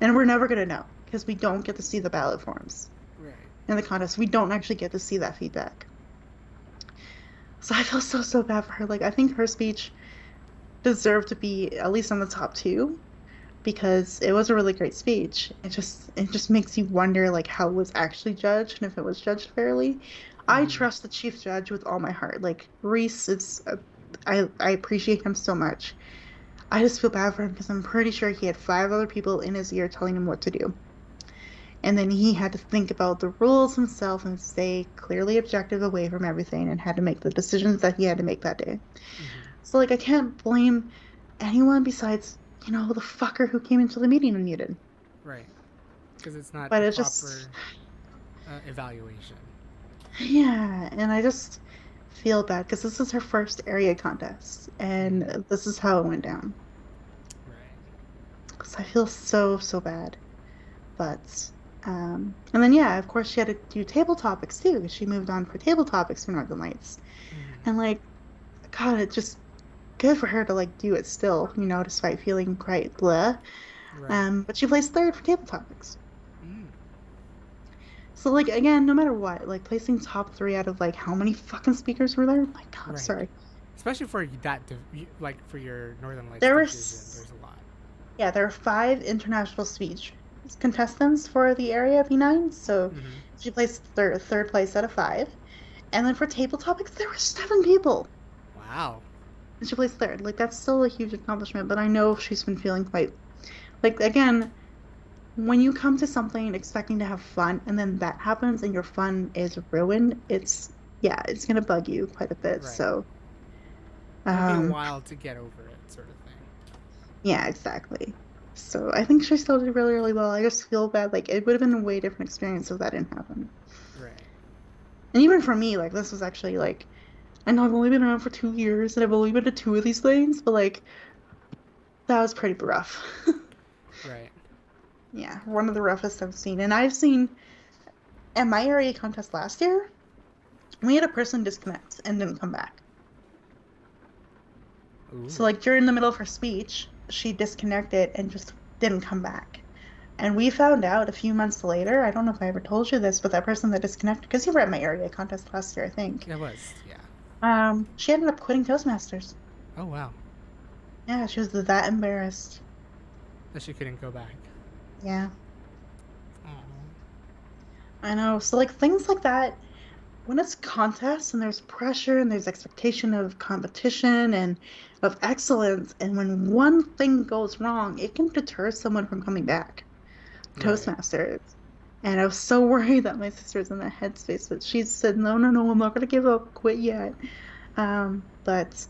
And we're never going to know because we don't get to see the ballot forms. Right. in the contest. We don't actually get to see that feedback. So I feel so bad for her. Like, I think her speech deserved to be at least on the top two because it was a really great speech. It just makes you wonder like how it was actually judged and if it was judged fairly. I Mm-hmm. trust the chief judge with all my heart. Like Reese, I appreciate him so much. I just feel bad for him because I'm pretty sure he had five other people in his ear telling him what to do. And then he had to think about the rules himself and stay clearly objective away from everything and had to make the decisions that he had to make that day. Mm-hmm. So, like, I can't blame anyone besides, the fucker who came into the meeting and muted. Right. Because it's not But a it just, proper evaluation. yeah, and I just feel bad because this is her first area contest and Mm-hmm. this is how it went down. Right. So I feel so bad. But, and then, yeah, of course, she had to do table topics too because she moved on for table topics for Northern Lights. Mm-hmm. And, like, God, it just good for her to, like, do it still, despite feeling quite blah. Right. But she placed third for table topics. Mm. So, like, again, no matter what, like, placing top three out of, like, how many fucking speakers were there? My God, Right. sorry. Especially for that, like for your Northern Lights There were, division, there's a lot. yeah, there were five international speech contestants for the area V9, so Mm-hmm. she placed third place out of five. And then for table topics, there were seven people. Wow. And she placed third. Like, that's still a huge accomplishment, but I know she's been feeling quite, like, again, when you come to something expecting to have fun and then that happens and your fun is ruined, it's gonna bug you quite a bit. Right. So, It'll be a um, while to get over it, sort of thing. yeah, exactly. So I think she still did really well. I just feel bad. Like, it would have been a way different experience if that didn't happen. Right. And even for me, like, this was actually, like, I know I've only been around for 2 years and I've only been to two of these things, but, like, that was pretty rough. Right. Yeah, one of the roughest I've seen. And I've seen at my area contest last year, we had a person disconnect and didn't come back. Ooh. So, like, during the middle of her speech, she disconnected and just didn't come back. And we found out a few months later, I don't know if I ever told you this, but that person that disconnected, because you were at my area contest last year, I think. It was, yeah. She ended up quitting Toastmasters. Oh wow. Yeah, she was that embarrassed. That she couldn't go back. Yeah, Aw. I know. So, like, things like that, when it's contests and there's pressure and there's expectation of competition and of excellence, and when one thing goes wrong, it can deter someone from coming back. Right. Toastmasters. And I was so worried that my sister was in that headspace, but she said, no, I'm not gonna give up, quit yet. But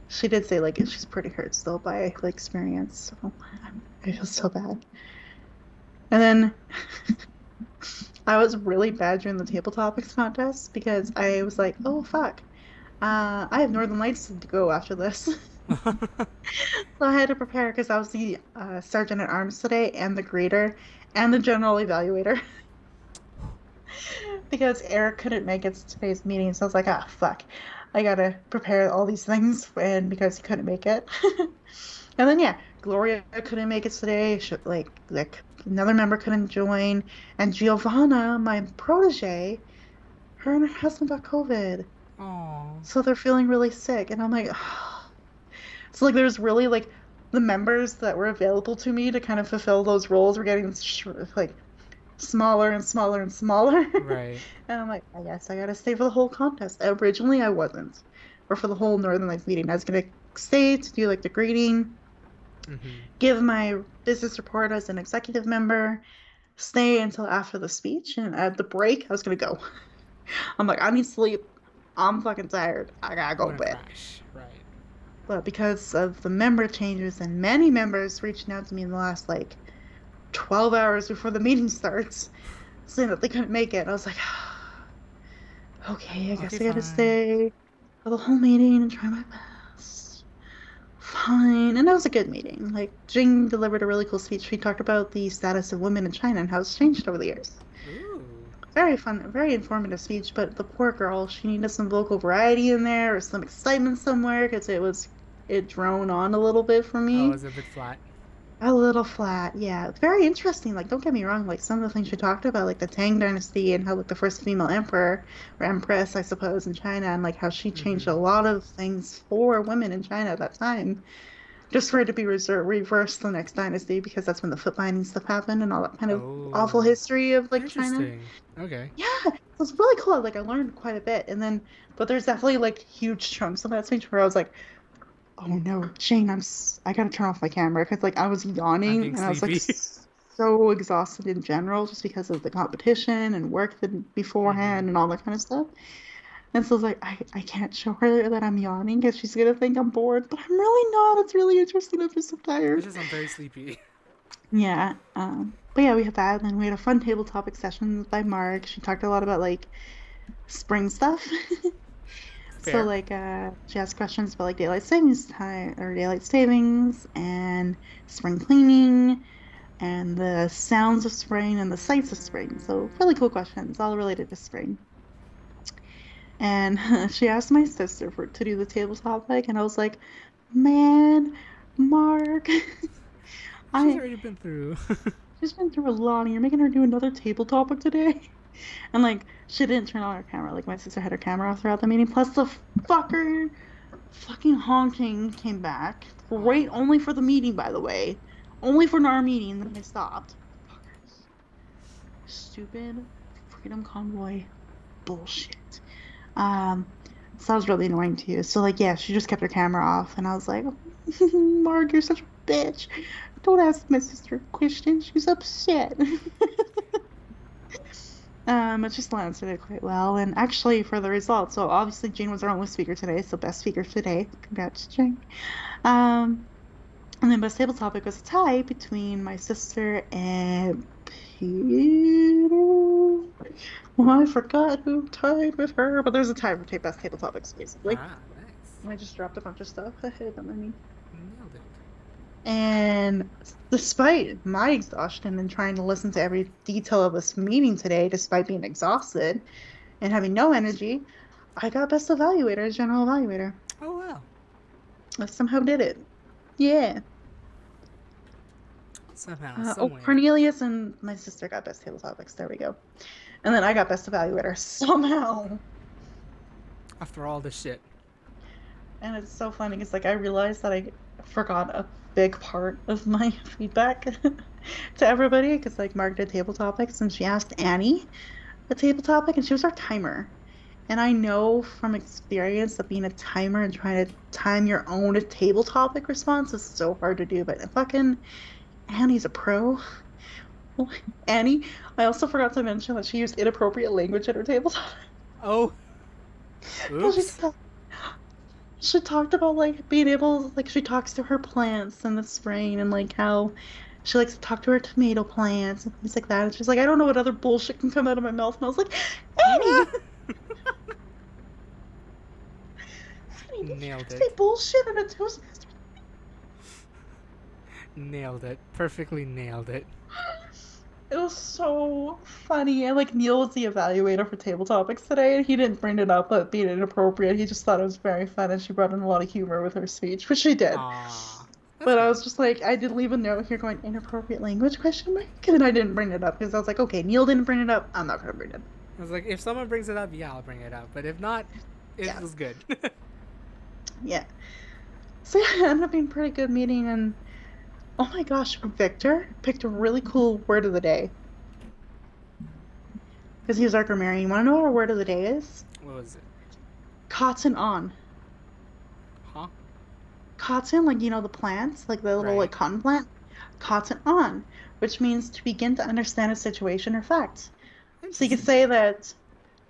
she did say, like, she's pretty hurt still by the experience, so I feel so bad. And then I was really bad during the table topics contest because I was like, oh fuck, I have Northern Lights to go after this. So I had to prepare because I was the sergeant at arms today and the greeter and the general evaluator because Eric couldn't make it to today's meeting. So I was like, ah, fuck, I gotta prepare all these things, and because he couldn't make it. And then yeah, Gloria couldn't make it today. Like another member couldn't join, and Giovanna, my protege, her and her husband got COVID, Aw. so they're feeling really sick. And I'm like, so like there's really like the members that were available to me to kind of fulfill those roles were getting like smaller and smaller and smaller. Right. And I'm like, I guess I gotta stay for the whole contest. Originally, I wasn't, or for the whole Northern Lights meeting. I was gonna stay to do like the greeting, Mm-hmm. give my business report as an executive member, stay until after the speech, and at the break, I was gonna go. I'm like, I need sleep. I'm fucking tired. I gotta You go to want to bed. crash. Right. But because of the member changes and many members reaching out to me in the last like 12 hours before the meeting starts, saying that they couldn't make it, I was like, okay, I guess Okay, I gotta fine. stay for the whole meeting and try my best. Fine. And that was a good meeting. Like, Jing delivered a really cool speech. She talked about the status of women in China and how it's changed over the years. Ooh. Very fun, very informative speech, but the poor girl, she needed some vocal variety in there or some excitement somewhere because it droned on a little bit for Oh, it me. was a bit flat. A little flat, yeah. Very interesting. Like, don't get me wrong. Like, some of the things she talked about, like the Tang Dynasty and how, like, the first female emperor or empress, I suppose, in China, and like how she changed a Mm-hmm. lot of things for women in China at that time, just for it to be reversed the next dynasty because that's when the foot binding stuff happened and all that kind of awful Oh, history of like China. interesting. Okay. Yeah, so it's really cool. Like, I learned quite a bit, and then, but there's definitely like huge chunks of that speech where I was like, oh no, Shane, I gotta turn off my camera because like I was I'm yawning being and I was like sleepy. so exhausted in general just because of the competition and work Mm-hmm. beforehand and all that kind of stuff. And so I was like, I can't show her that I'm yawning because she's gonna think I'm bored, but I'm really not. It's really interesting. I'm just so It's tired. just I'm very sleepy. Yeah. But yeah, we had that. And then we had a fun table topic session by Mark. She talked a lot about like spring stuff. So Fair. like she asked questions about like daylight savings time or daylight savings and spring cleaning and the sounds of spring and the sights of spring. So really cool questions, all related to spring. And she asked my sister to do the table topic, and I was like, man, Mark, She's I already been through. she's been through a lot, and you're making her do another table topic today. And like she didn't turn on her camera. Like my sister had her camera off throughout the meeting. Plus the fucker fucking honking came back. Right, Oh. only for the meeting, by the way. Only for our meeting, then I stopped. Fuckers. Stupid Freedom Convoy bullshit. Um, so that was really annoying too. So like, yeah, she just kept her camera off, and I was like, Mark, you're such a bitch. Don't ask my sister a question. She's upset. But she still answered it quite well. And actually, for the results, so obviously Jane was our only speaker today, so best speaker today. Congrats, Jane. Um, and then best table topic was a tie between my sister and Peter. Well, I forgot who tied with her, but there's a tie for best table topics, basically. Ah, nice. I just dropped a bunch of stuff. Don't mind me. Nailed it. And despite my exhaustion and trying to listen to every detail of this meeting today, despite being exhausted and having no energy, I got best evaluator as general evaluator. Oh wow. I somehow did it. Yeah. Somehow, Oh, somewhere. Cornelius and my sister got best table topics. There we go. And then I got best evaluator somehow. After all this shit. And it's so funny because like I realized that I forgot a big part of my feedback to everybody because like Mark did table topics and she asked Annie a table topic and she was our timer. And I know from experience that being a timer and trying to time your own table topic response is so hard to do, but fucking Annie's a pro. Annie, I also forgot to mention that she used inappropriate language at her table topic. Oh. Well, Oops. she talked about like being able, like she talks to her plants in the spring and like how she likes to talk to her tomato plants and things like that. And she's like, I don't know what other bullshit can come out of my mouth. And I was like, Annie, Annie, did you Nailed just it. say bullshit in a Toastmaster? Nailed it. Perfectly nailed it. It was so funny. And like Neil was the evaluator for table topics today, and he didn't bring it up, but being inappropriate, he just thought it was very fun, and she brought in a lot of humor with her speech, which she did. Aww. That's But I good. was just like, I did leave a note here going inappropriate language question mark, and I didn't bring it up because I was like, okay, Neil didn't bring it up, I'm not gonna bring it up. I was like, if someone brings it up, yeah, I'll bring it up. But if not, it Yeah, was good. yeah. So yeah, it ended up being a pretty good meeting, and oh my gosh, Victor picked a really cool word of the day because he was our grammarian. You want to know what our word of the day is? What was it? Cotton on. Huh? Cotton, like the plants, like the little Right. like cotton plant. Cotton on, which means to begin to understand a situation or fact. So you could Interesting. say that,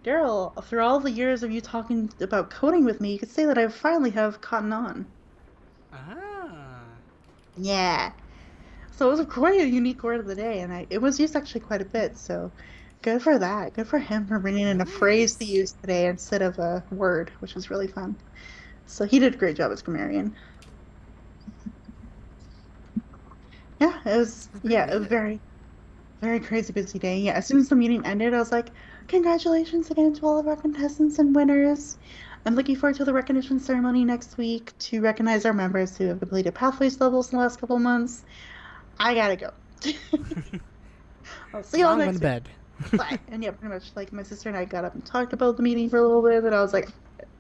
Daryl, through all the years of you talking about coding with me, you could say that I finally have cotton on. Ah. Yeah. So it was quite a unique word of the day, and it was used actually quite a bit. So good for that. Good for him for bringing in a phrase to Nice. use today instead of a word, which was really fun. So he did a great job as grammarian. Yeah, it was That's pretty a good. very, very crazy busy day. Yeah, as soon as the meeting ended, I was like, congratulations again to all of our contestants and winners. I'm looking forward to the recognition ceremony next week to recognize our members who have completed Pathways levels in the last couple of months. I gotta go. I'll see you all Wrong on next week. bed. Bye. And yeah, pretty much like my sister and I got up and talked about the meeting for a little bit, and I was like,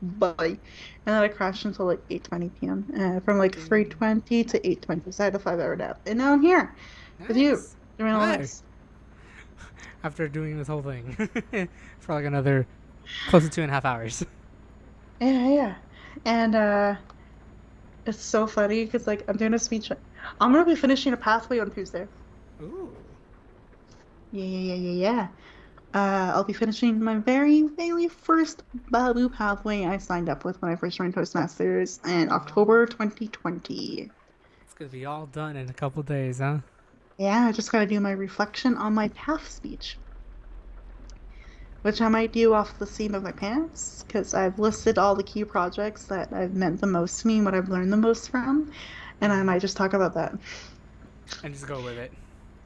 bye. And then I crashed until like 8:20 p.m. From like 3:20 to 8:20. So I had a 5-hour nap. And now I'm here with you Nice. doing all Hi. this. After doing this whole thing for like another close to 2.5 hours. Yeah. And it's so funny because like I'm doing a speech. I'm gonna be finishing a pathway on Tuesday. Ooh. Yeah. I'll be finishing my very, very first Babu pathway I signed up with when I first joined Toastmasters in October 2020. It's gonna be all done in a couple days, huh? Yeah, I just gotta do my reflection on my path speech, which I might do off the seam of my pants, because I've listed all the key projects that have meant the most to me and what I've learned the most from, and I might just talk about that. And just go with it.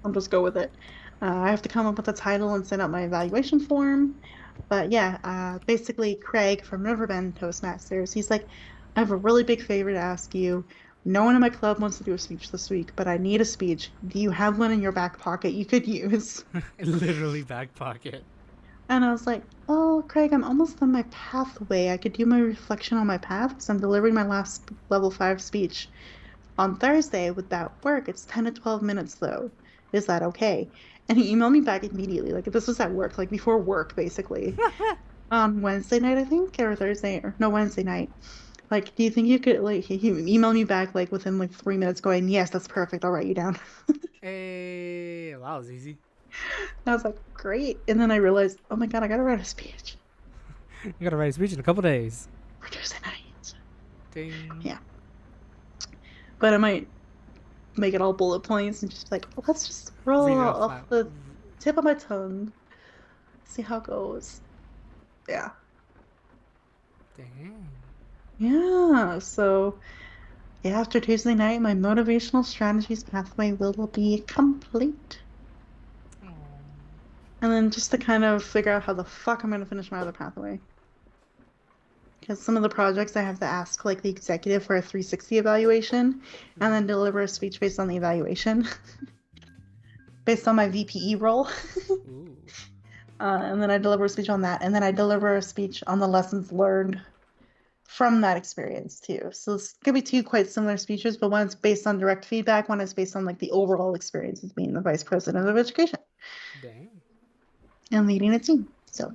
I'll just go with it. I have to come up with a title and send out my evaluation form. But yeah, basically, Craig from Riverbend Toastmasters, he's like, I have a really big favor to ask you. No one in my club wants to do a speech this week, but I need a speech. Do you have one in your back pocket you could use? Literally back pocket. And I was like, oh, Craig, I'm almost on my pathway. I could do my reflection on my path because I'm delivering my last level 5 speech on Thursday. Would that work? It's 10 to 12 minutes, though. Is that okay? And he emailed me back immediately. Like, this was at work, like before work, basically. On Wednesday night, I think, or Thursday, or no, Wednesday night. Like, do you think you could, like, he emailed me back, like, within, like, 3 minutes going, yes, that's perfect. I'll write you down. Hey, that was easy. I was like, great. And then I realized, oh my God, I gotta write a speech You gotta write a speech in a couple days. for Tuesday night. Ding. Yeah. But I might make it all bullet points and just like, let's just roll Read it off loud. the tip of my tongue. See how it goes. Yeah. Dang. Yeah. So, yeah, after Tuesday night, my motivational strategies pathway will be complete. Aw. And then just to kind of figure out how the fuck I'm going to finish my other pathway. Because some of the projects I have to ask, like, the executive for a 360 evaluation and then deliver a speech based on the evaluation. Based on my VPE role. Ooh. And then I deliver a speech on that. And then I deliver a speech on the lessons learned from that experience, too. So it's going to be 2 quite similar speeches, but one's based on direct feedback, one is based on, like, the overall experience of being the vice president of education Dang. and leading a team. So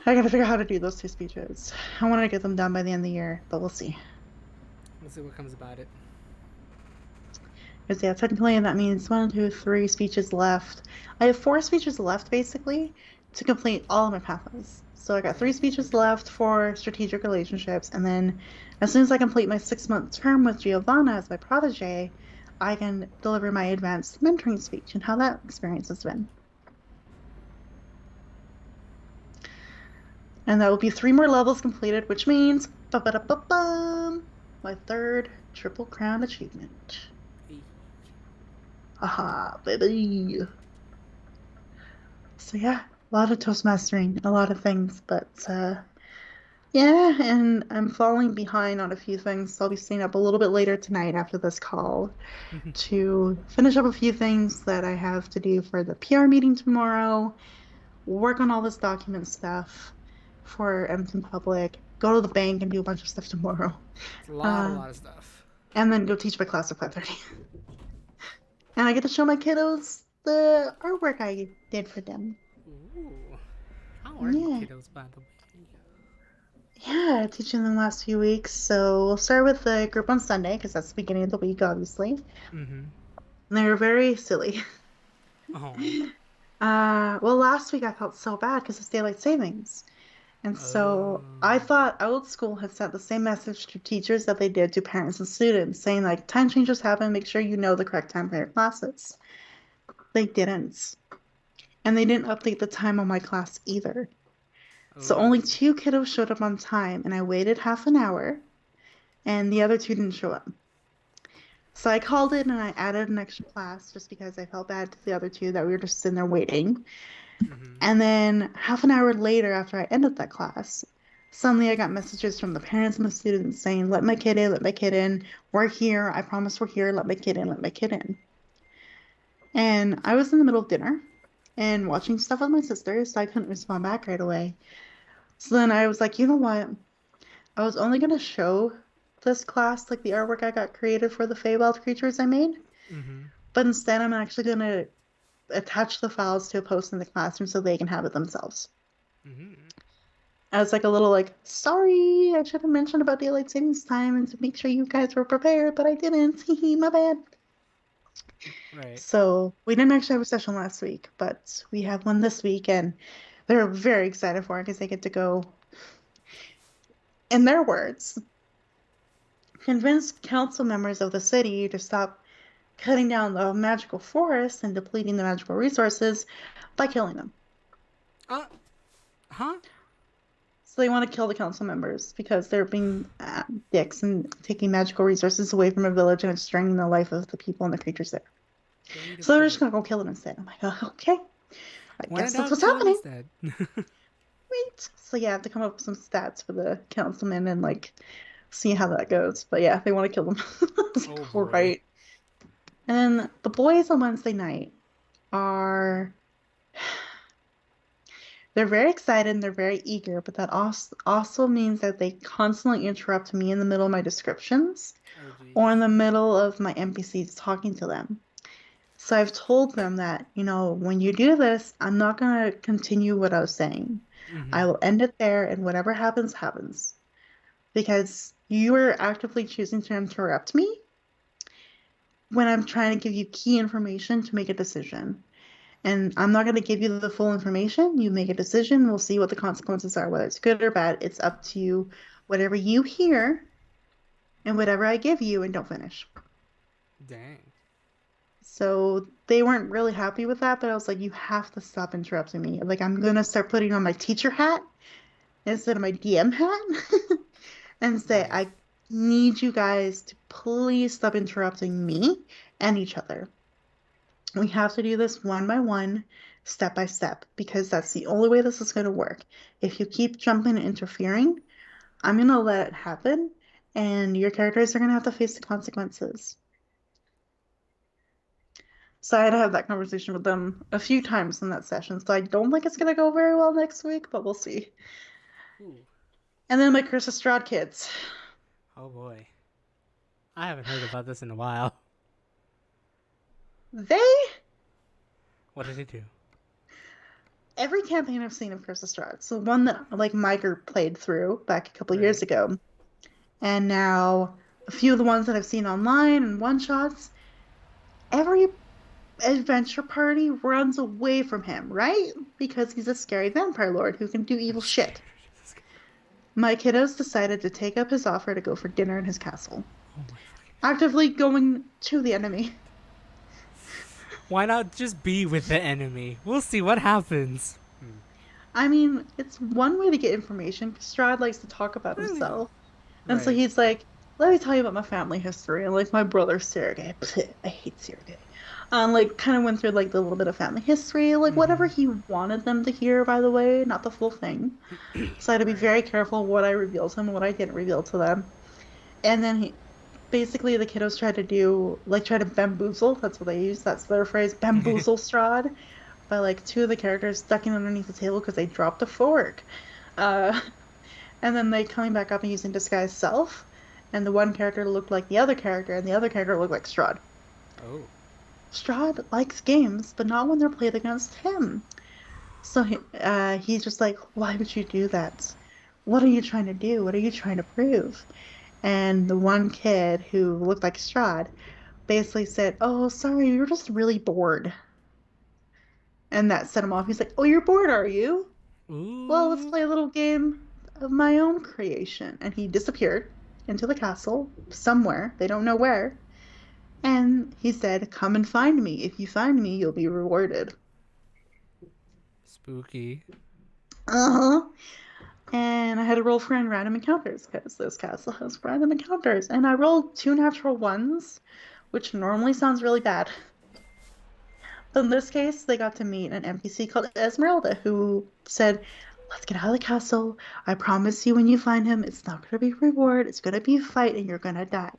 I got to figure out how to do those 2 speeches. I want to get them done by the end of the year, but we'll see. We'll see what comes about it. Because, yeah, technically that means 1, 2, 3 speeches left. I have 4 speeches left, basically, to complete all of my pathways. So I got 3 speeches left for strategic relationships, and then as soon as I complete my 6-month term with Giovanna as my protege, I can deliver my advanced mentoring speech and how that experience has been. And that will be 3 more levels completed, which means my 3rd Triple Crown achievement. Hey. Haha, baby. So yeah, a lot of Toastmastering, a lot of things, but yeah, and I'm falling behind on a few things, so I'll be staying up a little bit later tonight after this call to finish up a few things that I have to do for the PR meeting tomorrow, work on all this document stuff for Empton Public, go to the bank and do a bunch of stuff tomorrow. It's a lot of stuff. And then go teach my class at 5:30. And I get to show my kiddos the artwork I did for them. Ooh. How are you Yeah. kiddos, by the way? Yeah, teaching them the last few weeks. So we'll start with the group on Sunday, because that's the beginning of the week, obviously. Mm-hmm. And they were very silly. Oh. Well, last week I felt so bad because it's daylight savings. And so I thought Old School had sent the same message to teachers that they did to parents and students, saying, like, time changes happen, make sure you know the correct time for your classes. They didn't. And they didn't update the time on my class either. So only 2 kiddos showed up on time, and I waited half an hour, and the other 2 didn't show up. So I called in and I added an extra class just because I felt bad to the other 2 that we were just sitting there waiting. Mm-hmm. And then half an hour later, after I ended that class, suddenly I got messages from the parents and the students saying, let my kid in, let my kid in. We're here. I promise we're here. Let my kid in, let my kid in. And I was in the middle of dinner and watching stuff with my sister, so I couldn't respond back right away. So then I was like, you know what? I was only gonna show this class like the artwork I got created for the Feywild creatures I made, Mm-hmm. but instead I'm actually gonna attach the files to a post in the classroom so they can have it themselves. Mm-hmm. As like a little like, sorry, I should have mentioned about daylight savings time and to make sure you guys were prepared, but I didn't. Hee my bad. Right. So we didn't actually have a session last week, but we have one this week, and they're very excited for it because they get to go, in their words, convince council members of the city to stop cutting down the magical forest and depleting the magical resources by killing them. Uh, huh? So they want to kill the council members because they're being dicks and taking magical resources away from a village and it's straining the life of the people and the creatures there. Wait a So they're just bit. gonna go kill them instead. I'm like, oh, okay, I Why guess that's not what's kill him happening. instead? Great. So yeah, I have to come up with some stats for the councilmen and like see how that goes. But yeah, they want to kill them. I was Oh like, all boy. right. And then the boys on Wednesday night are they're very excited and they're very eager, but that also means that they constantly interrupt me in the middle of my descriptions Oh or in jeez. the middle of my NPCs talking to them. So I've told them that, when you do this, I'm not going to continue what I was saying. Mm-hmm. I will end it there, and whatever happens, happens. Because you are actively choosing to interrupt me when I'm trying to give you key information to make a decision. And I'm not going to give you the full information. You make a decision. We'll see what the consequences are, whether it's good or bad. It's up to you. Whatever you hear and whatever I give you, and don't finish. Dang. So they weren't really happy with that, but I was like, you have to stop interrupting me. Like, I'm going to start putting on my teacher hat instead of my DM hat and say, Right. I need you guys to please stop interrupting me and each other. We have to do this one by one, step by step, because that's the only way this is going to work. If you keep jumping and interfering, I'm going to let it happen, and your characters are going to have to face the consequences. So I had to have that conversation with them a few times in that session. So I don't think it's going to go very well next week, but we'll see. Ooh. And then my Curse of Strahd kids. Oh boy. I haven't heard about this in a while. They, What did it do? every campaign I've seen of Curse of Strahd, so one that like my group played through back a couple years Right. ago, and now a few of the ones that I've seen online and one-shots, every adventure party runs away from him, right? Because he's a scary vampire lord who can do evil shit. My kiddos decided to take up his offer to go for dinner in his castle, Oh my fucking. actively going to the enemy. Why not just be with the enemy? We'll see what happens. I mean, it's one way to get information because Strahd likes to talk about Really? himself. And so Right. he's like, let me tell you about my family history. And like my brother Sergey, I hate Sergey. Like kind of went through like the little bit of family history, like whatever Mm-hmm. he wanted them to hear, by the way, not the full thing. So I had to be Right. very careful what I revealed to him and what I didn't reveal to them. And then basically the kiddos tried to try to bamboozle. That's what they use. That's their phrase, bamboozle Strahd, by like two of the characters ducking underneath the table because they dropped a fork. Uh, and then they coming back up and using disguise self. And the one character looked like the other character, and the other character looked like Strahd. Oh. Strahd likes games, but not when they're played against him. So he's just like, why would you do that? What are you trying to do? What are you trying to prove? And the one kid who looked like Strahd basically said, oh, sorry, we were just really bored. And that set him off. He's like, oh, you're bored, are you? Well, let's Ooh. play a little game of my own creation. And he disappeared into the castle somewhere. They don't know where. And he said, come and find me. If you find me, you'll be rewarded. Spooky. Uh-huh. And I had to roll for random encounters because this castle has random encounters. And I rolled 2 natural ones, which normally sounds really bad. But in this case, they got to meet an NPC called Esmeralda who said, let's get out of the castle. I promise you when you find him, it's not going to be a reward. It's going to be a fight and you're going to die.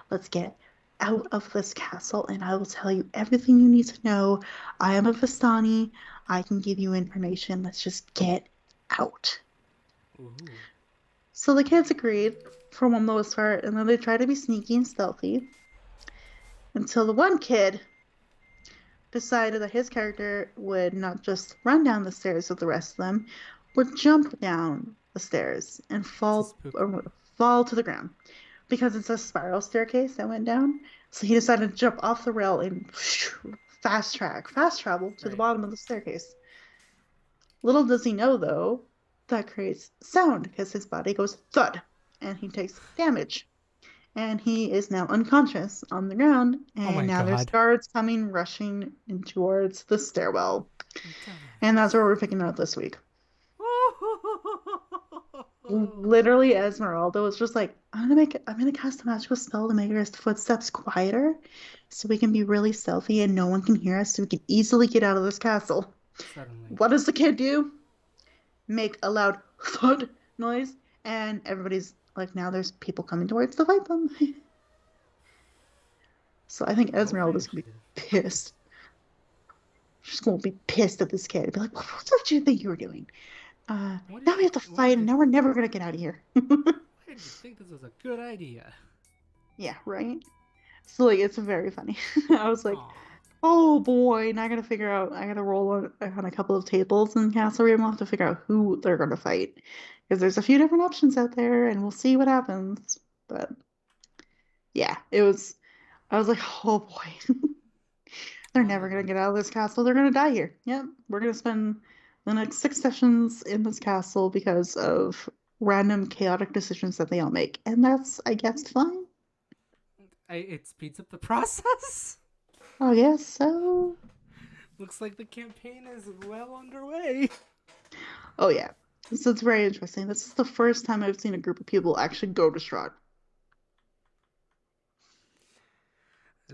Let's get out of this castle and I will tell you everything you need to know. I am a Vistani. I can give you information. Let's just get out. Ooh. So the kids agreed for one most part, and then they tried to be sneaky and stealthy until the one kid decided that his character would not just run down the stairs with the rest of them, would jump down the stairs and fall to the ground because it's a spiral staircase that went down. So he decided to jump off the rail and fast travel to the bottom of the staircase. Little does he know, though, that creates sound because his body goes thud and he takes damage. And he is now unconscious on the ground, and now there's guards coming rushing in towards the stairwell. And that's where we're picking up this week. Literally, Esmeralda was just like, I'm gonna cast a magical spell to make our footsteps quieter, so we can be really stealthy and no one can hear us, so we can easily get out of this castle. Suddenly. What does the kid do? Make a loud thud noise, and everybody's like, now there's people coming towards to fight them. So I think Esmeralda's gonna be pissed. She's gonna be pissed at this kid. Be like, what did you think you were doing? Now we have to fight, and now we're never gonna get out of here. Why did you think this was a good idea? Yeah, right? So, like, it's very funny. I was like, oh boy, now I gotta roll on a couple of tables in Castle Raven. We'll have to figure out who they're gonna fight. Because there's a few different options out there, and we'll see what happens. But, yeah, I was like, oh boy. They're never gonna get out of this castle. They're gonna die here. Yep, we're gonna spend the next 6 sessions in this castle because of random chaotic decisions that they all make. And that's, I guess, fine. It speeds up the process? I guess so. Looks like the campaign is well underway. Oh, yeah. So it's very interesting. This is the first time I've seen a group of people actually go to Strahd.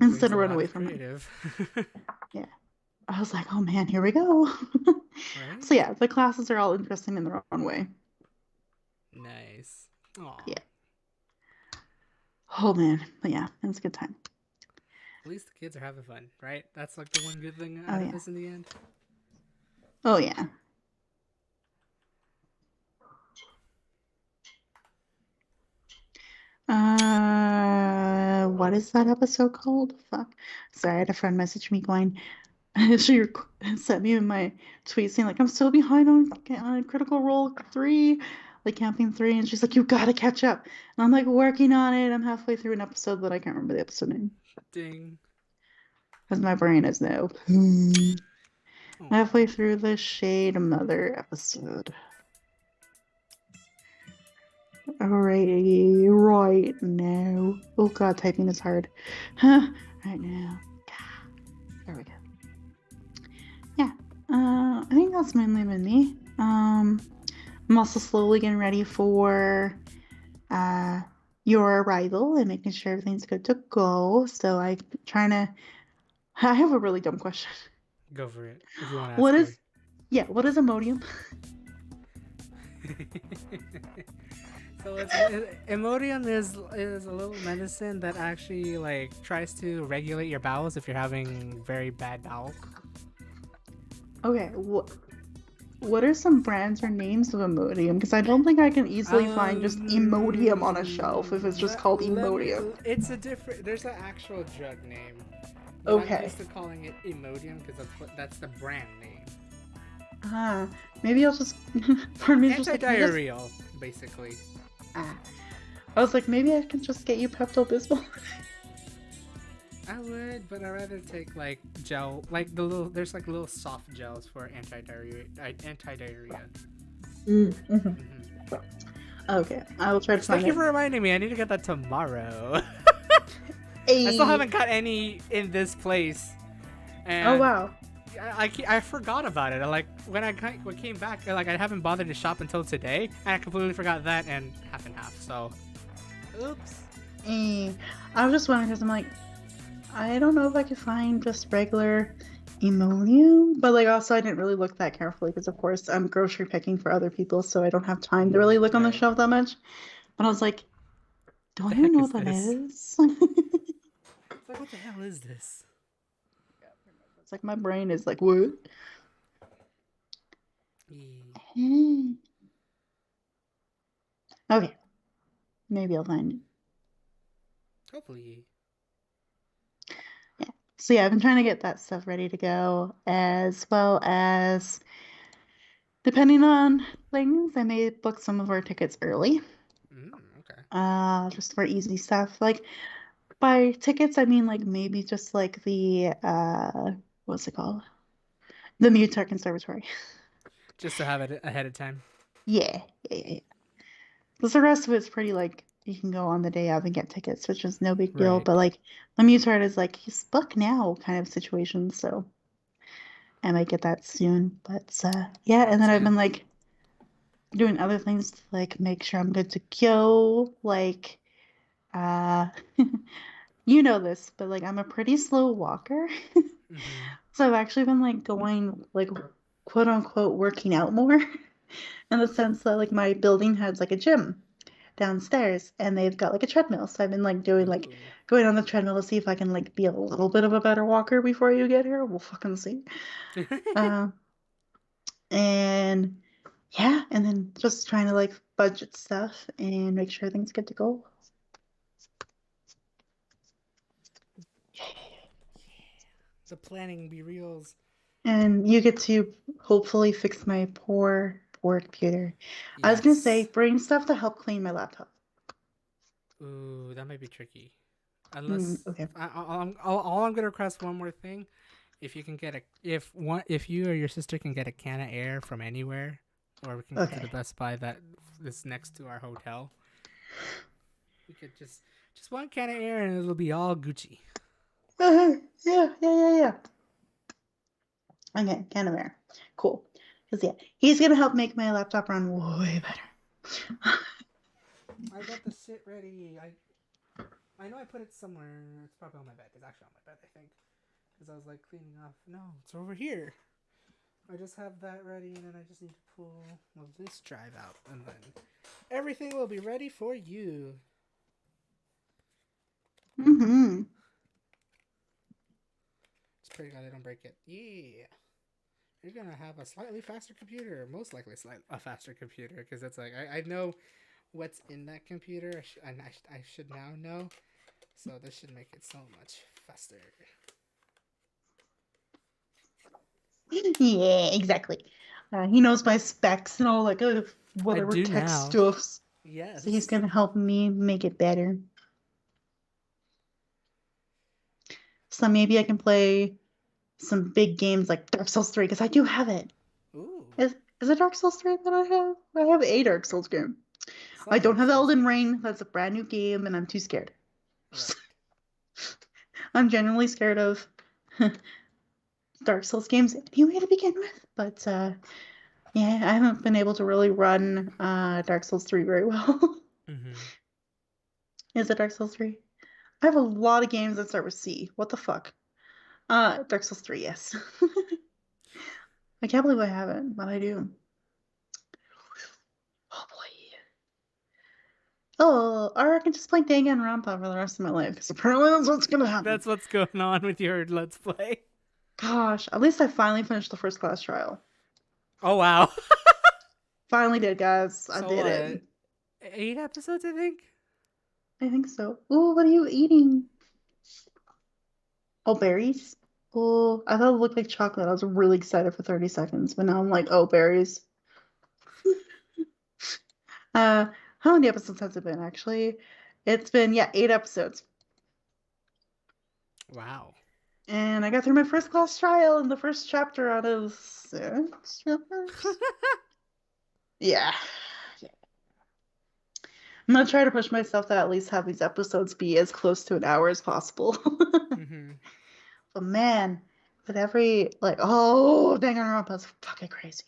Instead of run away from it. Yeah. I was like, oh man, here we go. Right? So yeah, the classes are all interesting in their own way. Nice. Aww. Yeah. Oh man, but yeah, it was a good time. At least the kids are having fun, right? That's like the one good thing out of this in the end. Oh yeah. What is that episode called? Fuck. Sorry, I had a friend message me going, she sent me in my tweet saying, like, I'm so behind on Critical Role 3, like Campaign 3, and she's like, you gotta catch up. And I'm like, working on it. I'm halfway through an episode, but I can't remember the episode name. Ding. Because my brain is no. Halfway through the Shade Mother episode. Alrighty, right now. Oh god, typing is hard. Right now. There we go. Yeah, I think that's mainly been me. I'm also slowly getting ready for your arrival and making sure everything's good to go. So I have a really dumb question. Go for it, if you want to ask what is Imodium? So Imodium is a little medicine that actually like tries to regulate your bowels if you're having very bad bowels. Okay, what are some brands or names of Imodium? Because I don't think I can easily find just Imodium on a shelf if it's just called Imodium. It's there's an actual drug name. Okay. I'm used to calling it Imodium because that's the brand name. Maybe I'll just pardon me. Anti-diarrheal, basically. I was like, maybe I can just get you Pepto-Bismol. I would, but I'd rather take like gel, like there's like little soft gels for anti-diarrhea. Okay, I will try to find it. Thank you for reminding me. I need to get that tomorrow. I still haven't got any in this place. And oh wow. I forgot about it. When I came back, I haven't bothered to shop until today, and I completely forgot that and half. So, oops. I was just wondering because I'm like, I don't know if I could find just regular Imodium, but like also I didn't really look that carefully because of course I'm grocery picking for other people, so I don't have time to really look on the shelf that much. But I was like, do I even know what that is? It's like, what the hell is this? It's like my brain is like, what? Yeah. Okay, maybe I'll find it. Hopefully. Yeah. So yeah, I've been trying to get that stuff ready to go, as well as depending on things, I may book some of our tickets early. Okay. Just for easy stuff. Like by tickets, I mean like maybe just like the what's it called? The Mutare Conservatory. Just to have it ahead of time. Yeah. Because the rest of it's pretty like you can go on the day of and get tickets, which is no big deal. Right. But like the Mutare is like he's book now kind of situation, so I might get that soon. But yeah, and then I've Gotcha. been like doing other things to like make sure I'm good to go. Like uh you know this, but like I'm a pretty slow walker. Mm-hmm. So I've actually been like going like quote unquote working out more in the sense that like my building has like a gym downstairs and they've got like a treadmill. So I've been like doing like Ooh. going on the treadmill to see if I can like be a little bit of a better walker before you get here. We'll fucking see. Uh, and yeah, and then just trying to like budget stuff and make sure things get to go. The planning be reals. And you get to hopefully fix my poor computer. I was gonna say Yes. bring stuff to help clean my laptop. Ooh, that might be tricky. Unless Okay. all I'm gonna request one more thing. If you can get if you or your sister can get a can of air from anywhere, or we can go to the Okay. Best Buy that is next to our hotel. We could just one can of air and it'll be all Gucci. Yeah. Okay, can of air. Cool. Because yeah, he's gonna help make my laptop run way better. I got the shit ready. I know I put it somewhere. It's probably on my bed. It's actually on my bed, I think. Because I was like cleaning off. No, it's over here. I just have that ready, and then I just need to pull this drive out, and then everything will be ready for you. Mm-hmm. Just pray God I don't break it. Yeah. You're gonna have a slightly faster computer, most likely a faster computer, because it's like I know what's in that computer, I should now know, so this should make it so much faster. Yeah, exactly. He knows my specs and all like I whatever do tech now. stuffs. So he's Yes. gonna help me make it better. So maybe I can play some big games like Dark Souls 3 because I do have it. Ooh. Is it Dark Souls 3 that I have? I have a Dark Souls game. I Some don't Dark have Souls Elden games. Ring. That's a brand new game, and I'm too scared. Right. I'm genuinely scared of Dark Souls games anyway to begin with. But yeah, I haven't been able to really run Dark Souls 3 very well. Mm-hmm. Is it Dark Souls 3? I have a lot of games that start with C. What the fuck? Dark Souls 3, yes. I can't believe I haven't, but I do. Oh boy. Oh, or I can just play Danganronpa for the rest of my life, because apparently that's what's gonna happen. That's what's going on with your Let's Play. Gosh, at least I finally finished the first class trial. Oh wow. Finally did, guys. I So did it. 8 episodes, I think. I think so. Ooh, what are you eating? Oh, berries? Oh, I thought it looked like chocolate. I was really excited for 30 seconds, but now I'm like, oh, berries. How many episodes has it been, actually? It's been, yeah, 8 episodes. Wow. And I got through my first class trial in the first chapter out of 6 chapters. Yeah. I'm gonna try to push myself to at least have these episodes be as close to an hour as possible. Mm-hmm. But man, with every like, oh, Danganronpa's fucking crazy.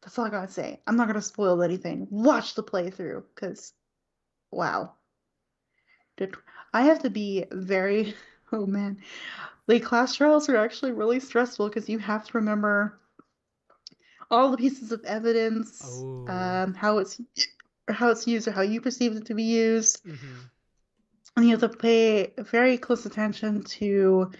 That's all I gotta say. I'm not gonna spoil anything. Watch the playthrough, cause wow. Did I have to be very oh man. The class trials are actually really stressful because you have to remember all the pieces of evidence, Oh. how it's used or how you perceive it to be used. Mm-hmm. And you have to pay very close attention to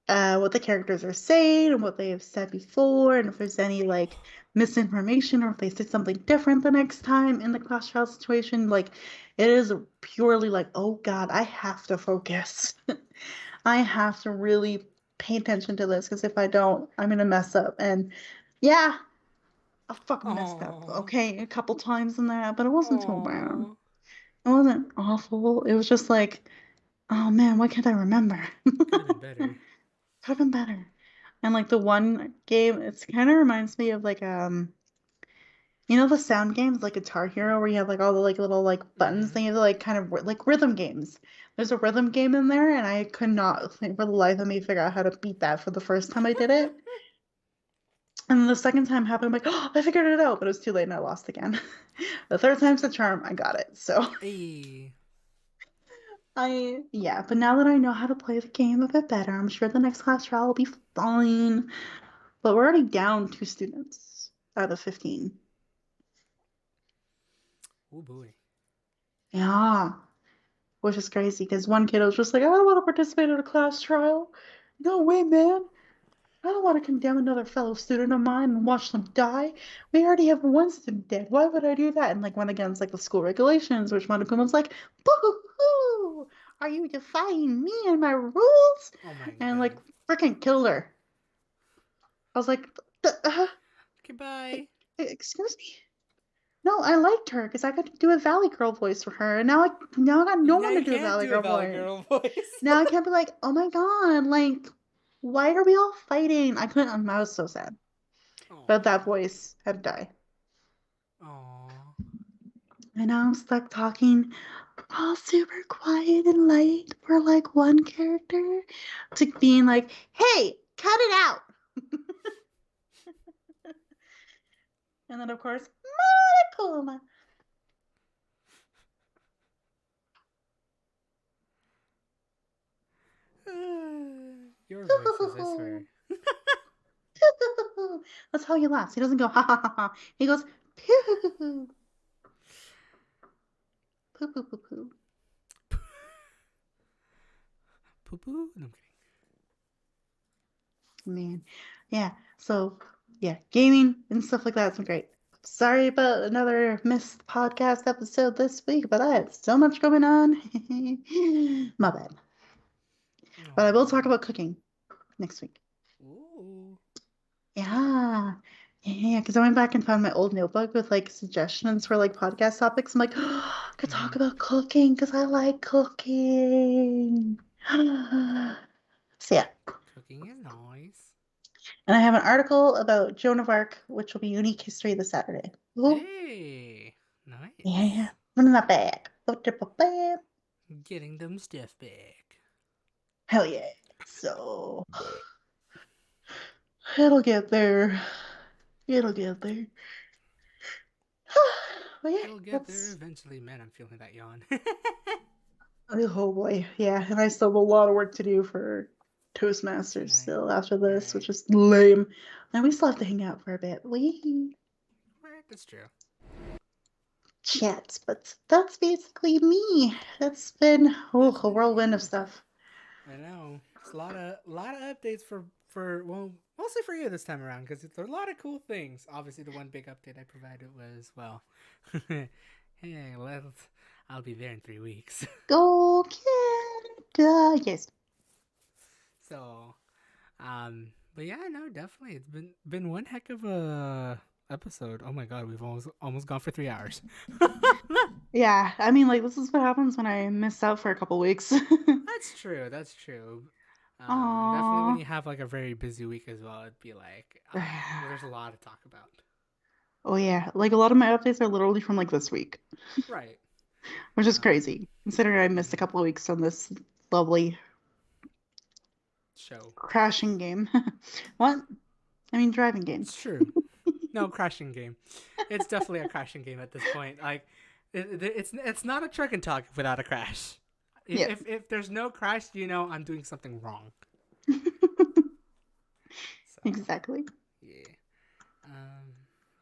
what the characters are saying and what they have said before, and if there's any like misinformation or if they say something different the next time in the class trial situation. Like, it is purely like, oh God, I have to focus. I have to really pay attention to this because if I don't, I'm gonna mess up. And yeah, I fucking messed up. Oh. Okay, a couple times in that, but it wasn't too bad. Oh. It wasn't awful. It was just like, oh man, why can't I remember? Could have been better. Could have been better. And like the one game, it's kind of reminds me of like you know the sound games like Guitar Hero where you have like all the like little like buttons Mm-hmm. thing, like kind of like rhythm games. There's a rhythm game in there, and I could not think for the life of me figure out how to beat that for the first time I did it. And then the second time happened, I'm like, oh, I figured it out, but it was too late and I lost again. The third time's the charm, I got it. So Hey. yeah, but now that I know how to play the game a bit better, I'm sure the next class trial will be fine. But we're already down 2 students out of 15. Oh boy. Yeah, which is crazy because one kid was just like, I don't want to participate in a class trial. No way, man. I don't want to condemn another fellow student of mine and watch them die. We already have one student dead. Why would I do that? And like went against like the school regulations, which Monokuma was like, boo-hoo-hoo! Are you defying me and my rules? Oh my And like god. freaking killed her. I was like, Goodbye. excuse me? No, I liked her because I got to do a Valley Girl voice for her, and now I got no Now one you to do a can't Valley do a Girl Valley voice. Girl voice. Now I can't be like, oh my god, like, why are we all fighting? I couldn't. I was so sad. But that Aww. voice had to die. Aww. And now I'm stuck talking all super quiet and light for like one character to being like, hey, cut it out. And then of course, Monokuma. Your voices, I swear. That's how he laughs. He doesn't go ha ha ha ha. He goes poo poo poo poo poo. Poo poo? No, I'm kidding. Man, yeah. So yeah, gaming and stuff like that's been great. Sorry about another missed podcast episode this week, but I had so much going on. My bad. But I will talk Aww. about cooking next week. Ooh. Yeah. Yeah, because I went back and found my old notebook with like suggestions for like podcast topics. I'm like, I could Mm-hmm. talk about cooking because I like cooking. So yeah. Cooking is nice. And I have an article about Joan of Arc, which will be Unique History this Saturday. Ooh. Hey. Yeah, yeah. Nice. Running that back. Hell Getting them stuff back. yeah. So it'll get there. It'll get there. But yeah, It'll get there that's eventually. Man, I'm feeling that yawn. oh boy. Yeah, and I still have a lot of work to do for Toastmasters Tonight. still after this, Right. which is lame. And we still have to hang out for a bit. We Right, that's true. chat, but that's basically me. That's been That's a been whirlwind of you. stuff. I know. It's a lot of updates for well, mostly for you this time around because there are a lot of cool things. Obviously, the one big update I provided was well, hey, I'll be there in 3 weeks. Go Canada. Yes. So, but yeah, no, definitely, it's been one heck of a episode. Oh my god, we've almost gone for 3 hours. Yeah, I mean, like, this is what happens when I miss out for a couple weeks. That's true. That's true. And definitely when Aww. you have like a very busy week as well, it'd be like there's a lot to talk about. Oh, yeah. Like, a lot of my updates are literally from, like, this week, Right. which is Um. crazy, considering I missed a Mhm. couple of weeks on this lovely Show. crashing game. What? I mean, driving game. It's true. No crashing game. It's definitely a crashing game at this point. Like, it's not a truck and talk without a crash. If, Yeah. if if there's no crash, I'm doing something wrong. So Exactly. yeah. Um.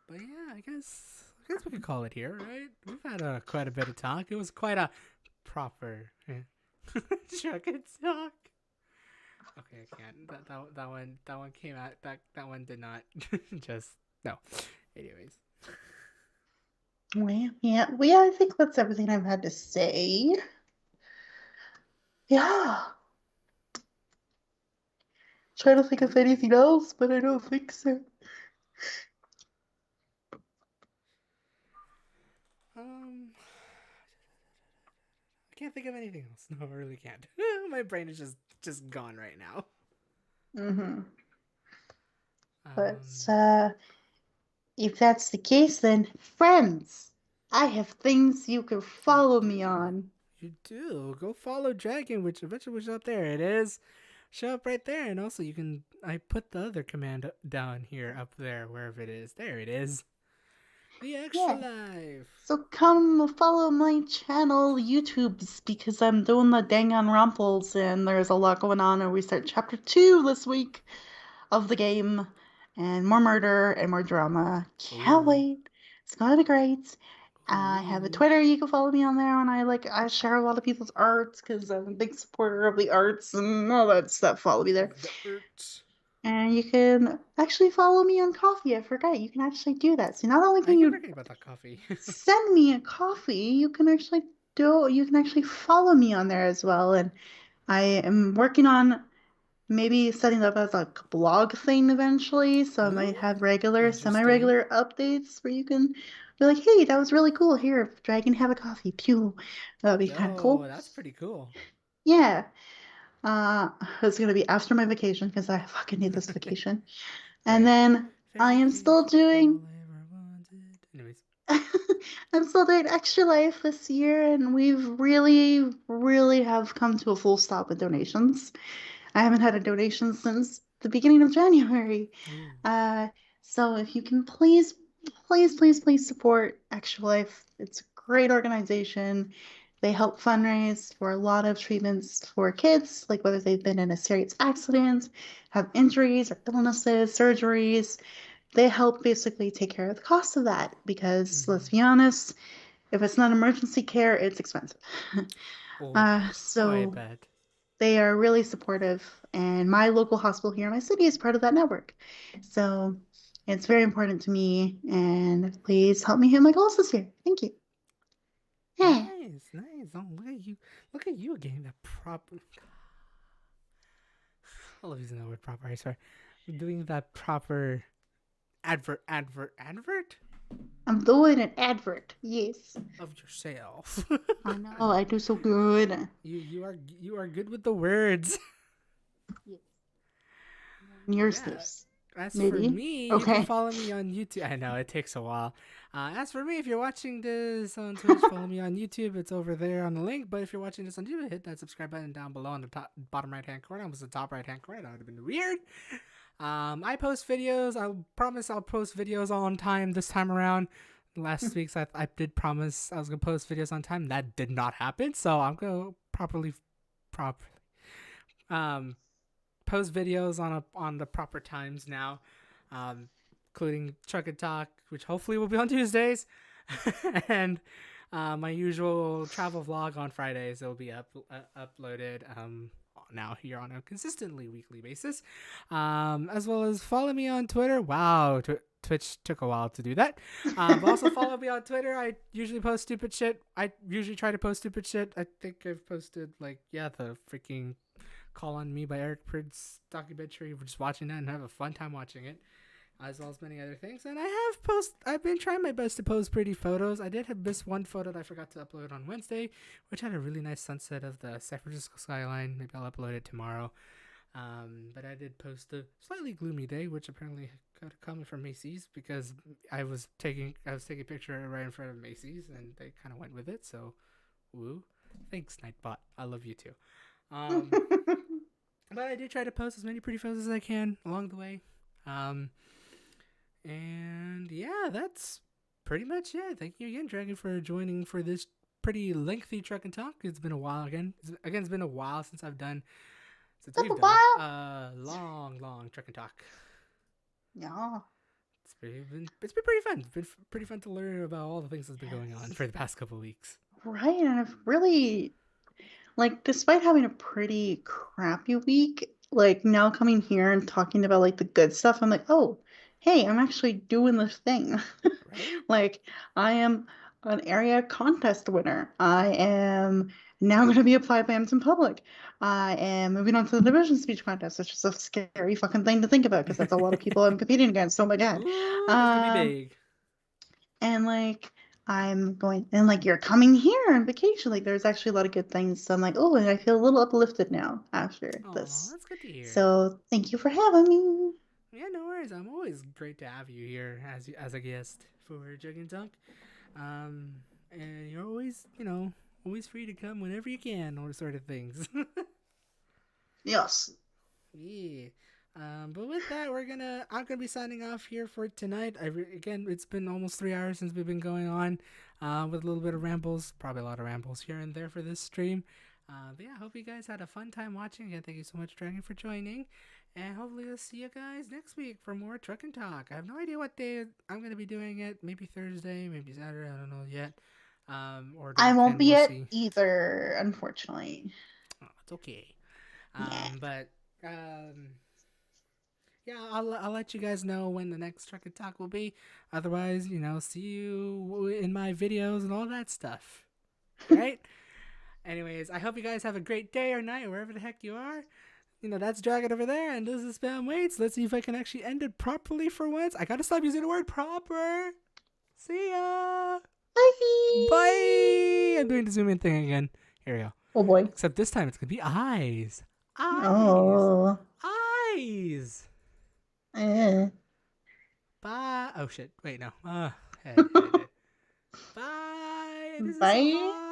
But yeah, I guess we could call it here, right? We've had quite a bit of talk. It was quite a proper truck and talk. Okay, I can't. That one came out. That one did not. Just no. Anyways. Well, yeah, I think that's everything I've had to say. Yeah. Trying to think of anything else, but I don't think so. I can't think of anything else. No, I really can't. My brain is just gone right now. Mm-hmm. But Um, if that's the case, then friends, I have things you can you follow me do. on. You do. Go follow Dragyn, which eventually will show up there. It is. Show up right there. And also, you can. I put the other command down here, up there, wherever it is. There it is. The extra Yeah. life. So come follow my channel, YouTube's, because I'm doing the Danganronpals, and there's a lot going on, and we start chapter 2 this week of the game, and more murder and more drama. Can't Ooh. wait. It's gonna be great. I have a Ooh. Twitter. You can follow me on there, and I share a lot of people's arts because I'm a big supporter of the arts and all that stuff. Follow me there. Of the earth. And you can actually follow me on Coffee. I forgot. You can actually do that. So not only I can keep you forgetting about that coffee. send me a coffee, you can actually follow me on there as well. And I am working on maybe setting it up as a blog thing eventually. So I Ooh. might have regular, Interesting. semi-regular updates where you can be like, hey, that was really cool. Here, Dragon, have a coffee. Pew. That'd be kind of Yo, cool. that's pretty cool. Yeah. It's gonna be after my vacation because I fucking need this vacation. And Right. then I am still Vacation's all doing I ever wanted. Anyways. I'm still doing Extra Life this year, and we've really, really have come to a full stop with donations. I haven't had a donation since the beginning of January. Ooh. Uh, so if you can please support Extra Life. It's a great organization. They help fundraise for a lot of treatments for kids, like whether they've been in a serious accident, have injuries or illnesses, surgeries. They help basically take care of the cost of that because let's be honest, if it's not emergency care, it's expensive. Oh, I So bet. they are really supportive, and my local hospital here in my city is part of that network. So it's very important to me, and please help me hit my goals this year. Thank you. Yeah. Nice, nice. Oh, look at you. Look at you getting that proper. I love using that word proper, I swear. Doing that proper advert I'm doing an advert. Yes. of yourself. I know, I do so good. you are good with the words. Yes. Yours Yeah. this. As for Maybe. me, you can Okay. follow me on YouTube. I know it takes a while. As for me, if you're watching this on Twitch, follow me on YouTube. It's over there on the link. But if you're watching this on YouTube, hit that subscribe button down below on the bottom right hand corner. Almost the top right hand corner. That would have been weird. I post videos. I promise I'll post videos on time this time around. Last week's I did promise I was gonna post videos on time. That did not happen. So I'm gonna properly um post videos on the proper times now, including Truck and Talk, which hopefully will be on Tuesdays, and my usual travel vlog on Fridays. It'll be uploaded now here on a consistently weekly basis, as well as follow me on Twitter. Wow, Twitch took a while to do that. But also follow me on Twitter. I usually post stupid shit. I usually try to post stupid shit. I think I've posted the freaking Call on Me by Eric Prid's documentary. We're just watching that and have a fun time watching it, as well as many other things. And I've been trying my best to post pretty photos. I did have this one photo that I forgot to upload on Wednesday, which had a really nice sunset of the San Francisco skyline. Maybe I'll upload it tomorrow. But I did post a slightly gloomy day, which apparently got a comment from Macy's because I was taking a picture right in front of Macy's and they kind of went with it. So, woo! Thanks, Nightbot. I love you too. But I do try to post as many pretty photos as I can along the way. And yeah, that's pretty much it. Thank you again, Dragyn, for joining for this pretty lengthy Truck and Talk. It's been a while again. It's been a while since we've done long Truck and Talk. Yeah. It's been pretty fun. It's been pretty fun to learn about all the things that's been going on for the past couple weeks. Right, and I've really like, despite having a pretty crappy week, like now coming here and talking about like the good stuff, I'm like, oh, hey, I'm actually doing this thing. Right? Like, I am an area contest winner. I am now going to be applied by Amazon Public. I am moving on to the division speech contest, which is a scary fucking thing to think about because that's a lot of people I'm competing against. Oh my God. Ooh, that's gonna be Um, big. and like I'm going and like you're coming here on vacation. Like there's actually a lot of good things. So I'm like, oh, and I feel a little uplifted now after Oh, this. that's good to hear. So thank you for having me. Yeah, no worries. I'm always great to have you here as a guest for Dragyn Talk. Um, and you're always, always free to come whenever you can, or sort of things. Yes. Yeah. But with that, I'm gonna be signing off here for tonight. Again, it's been almost 3 hours since we've been going on, with a little bit of rambles, probably a lot of rambles here and there for this stream. But yeah, I hope you guys had a fun time watching. Again, thank you so much, Dragyn, for joining. And hopefully we'll see you guys next week for more Truck and Talk. I have no idea what day I'm gonna be doing it. Maybe Thursday, maybe Saturday. I don't know yet. Or the I won't weekend. be We'll at see. either, unfortunately. Oh, it's okay. Yeah. But yeah, I'll let you guys know when the next Truck and Talk will be. Otherwise, see you in my videos and all that stuff. Right? Anyways, I hope you guys have a great day or night, wherever the heck you are. That's Dragyn over there, and this is Spam Waits. Let's see if I can actually end it properly for once. I gotta stop using the word proper. See ya. Bye. Bye. I'm doing the zoom in thing again. Here we go. Oh boy. Except this time it's gonna be eyes. Eyes. Oh. Eyes. Eh. Bye. Oh shit. Wait, no. Head. Bye. This is so Bye. hard.